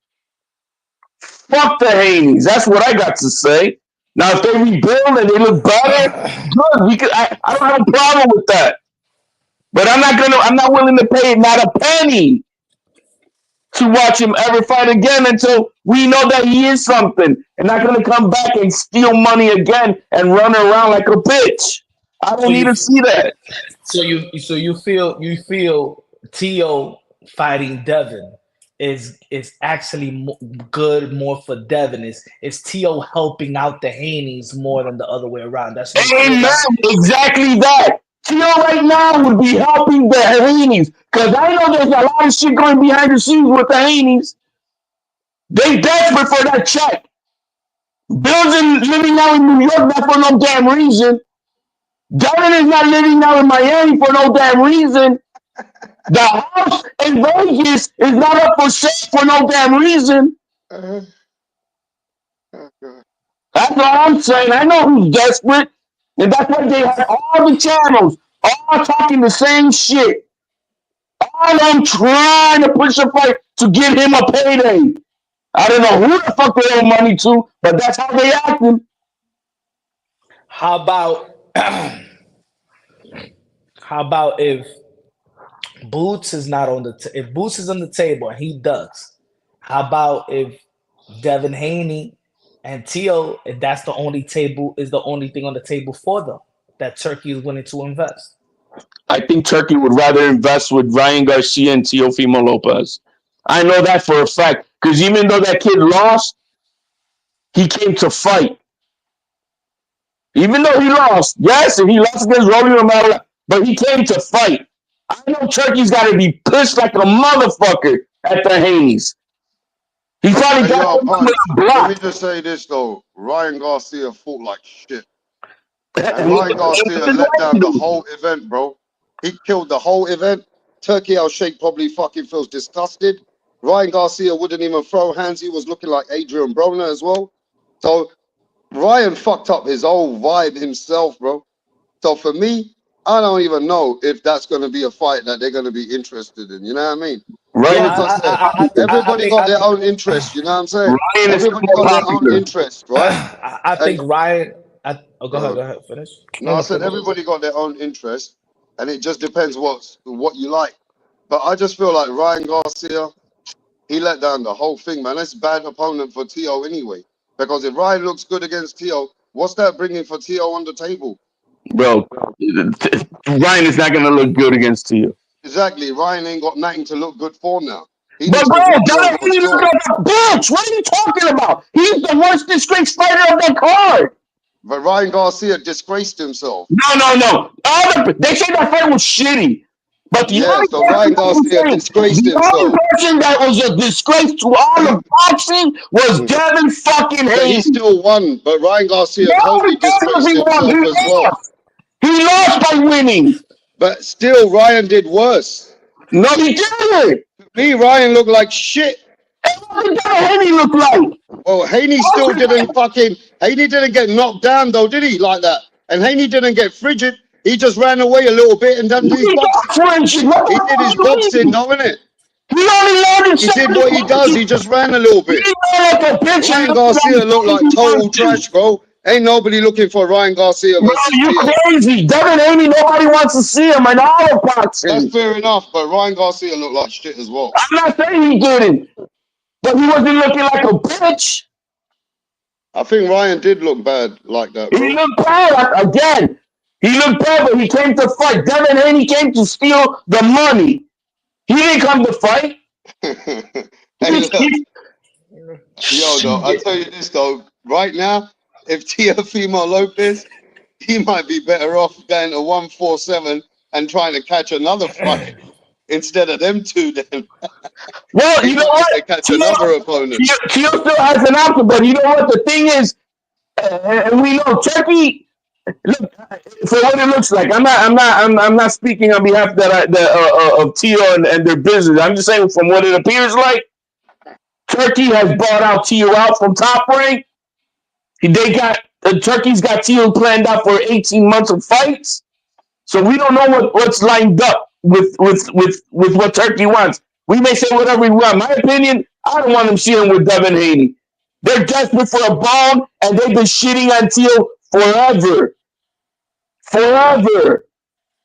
Speaker 3: Fuck the Haneys. That's what I got to say. Now, if they rebuild and they look better, good. I don't have a problem with that. But I'm not willing to pay not a penny to watch him ever fight again until we know that he is something and not going to come back and steal money again and run around like a bitch. I don't need to see that.
Speaker 2: So you feel Teo fighting Devin is actually good more for Devin. Is Tio helping out the Haneys more than the other way around? That's what you feel
Speaker 3: Amen.
Speaker 2: like.
Speaker 3: Exactly that. Tio right now would be helping the Haney's because I know there's a lot of shit going behind the scenes with the Haney's. They desperate for that check. Bill's living now in New York not for no damn reason. Devin is not living now in Miami for no damn reason. The house in Vegas is not up for sale for no damn reason.
Speaker 4: Uh, okay.
Speaker 3: That's all I'm saying. I know who's desperate. And that's why they have all the channels all talking the same shit. All of them trying to push a fight to get him a payday. I don't know who the fuck they owe money to, but that's how they acting.
Speaker 2: How about how about if Boots is not on if Boots is on the table and he ducks? How about if Devin Haney and Tio, if that's the only table is the only thing on the table for them that Turkey is willing to invest?
Speaker 3: I think Turkey would rather invest with Ryan Garcia and Teofimo Lopez. I know that for a fact. Because even though that kid lost, he came to fight. Even though he lost, yes, and he lost against Rolly Romero, but he came to fight. I know Turkey's got to be pissed like a motherfucker at the Haney's. He probably
Speaker 4: Hey,
Speaker 3: got
Speaker 4: yo,
Speaker 3: him
Speaker 4: Punch,
Speaker 3: with a
Speaker 4: let me
Speaker 3: block.
Speaker 4: just say this, though. Ryan Garcia fought like shit. And Ryan Garcia let down the whole event, bro. He killed the whole event. Turkey Al Sheikh probably fucking feels disgusted. Ryan Garcia wouldn't even throw hands. He was looking like Adrian Broner as well. So Ryan fucked up his whole vibe himself, bro. So for me, I don't even know if that's going to be a fight that they're going to be interested in. You know what I mean?
Speaker 2: Yeah,
Speaker 3: Ryan
Speaker 4: Like I said, everybody got their own interest. You know what I'm saying?
Speaker 3: is
Speaker 4: Everybody
Speaker 3: more
Speaker 4: got their own
Speaker 3: popular.
Speaker 4: interest, right?
Speaker 2: I
Speaker 4: And
Speaker 2: think Ryan. Go ahead.
Speaker 4: uh,
Speaker 2: Go ahead. Finish.
Speaker 4: no,
Speaker 2: No,
Speaker 4: I
Speaker 2: no,
Speaker 4: said
Speaker 2: finish.
Speaker 4: everybody got their own interest, and it just depends what you like. But I just feel like Ryan Garcia, he let down the whole thing, man. That's a bad opponent for Tio anyway. Because if Ryan looks good against Tio, what's that bringing for Tio on the table?
Speaker 3: Bro, Ryan is not going to look good against you.
Speaker 4: Exactly. Ryan ain't got nothing to look good for now. He
Speaker 3: But
Speaker 4: needs to
Speaker 3: bro,
Speaker 4: rebuild
Speaker 3: Devin
Speaker 4: for
Speaker 3: Haney look
Speaker 4: sure.
Speaker 3: like a bitch. What are you talking about? He's the worst disgraced fighter of that card.
Speaker 4: But Ryan Garcia disgraced himself.
Speaker 3: No. They say that fight was shitty. But the
Speaker 4: Yeah,
Speaker 3: only
Speaker 4: so Ryan Garcia disgraced
Speaker 3: only
Speaker 4: himself.
Speaker 3: person that was a disgrace to all of boxing was Devin fucking
Speaker 4: But he
Speaker 3: Haney.
Speaker 4: still won. But Ryan Garcia
Speaker 3: No,
Speaker 4: totally
Speaker 3: he didn't.
Speaker 4: disgraced
Speaker 3: He won.
Speaker 4: himself as well.
Speaker 3: He lost by winning.
Speaker 4: But still, Ryan did worse.
Speaker 3: No, he didn't.
Speaker 4: Me, Ryan looked like shit.
Speaker 3: And what did Devin Haney look like?
Speaker 4: Well, Haney still didn't Haney didn't get knocked down though, did he? Like that. And Haney didn't get frigid. He just ran away a little bit and done his
Speaker 3: He
Speaker 4: boxing.
Speaker 3: got friendship. What
Speaker 4: He
Speaker 3: the
Speaker 4: did his
Speaker 3: fuck do you
Speaker 4: boxing,
Speaker 3: mean?
Speaker 4: though, innit?
Speaker 3: He only landed
Speaker 4: He did
Speaker 3: 70
Speaker 4: what he does.
Speaker 3: punches.
Speaker 4: He just ran a little
Speaker 3: He
Speaker 4: bit.
Speaker 3: ran like a bitch and
Speaker 4: Ryan
Speaker 3: looked like
Speaker 4: Garcia looked like
Speaker 3: 70
Speaker 4: total
Speaker 3: punches.
Speaker 4: trash, bro. Ain't nobody looking for Ryan Garcia
Speaker 3: Bro,
Speaker 4: versus
Speaker 3: you
Speaker 4: Tio.
Speaker 3: crazy. Devin Haney, nobody wants to see him in all of
Speaker 4: That's
Speaker 3: boxing.
Speaker 4: fair enough, but Ryan Garcia looked like shit as well.
Speaker 3: I'm not saying he didn't, but he wasn't looking like a bitch.
Speaker 4: I think Ryan did look bad like that,
Speaker 3: He
Speaker 4: bro.
Speaker 3: looked bad. Again, he looked bad, but he came to fight. Devin Haney came to steal the money. He didn't come to fight.
Speaker 4: Hey, look, yo, though, I tell you this though, right now, if Teofimo Lopez, he might be better off going to 147 and trying to catch another fight instead of them two. Then
Speaker 3: Well,
Speaker 4: he
Speaker 3: you know
Speaker 4: might have to
Speaker 3: what?
Speaker 4: catch another opponent.
Speaker 3: Tio still has an option, but you know what? The thing is, and we know Turkey. Look, for what it looks like, I'm not speaking on behalf of Tio and their business. I'm just saying from what it appears like, Turkey has bought out Tio out from Top Rank. Turkey's got Tio planned out for 18 months of fights. So we don't know what's lined up with what Turkey wants. We may say whatever we want. My opinion, I don't want them seeing with Devin Haney. They're desperate for a bone, and they've been shitting on Tio forever. Forever.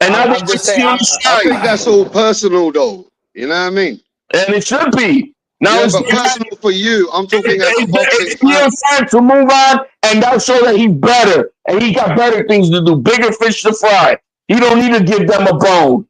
Speaker 3: And now they
Speaker 2: I'm just
Speaker 3: just
Speaker 2: saying.
Speaker 3: feel
Speaker 4: I think
Speaker 3: shine.
Speaker 4: that's all personal, though. You know what I mean?
Speaker 3: And it should be. Now
Speaker 4: Yeah,
Speaker 3: it's,
Speaker 4: but personal for you. I'm talking as a boxing
Speaker 3: it's
Speaker 4: fan.
Speaker 3: time to move on, and that'll show that he's better. And he got better things to do, bigger fish to fry. He don't need to give them a bone.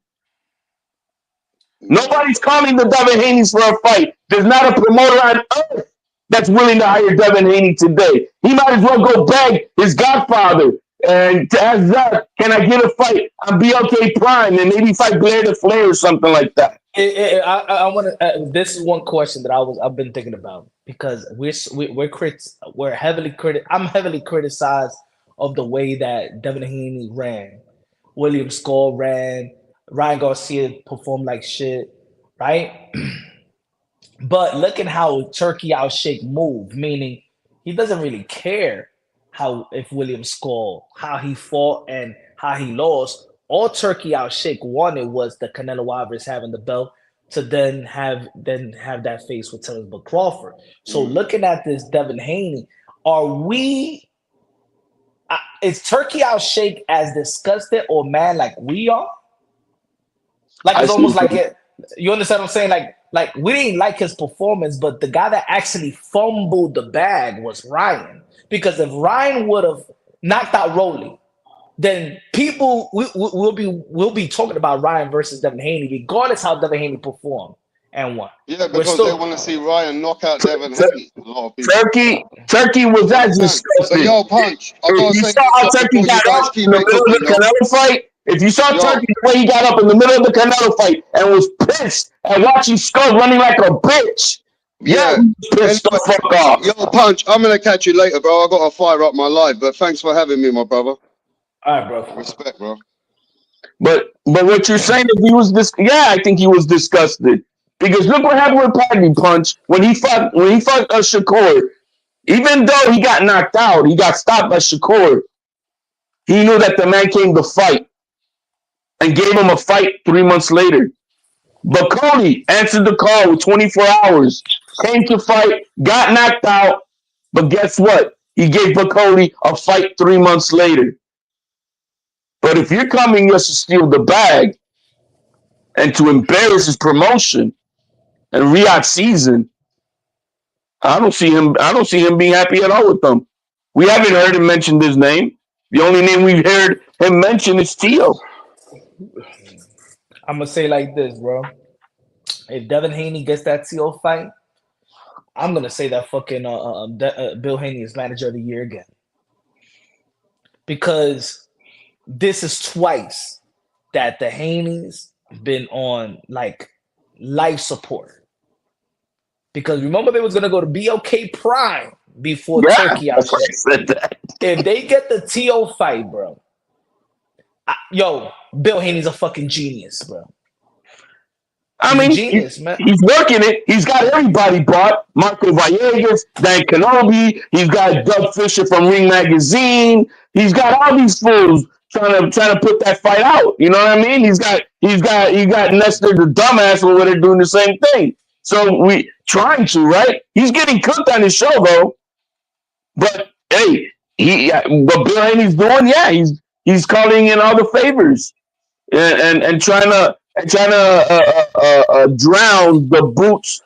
Speaker 3: Nobody's calling the Devin Haney's for a fight. There's not a promoter on earth that's willing to hire Devin Haney today. He might as well go beg his godfather and to ask Zach, can I get a fight on BLK Prime and maybe fight Blair the Flair or something like that?
Speaker 2: I want to. This is one question that I've been thinking about because we're heavily I'm heavily criticized of the way that Devin Haney ran, William Skull ran, Ryan Garcia performed like shit, right? But look at how Turkey Out Shake moved, meaning he doesn't really care how if William Skull, how he fought and how he lost. All Turkey Out Shake wanted was the Canelo Alvarez having the belt to then have that face with Terence Crawford. So looking at this Devin Haney, are we is Turkey Out Shake as disgusted or mad like we are? Like it's almost like it. You understand what I'm saying? Like we didn't like his performance, but the guy that actually fumbled the bag was Ryan. Because if Ryan would have knocked out Rolly, then people we'll be talking about Ryan versus Devin Haney, regardless how Devin Haney performed and won.
Speaker 4: Yeah, because they want to see Ryan knock out Devin Haney. A lot of people.
Speaker 3: Turkey was that disgusting.
Speaker 4: But yo, Punch, I gotta
Speaker 3: You
Speaker 4: say
Speaker 3: saw how Turkey got up in the middle of the Canelo fight. If you saw Turkey the way he got up in the middle of the Canelo fight and was pissed and watching Skull running like a bitch. Yeah, pissed the fuck off.
Speaker 4: Yo, Punch, I'm gonna catch you later, bro. I gotta fire up my live, but thanks for having me, my brother.
Speaker 2: All right, bro.
Speaker 4: Respect, bro.
Speaker 3: But what you're saying is he was I think he was disgusted. Because look what happened with Paddy Punch when he fought Shakur. Even though he got knocked out, he got stopped by Shakur. He knew that the man came to fight and gave him a fight 3 months later. But Cody answered the call with 24 hours, came to fight, got knocked out. But guess what? He gave Cody a fight 3 months later. But if you're coming just to steal the bag and to embarrass his promotion and Riyadh season, I don't see him being happy at all with them. We haven't heard him mention his name. The only name we've heard him mention is Teo.
Speaker 2: I'm gonna say like this, bro. If Devin Haney gets that Teo fight, I'm gonna say that fucking Bill Haney is manager of the year again. Because this is twice that the Haneys been on like life support. Because remember they was gonna go to BLK Prime before Turkey Out Shake. If they get the Teo fight, bro, Bill Haney's a fucking genius, bro.
Speaker 3: I mean, genius, man. He's working it. He's got everybody bought. Marco Villegas, Dan Kenobi. He's got Doug Fisher from Ring Magazine. He's got all these fools trying to put that fight out. You know what I mean? He's got Nestor the dumbass over there doing the same thing. So we trying to, right? He's getting cooked on his show though. But hey, what Bill Haney's doing, he's calling in all the favors and trying to drown the bouts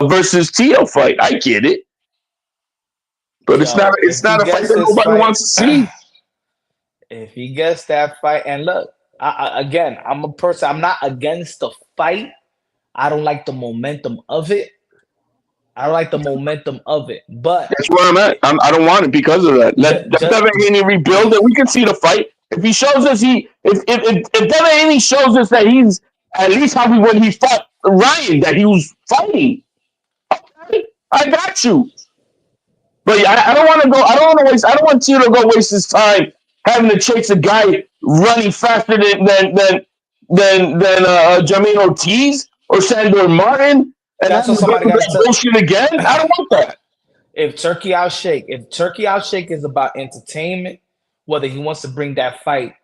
Speaker 3: versus Teo fight. I get it, but it's not a fight that nobody wants to see.
Speaker 2: If he gets that fight, and look, I'm a person. I'm not against the fight. I don't like the momentum of it. But
Speaker 3: that's where I'm at. I don't want it because of that. Let Devin Haney rebuild it. We can see the fight. If he shows us if Devin Haney shows us that he's at least happy when he fought Ryan, that he was fighting, okay, I got you. But I don't want to go. I don't want Tito to go waste his time having to chase a guy running faster than Jermaine Ortiz or Sandor Martin. And that's what somebody got to bullshit again. I don't want that.
Speaker 2: If Turkey Out Shake is about entertainment, whether he wants to bring that fight,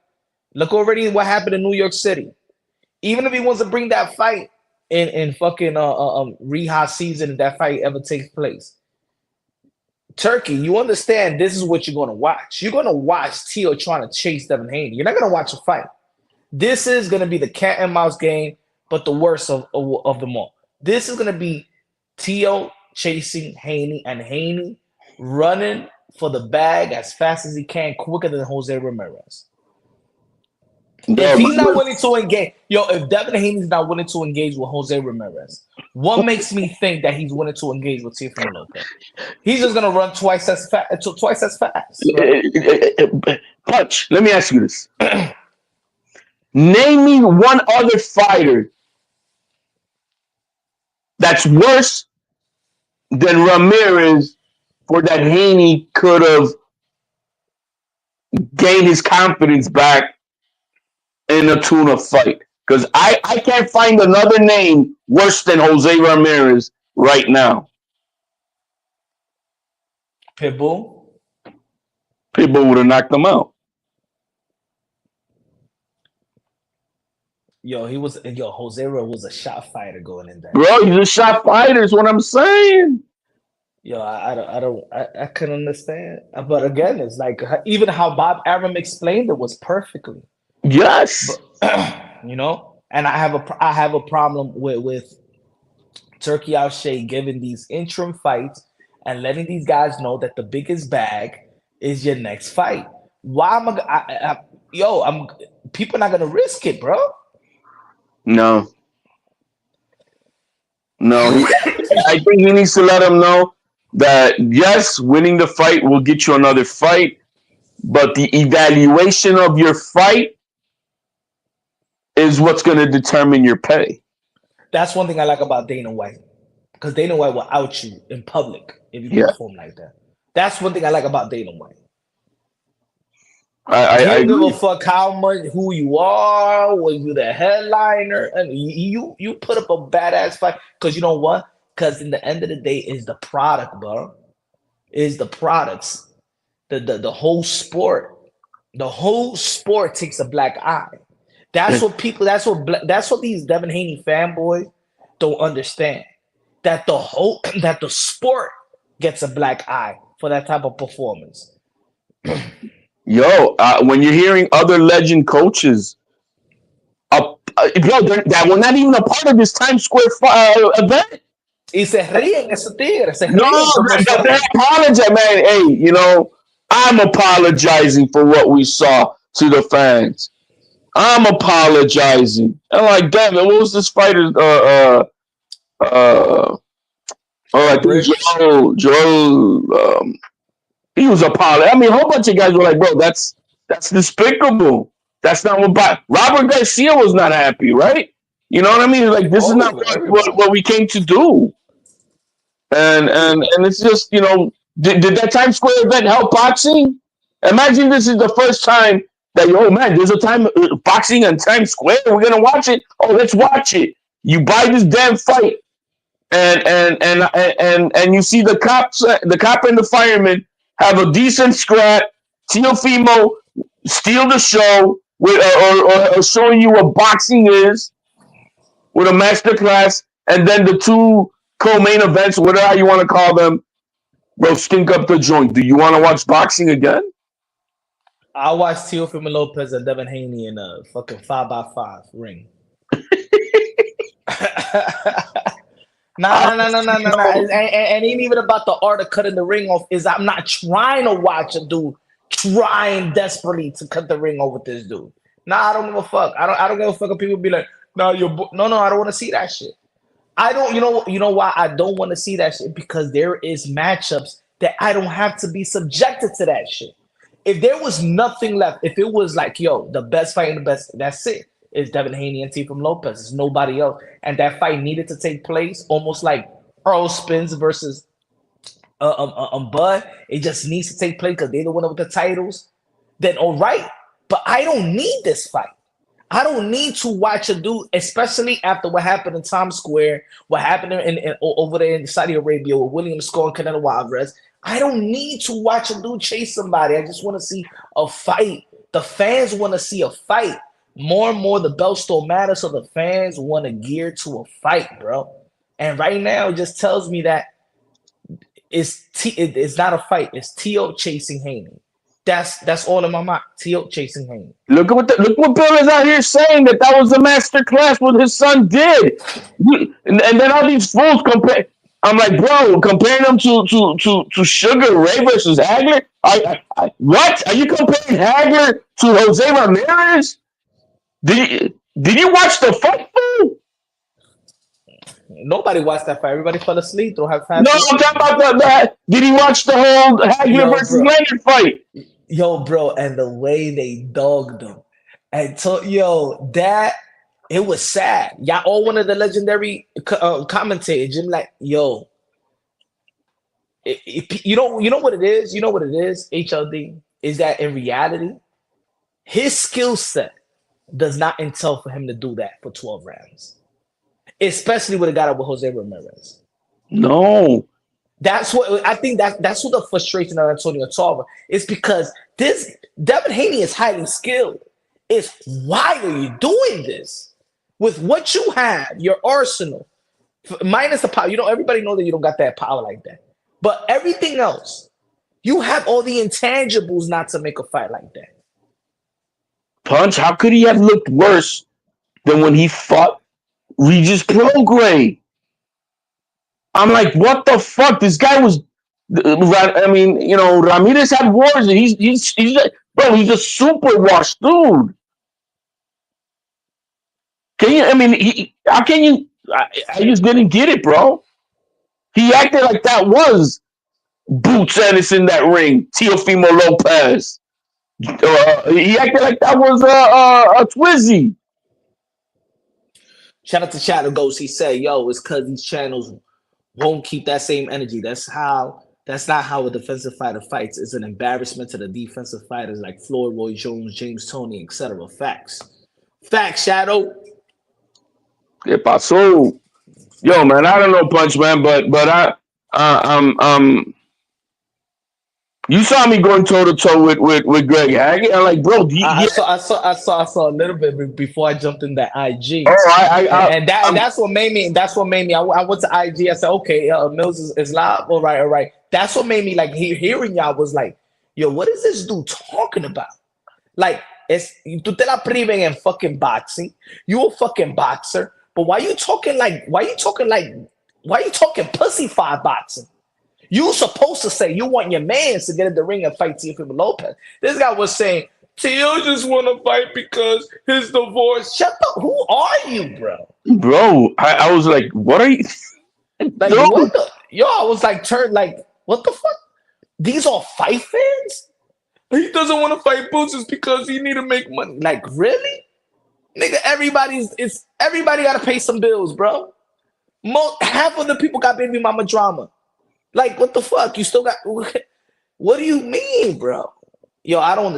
Speaker 2: look already what happened in New York City. Even if he wants to bring that fight in fucking Riyadh season, if that fight ever takes place, Turkey, you understand this is what you're going to watch. You're going to watch Teo trying to chase Devin Haney. You're not going to watch a fight. This is going to be the cat and mouse game, but the worst of them all. This is going to be Teo chasing Haney and Haney running for the bag as fast as he can, quicker than Jose Ramirez. If
Speaker 3: No,
Speaker 2: he's not
Speaker 3: but
Speaker 2: willing to engage, if Devin Haney's not willing to engage with Jose Ramirez, what makes me think that he's willing to engage with Teofimo Lopez? He's just gonna run twice as fast, bro.
Speaker 3: Punch. Let me ask you this: name me one other fighter that's worse than Ramirez, for that Haney could have gained his confidence back in a tuna fight. Because I can't find another name worse than Jose Ramirez right now.
Speaker 2: Pitbull.
Speaker 3: Pitbull would have knocked him out.
Speaker 2: Jose was a shot fighter going in there.
Speaker 3: Bro, he's a shot fighter, is what I'm saying.
Speaker 2: I couldn't understand. But again, it's like even how Bob Arum explained it was perfectly.
Speaker 3: Yes.
Speaker 2: But, and I have a problem with Turkey Alshay giving these interim fights and letting these guys know that the biggest bag is your next fight. Why am I'm people not gonna risk it, bro.
Speaker 3: No. I think he needs to let him know that yes, winning the fight will get you another fight, but the evaluation of your fight is what's going to determine your pay.
Speaker 2: That's one thing I like about Dana White, because Dana White will out you in public if you perform like that. That's one thing I like about Dana White. I don't give a fuck who you are, was you the headliner, and you put up a badass fight, because you know what? Because in the end of the day, is the product, bro. Is the products, the whole sport. The whole sport takes a black eye. That's what these Devin Haney fanboys don't understand. That the sport gets a black eye for that type of performance.
Speaker 3: When you're hearing other legend coaches, that were not even a part of this Times Square event.
Speaker 2: Y se ríen, esos tigres.
Speaker 3: No, they apologize, man. Hey, I'm apologizing for what we saw to the fans. I'm apologizing. And like, damn, what was this fighter? I think Joel. He was apologizing. I mean, a whole bunch of guys were like, bro, that's despicable. That's not what Robert Garcia was not happy, right? You know what I mean? Like, this is not what we came to do. And it's just, did that Times Square event help boxing? Imagine this is the first time that, there's a time boxing on Times Square. We're gonna watch it. Oh, let's watch it. You buy this damn fight, and you see the cop and the fireman have a decent scrap. Teofimo steal the show with or showing you what boxing is with a master class, and then the two co-main events, whatever you want to call them, bro, stink up the joint. Do you want to watch boxing again?
Speaker 2: I watched Teofimo Lopez and Devin Haney in a fucking 5x5 ring. No. And ain't even about the art of cutting the ring off. I'm not trying to watch a dude trying desperately to cut the ring off with this dude. I don't give a fuck. I don't give a fuck if people be like, no, I don't want to see that shit. I don't, you know why I don't want to see that shit? Because there is matchups that I don't have to be subjected to that shit. If there was nothing left, if it was like, the best fight and the best, that's it. It's Devin Haney and Teofimo Lopez. It's nobody else. And that fight needed to take place, almost like Earl Spence versus Bud. It just needs to take place because they're the winner with the titles. Then all right. But I don't need this fight. I don't need to watch a dude, especially after what happened in Times Square, what happened over there in Saudi Arabia with William Score and Canelo Alvarez. I don't need to watch a dude chase somebody. I just want to see a fight. The fans want to see a fight. More and more, the belts don't matter, so the fans want to gear to a fight, bro. And right now, it just tells me that it's not a fight. It's Teo chasing Haney. That's all in my mind. Teo chasing Haney.
Speaker 3: Look what Bill is out here saying that was a master class what his son did, and then all these fools compare. I'm like, bro, comparing them to Sugar Ray versus Hagler. What are you comparing Hagler to Jose Ramirez? Did you watch the fight, fool?
Speaker 2: Nobody watched that fight. Everybody fell asleep. Don't have
Speaker 3: No,
Speaker 2: fast
Speaker 3: I'm
Speaker 2: forward.
Speaker 3: talking about that. Did he watch the whole Hagler
Speaker 2: Yo,
Speaker 3: versus
Speaker 2: bro.
Speaker 3: Leonard fight?
Speaker 2: Yo, bro, and the way they dogged them. And yo, that it was sad. Y'all all one of the legendary commentators. Jim, like, yo, you know what it is. You know what it is. HLD is that in reality, his skill set does not entail for him to do that for 12 rounds, especially with a guy with Jose Ramirez.
Speaker 3: No.
Speaker 2: That's what I think. That's what the frustration of Antonio Tarver is, because this Devin Haney is highly skilled. It's why are you doing this with what you have, your arsenal, minus the power. You know, everybody knows that you don't got that power like that, but everything else, you have all the intangibles not to make a fight like that.
Speaker 3: Punch, how could he have looked worse than when he fought Regis Prograis? I'm like, what the fuck? This guy was. I mean, you know, Ramirez had wars, and bro, he's a super washed dude. Can you? I mean, how can you? I just didn't get it, bro. He acted like that was boots Ennis in that ring, Teofimo Lopez. He acted like that was a Twizzy.
Speaker 2: Shout out to Shadow Ghost. He said, "Yo, it's because these channels won't keep that same energy. That's not how a defensive fighter fights. It's an embarrassment to the defensive fighters like Floyd, Roy Jones, James Toney, etc. Facts. Facts, Shadow.
Speaker 3: ¿Qué pasó? Yo, man, I don't know, Punch, man, but you saw me going toe to toe with Greg Haggett. I'm like, bro,
Speaker 2: I saw a little bit before I jumped in that IG.
Speaker 3: Oh,
Speaker 2: and that's what made me. That's what made me. I went to IG. I said, okay, Mills is live. All right. That's what made me like hearing y'all was like, yo, what is this dude talking about? Like, tú te la priven en fucking boxing. You a fucking boxer, but why you talking pussy fight boxing? You supposed to say you want your man to get in the ring and fight Teofimo Lopez. This guy was saying, Teo just want to fight because his divorce. Shut up. Who are you, bro?
Speaker 3: Bro, I was like, what are you?
Speaker 2: Like,
Speaker 3: Yo.
Speaker 2: what the? Yo, I was like, what the fuck? These are fight fans? He doesn't want to fight Boots just because he need to make money. Like, really? Nigga, everybody got to pay some bills, bro. Half of the people got baby mama drama. Like, what the fuck? You still got... What do you mean, bro? Yo, I don't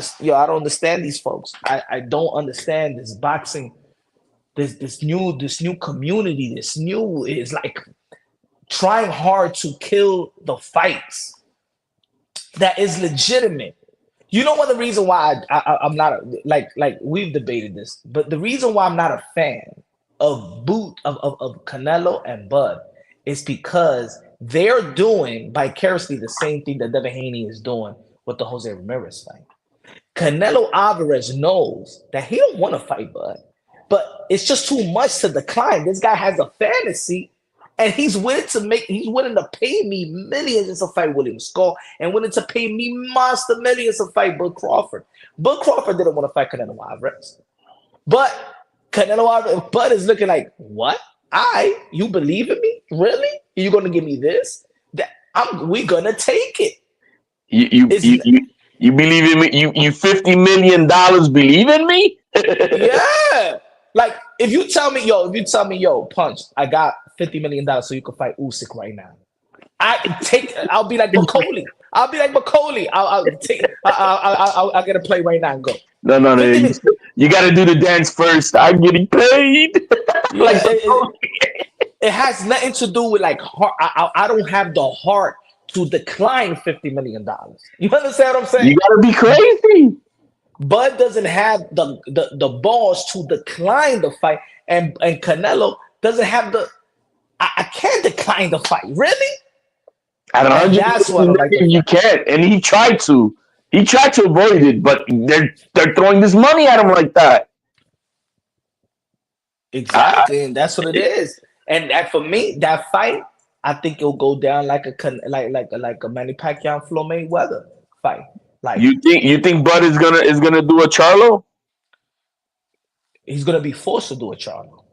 Speaker 2: understand these folks. I don't understand this boxing, this new community. This new is like trying hard to kill the fights that is legitimate. You know what the reason why I'm not like we've debated this, but the reason why I'm not a fan of Canelo and Bud is because they're doing vicariously the same thing that Devin Haney is doing with the Jose Ramirez fight. Canelo Alvarez knows that he don't want to fight Bud, but it's just too much to decline. This guy has a fantasy, and he's willing to pay me millions to fight William Skull, and willing to pay me monster millions to fight Bud Crawford. Bud Crawford didn't want to fight Canelo Alvarez, but Canelo Alvarez, Bud is looking like, what? You believe in me? Really? You're gonna give me this? We're gonna take it.
Speaker 3: You believe in me? You $50 million believe in me?
Speaker 2: Yeah. Like, if you tell me, yo, Punch, I got $50 million so you can fight Usyk right now. I'll be like McCauley. I'll get a play right now and go.
Speaker 3: No. You got to do the dance first. I'm getting paid.
Speaker 2: Like, it has nothing to do with like heart. I don't have the heart to decline $50 million. You understand what I'm saying?
Speaker 3: You gotta be crazy.
Speaker 2: Bud doesn't have the balls to decline the fight, and Canelo doesn't have the. I can't decline the fight, really.
Speaker 3: At 100, you can't, and he tried to. He tried to avoid it, but they're throwing this money at him like that.
Speaker 2: Exactly, and that's what it is. And for me, that fight, I think it'll go down like a Manny Pacquiao Floyd Mayweather fight. Like,
Speaker 3: you think Bud is gonna do a Charlo?
Speaker 2: He's gonna be forced to do a trial.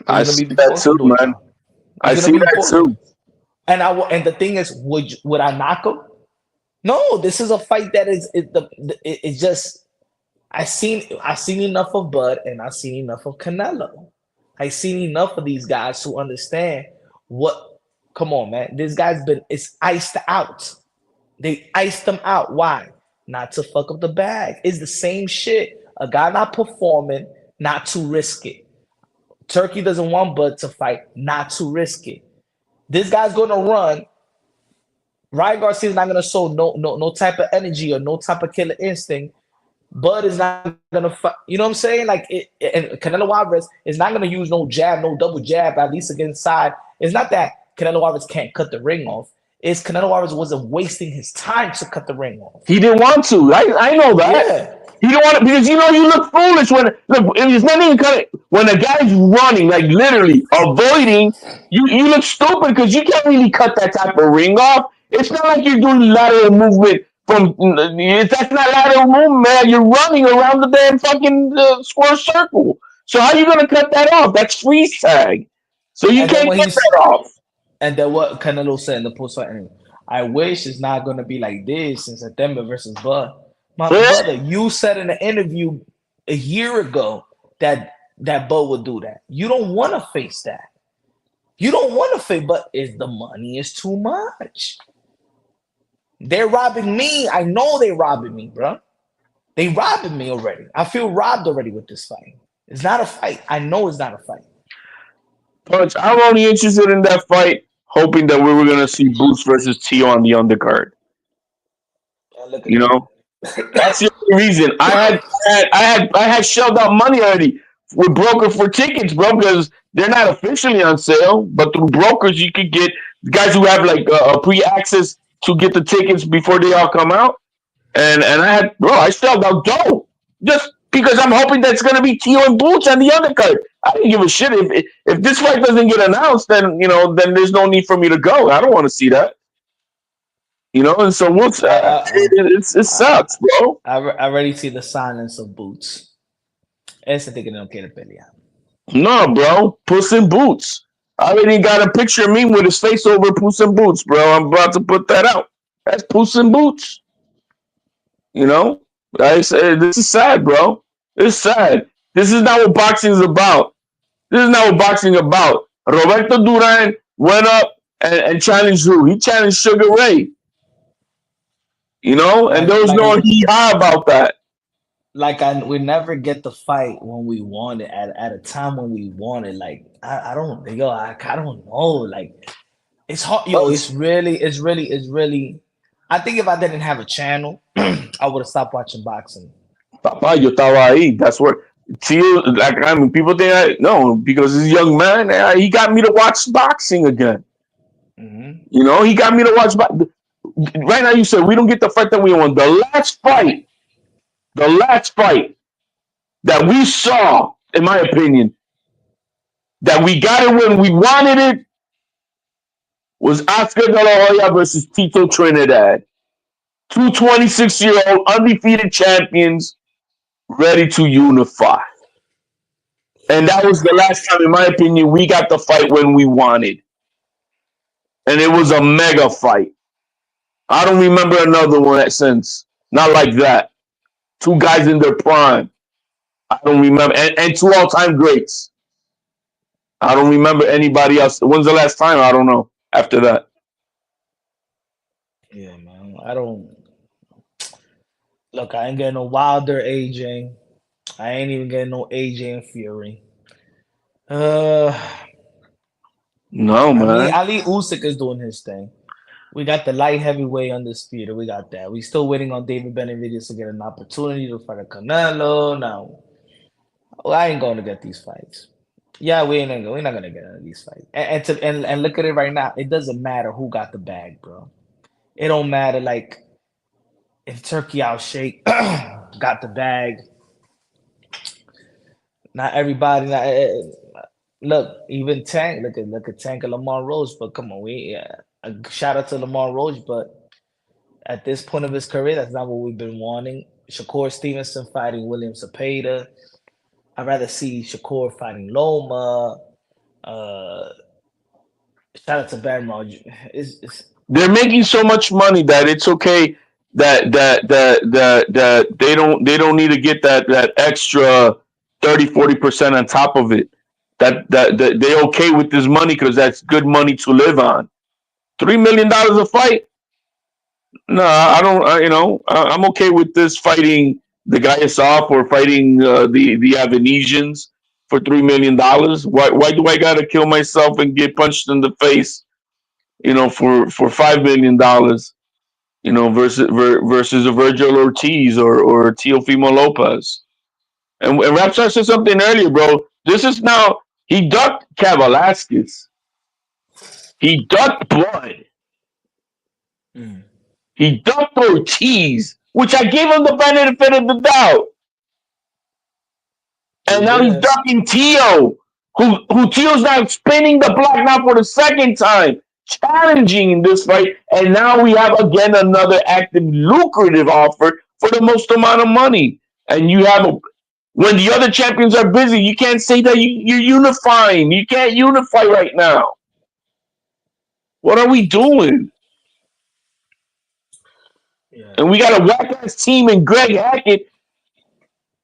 Speaker 3: I
Speaker 2: He's gonna
Speaker 3: see
Speaker 2: be
Speaker 3: that
Speaker 2: forced to
Speaker 3: too,
Speaker 2: do a
Speaker 3: man.
Speaker 2: trial.
Speaker 3: I
Speaker 2: He's gonna
Speaker 3: see
Speaker 2: be
Speaker 3: that
Speaker 2: forced.
Speaker 3: too.
Speaker 2: And the thing is, would I knock him? No, this is a fight that it's just I seen enough of Bud and I seen enough of Canelo. I seen enough of these guys who understand what. Come on, man. This guy's been it's iced out. They iced him out. Why? Not to fuck up the bag. It's the same shit. A guy not performing, not to risk it. Turkey doesn't want Bud to fight, not to risk it. This guy's gonna run. Ryan Garcia's not gonna show no type of energy or no type of killer instinct. Bud is not gonna fight. You know what I'm saying? Like and Canelo Alvarez is not gonna use no jab, no double jab, at least against side. It's not that Canelo Alvarez can't cut the ring off. It's Canelo Alvarez wasn't wasting his time to cut the ring off.
Speaker 3: He didn't want to. I know that.
Speaker 2: Yeah.
Speaker 3: He don't want to because you look foolish when look. It's not even kind of when a guy's running, like literally avoiding. You look stupid because you can't really cut that type of ring off. It's not like you're doing lateral movement from. That's not lateral movement, man. You're running around the damn fucking square circle. So how you gonna cut that off? That's freeze tag. So you
Speaker 2: And then
Speaker 3: can't
Speaker 2: when
Speaker 3: get
Speaker 2: he's
Speaker 3: that off.
Speaker 2: and then what Canelo said in the post fight interview, I wish it's not gonna be like this in September versus Bud. My brother, you said in an interview a year ago that Bud would do that. You don't want to face that. You don't want to face, but is the money is too much. They're robbing me. I know they're robbing me, bro. They robbing me already. I feel robbed already with this fight. It's not a fight. I know it's not a fight.
Speaker 3: Punch. I'm only interested in that fight, hoping that we were gonna see Boots versus Tio on the undercard.
Speaker 2: Look at
Speaker 3: You
Speaker 2: that.
Speaker 3: know, that's the only reason. I had shelled out money already with broker for tickets, bro, because they're not officially on sale, but through brokers you could get guys who have like a pre-access to get the tickets before they all come out. And I shelled out dough just because I'm hoping that's gonna be Tio and Boots on the undercard. I didn't give a shit if this fight doesn't get announced, then there's no need for me to go. I don't want to see that. And so what's
Speaker 2: I I
Speaker 3: it
Speaker 2: I,
Speaker 3: sucks, bro.
Speaker 2: I already see the silence of Boots. Ese tigre no quiere pelear.
Speaker 3: No, bro. Puss in Boots. I already got a picture of me with his face over Puss in Boots, bro. I'm about to put that out. That's Puss in Boots. You know? I said this is sad, bro. It's sad. This is not what boxing is about. This is not what boxing is about. Roberto Duran went up and challenged who? He challenged Sugar Ray. And
Speaker 2: Like
Speaker 3: there was
Speaker 2: like
Speaker 3: no hee haw about that.
Speaker 2: we never get the fight when we want it at a time when we want it. Like I don't I don't know. Like it's hard, yo. It's really. I think if I didn't have a channel, I would have stopped watching boxing.
Speaker 3: Papa, yo estaba ahí. That's where Tio, like, I mean, people think no, because this young man, he got me to watch boxing again.
Speaker 2: Hmm.
Speaker 3: He got me to watch. Right now, you said we don't get the fight that we want. The last fight that we saw, in my opinion, that we got it when we wanted it was Oscar De La Hoya versus Tito Trinidad. Two 26-year-old undefeated champions ready to unify. And that was the last time, in my opinion, we got the fight when we wanted. And it was a mega fight. I don't remember another one since. Not like that. Two guys in their prime. I don't remember. And two all-time greats. I don't remember anybody else. When's the last time? I don't know. After that.
Speaker 2: Yeah, man. I don't look. I ain't getting no Wilder AJ. I ain't even getting no AJ and Fury. Uh,
Speaker 3: No, man.
Speaker 2: Ali Usyk is doing his thing. We got the light heavyweight undisputed. We got that. We still waiting on David Benavidez to get an opportunity to fight a Canelo. Now, I ain't going to get these fights. Yeah, we're not gonna get into these fights. And look at it right now. It doesn't matter who got the bag, bro. It don't matter like if Turkey out shake got the bag. Not everybody. Look, even Tank. Look at Tank and Lamar Rose. But come on, a shout out to Lamar Rose. But at this point of his career, that's not what we've been wanting. Shakur Stevenson fighting William Cepeda. I'd rather see Shakur fighting Loma. Uh, Shout out to Bamrog. It's
Speaker 3: They're making so much money that it's okay that they don't need to get that extra 30-40% on top of it. That they okay with this money because that's good money to live on. $3 million a fight? No, I don't. I'm okay with this fighting the guy off or fighting the Avenesians for $3 million. Why do I gotta kill myself and get punched in the face? For $5 million. Versus a Virgil Ortiz or Teofimo Lopez. And Rapstar said something earlier, bro. This is now he ducked Velasquez. He ducked Blood.
Speaker 2: mm,
Speaker 3: He ducked Ortiz, which I gave him the benefit of the doubt. And
Speaker 2: he
Speaker 3: now he's
Speaker 2: did.
Speaker 3: ducking Tio, who Tio's now spinning the block now for the second time, challenging in this fight. And now we have again another active, lucrative offer for the most amount of money. And when the other champions are busy, you can't say that you're unifying. You can't unify right now. What are we doing?
Speaker 2: Yeah.
Speaker 3: And we got a whack ass team and Greg Hackett.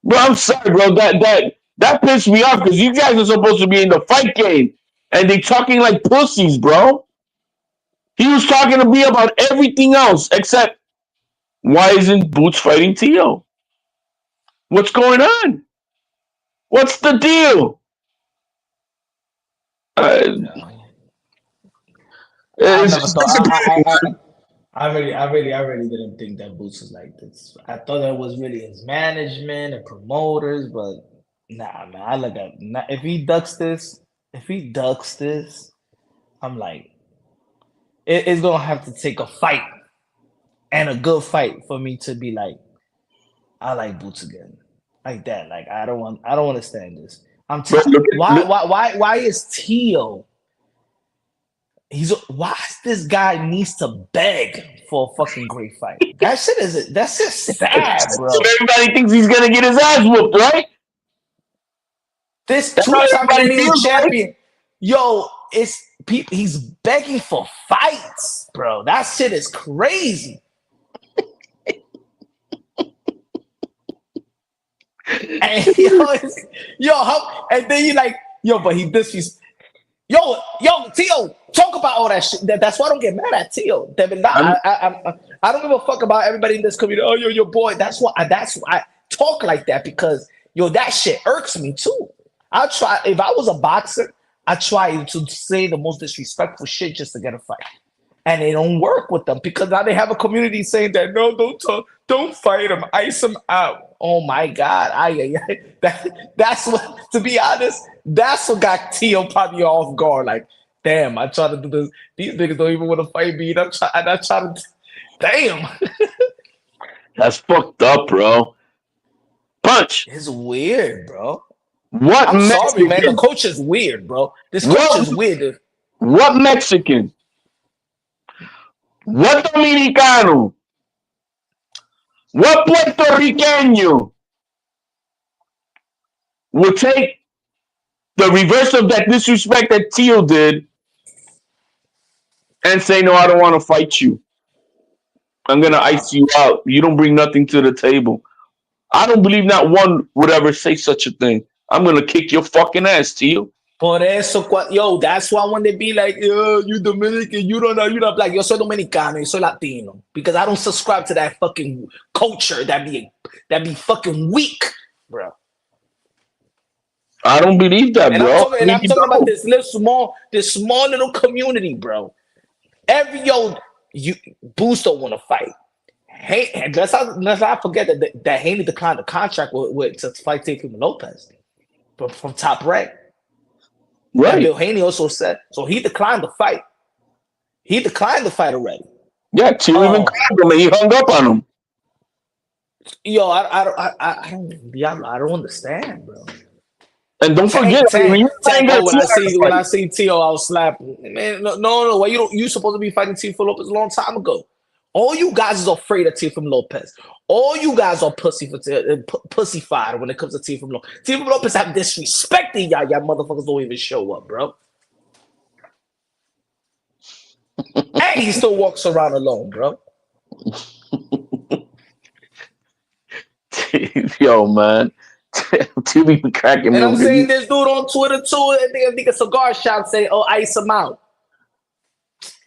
Speaker 3: Bro, I'm sorry, bro. That pissed me off because you guys are supposed to be in the fight game, and they talking like pussies, bro. He was talking to me about everything else except why isn't Boots fighting Tio? What's going on? What's the deal?
Speaker 2: No. I never thought. I really didn't think that Boots was like this. I thought that was really his management and promoters, but nah, man. I look at if he ducks this, I'm like, it's gonna have to take a fight and a good fight for me to be like, I like Boots again, like that. Like I don't want to stand this.
Speaker 3: Bro,
Speaker 2: Why is Tio? Why this guy needs to beg for a fucking great fight? That's just sad, bro.
Speaker 3: Everybody thinks he's gonna get his ass whooped, right?
Speaker 2: This
Speaker 3: That's how
Speaker 2: two-time
Speaker 3: everybody
Speaker 2: lineal
Speaker 3: feels, right?
Speaker 2: champion, yo, he's begging for fights, bro. That shit is crazy. And and then you like, but he disrespect. Yo, Tio, talk about all that shit. That's why I don't get mad at Tio. Devin, I don't give a fuck about everybody in this community. Oh, your boy. That's why I talk like that because that shit irks me too. I try if I was a boxer, I try to say the most disrespectful shit just to get a fight. And they don't work with them because now they have a community saying that no, don't fight him, ice him out. Oh my God. That's what, to be honest, that's what got Tio probably off guard. Like, damn, I try to do this. These niggas don't even want to fight me. And I try to, damn.
Speaker 3: That's fucked up, bro. Punch.
Speaker 2: It's weird, bro.
Speaker 3: What
Speaker 2: I'm
Speaker 3: Mexican?
Speaker 2: sorry, man. The coach is weird, bro. This coach is weird.
Speaker 3: What Mexican? What Dominicano? What Puerto Riqueño will take the reverse of that disrespect that Tio did and say, no, I don't want to fight you. I'm going to ice you out. You don't bring nothing to the table. I don't believe not one would ever say such a thing. I'm going to kick your fucking ass, Tio.
Speaker 2: Por eso, that's why when they be like, you Dominican, you don't know, you're not like, yo soy Dominicano, yo soy Latino. Because I don't subscribe to that fucking culture that be fucking weak, bro.
Speaker 3: I don't believe that, bro.
Speaker 2: I'm talking about this small little community, bro. Boost don't want to fight. Hey, let's not forget that Haney declined the contract to fight Teofimo Lopez from Top Rank. Right. And Bill Haney also said so. He declined the fight. He declined the fight already.
Speaker 3: Yeah, Tio even called him and he hung up on him.
Speaker 2: Yo, I don't understand, bro.
Speaker 3: And don't forget,
Speaker 2: when I see Tio, I'll slap him. Man, no. Why you supposed to be fighting Teofimo Lopez a long time ago? All you guys is afraid of Teofimo Lopez. All you guys are pussyfied when it comes to Teofimo Lopez. Teofimo Lopez have disrespected y'all. Y'all motherfuckers don't even show up, bro. And he still walks around alone, bro.
Speaker 3: Yo, man. To be cracking me.
Speaker 2: And I'm saying this dude on Twitter too. I think a cigar shop say, "Oh, ice him out."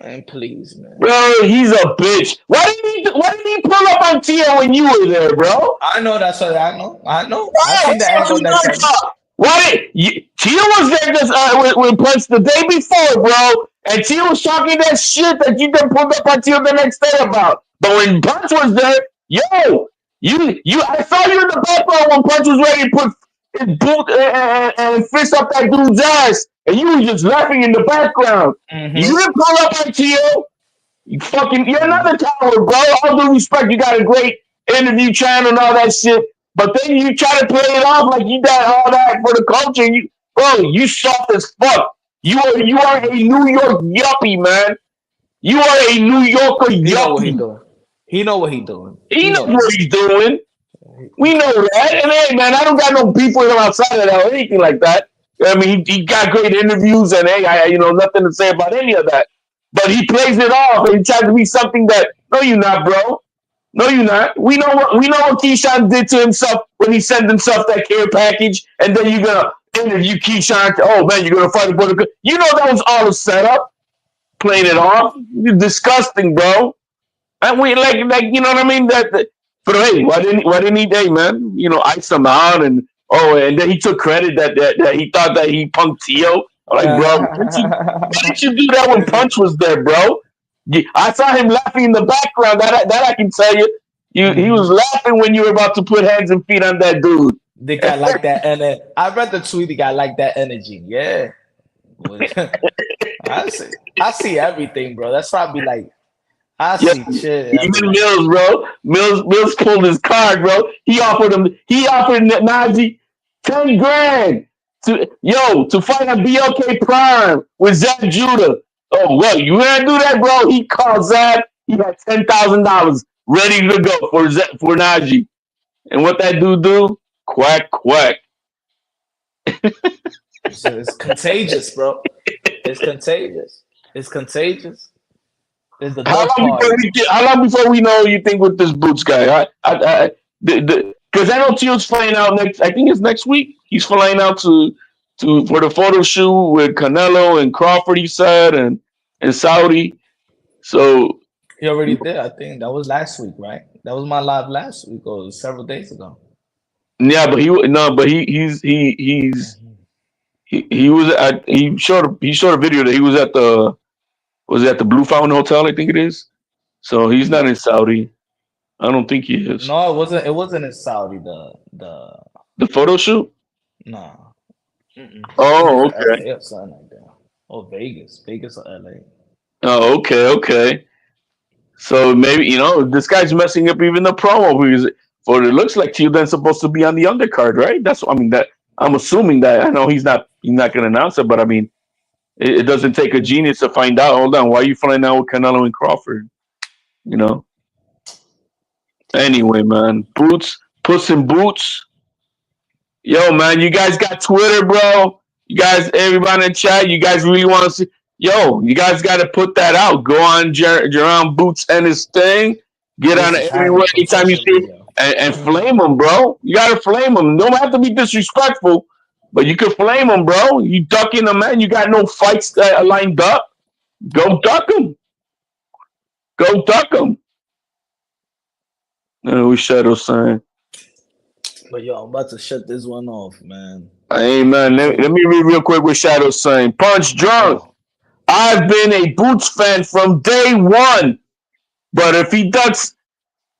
Speaker 2: Man, please, man.
Speaker 3: Bro, he's a bitch. Why didn't he pull up on Tio when you were there, bro?
Speaker 2: I know that's what I know. I seen the angle next time.
Speaker 3: Why did Tio was there just with Punch the day before, bro, and Tio was talking that shit that you then pulled up on Tio the next day about. But when Punch was there, yo, I saw you in the background when Punch was ready to put his boot and fist up that dude's ass, and you were just laughing in the background.
Speaker 2: Mm-hmm.
Speaker 3: You didn't pull up on Tio. You're another coward, bro. All due respect, you got a great interview channel and all that shit. But then you try to play it off like you got all that for the culture. And you soft as fuck. You are a New York yuppie, man. You are a New Yorker yuppie.
Speaker 2: He know what he doing.
Speaker 3: He knows what he's doing. We know that. And hey, man, I don't got no beef with him outside of that or anything like that. I mean, he got great interviews, and hey, nothing to say about any of that. But he plays it off, and he tries to be something that no, you're not, bro. No, you're not. We know what Keyshawn did to himself when he sent himself that care package, and then you're gonna interview Keyshawn. Oh man, you're gonna fight the border. You know that was all a setup, playing it off. You're disgusting, bro. And we like you know what I mean? But hey, why didn't he? Hey, man, ice him out, and then he took credit that he thought that he punked Tio. I'm like, bro, why didn't you do that when Punch was there, bro? I saw him laughing in the background. That I can tell you. He was laughing when you were about to put hands and feet on that dude.
Speaker 2: The guy like that, and I read the tweet. The guy like that energy. Yeah, I see everything, bro. That's probably like I see shit.
Speaker 3: Even Mills, bro. Mills pulled his card, bro. He offered Najee $10,000 to fight a BLK Prime with Zach Judah. Oh, well, you gonna do that, bro? He called Zach. He had $10,000 ready to go for Najee. And what that dude do? Quack, quack.
Speaker 2: It's contagious, bro. It's contagious. It's contagious. It's the
Speaker 3: how long before we know you think with this Boots guy? Because I know Tio's flying out next. I think it's next week. He's flying out for the photo shoot with Canelo and Crawford. He said and Saudi. So
Speaker 2: he already did. I think that was last week, right? That was my live last week or several days ago.
Speaker 3: Yeah, but he showed a video that he was at the Blue Fountain Hotel, I think it is. So he's not in Saudi. I don't think he is.
Speaker 2: No, it wasn't. It wasn't in Saudi. The
Speaker 3: photo shoot.
Speaker 2: No. Mm-mm.
Speaker 3: Oh, okay.
Speaker 2: Yeah, something like that. Or Vegas or LA.
Speaker 3: Oh, okay. So maybe this guy's messing up even the promo because it looks like Tilden's supposed to be on the undercard, right? That I'm assuming that. I know he's not going to announce it, but I mean, it doesn't take a genius to find out. Hold on, why are you flying out with Canelo and Crawford? Anyway, man, Puss in Boots. Yo, man, you guys got Twitter, bro. You guys, everybody in the chat, you guys really want to see? Yo, you guys got to put that out. Go on Jerome Boots and his thing. Get on it everywhere anytime you see it. And flame them, bro. You got to flame them. Don't have to be disrespectful, but you can flame them, bro. You ducking them, man. You got no fights lined up. Go duck them. We Shadow sign.
Speaker 2: But yo, I'm about to shut this one off, man.
Speaker 3: Hey, man, let me read real quick what Shadow's saying. Punch drunk. I've been a Boots fan from day one, but if he ducks,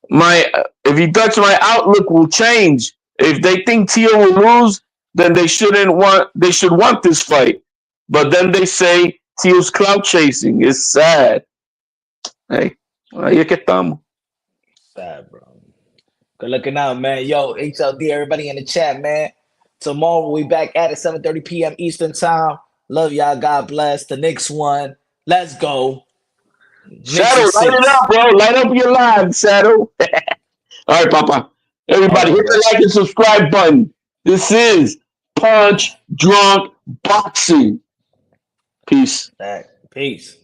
Speaker 3: my outlook will change. If they think Tio will lose, then they should want this fight. But then they say Tio's clout chasing. It's sad. Hey, ahí es que estamos.
Speaker 2: Sad, bro. Good looking out, man. Yo, HLD, everybody in the chat, man. Tomorrow we'll be back at 7:30 p.m. Eastern time. Love y'all. God bless. The next one. Let's go. Makes
Speaker 3: Shadow,
Speaker 2: it
Speaker 3: light it
Speaker 2: sense.
Speaker 3: up, bro. Light up your live, Shadow. All right, Papa. Everybody,
Speaker 2: All
Speaker 3: hit
Speaker 2: right,
Speaker 3: the like and subscribe button. This is Punch Drunk Boxing. Peace.
Speaker 2: all right. Peace.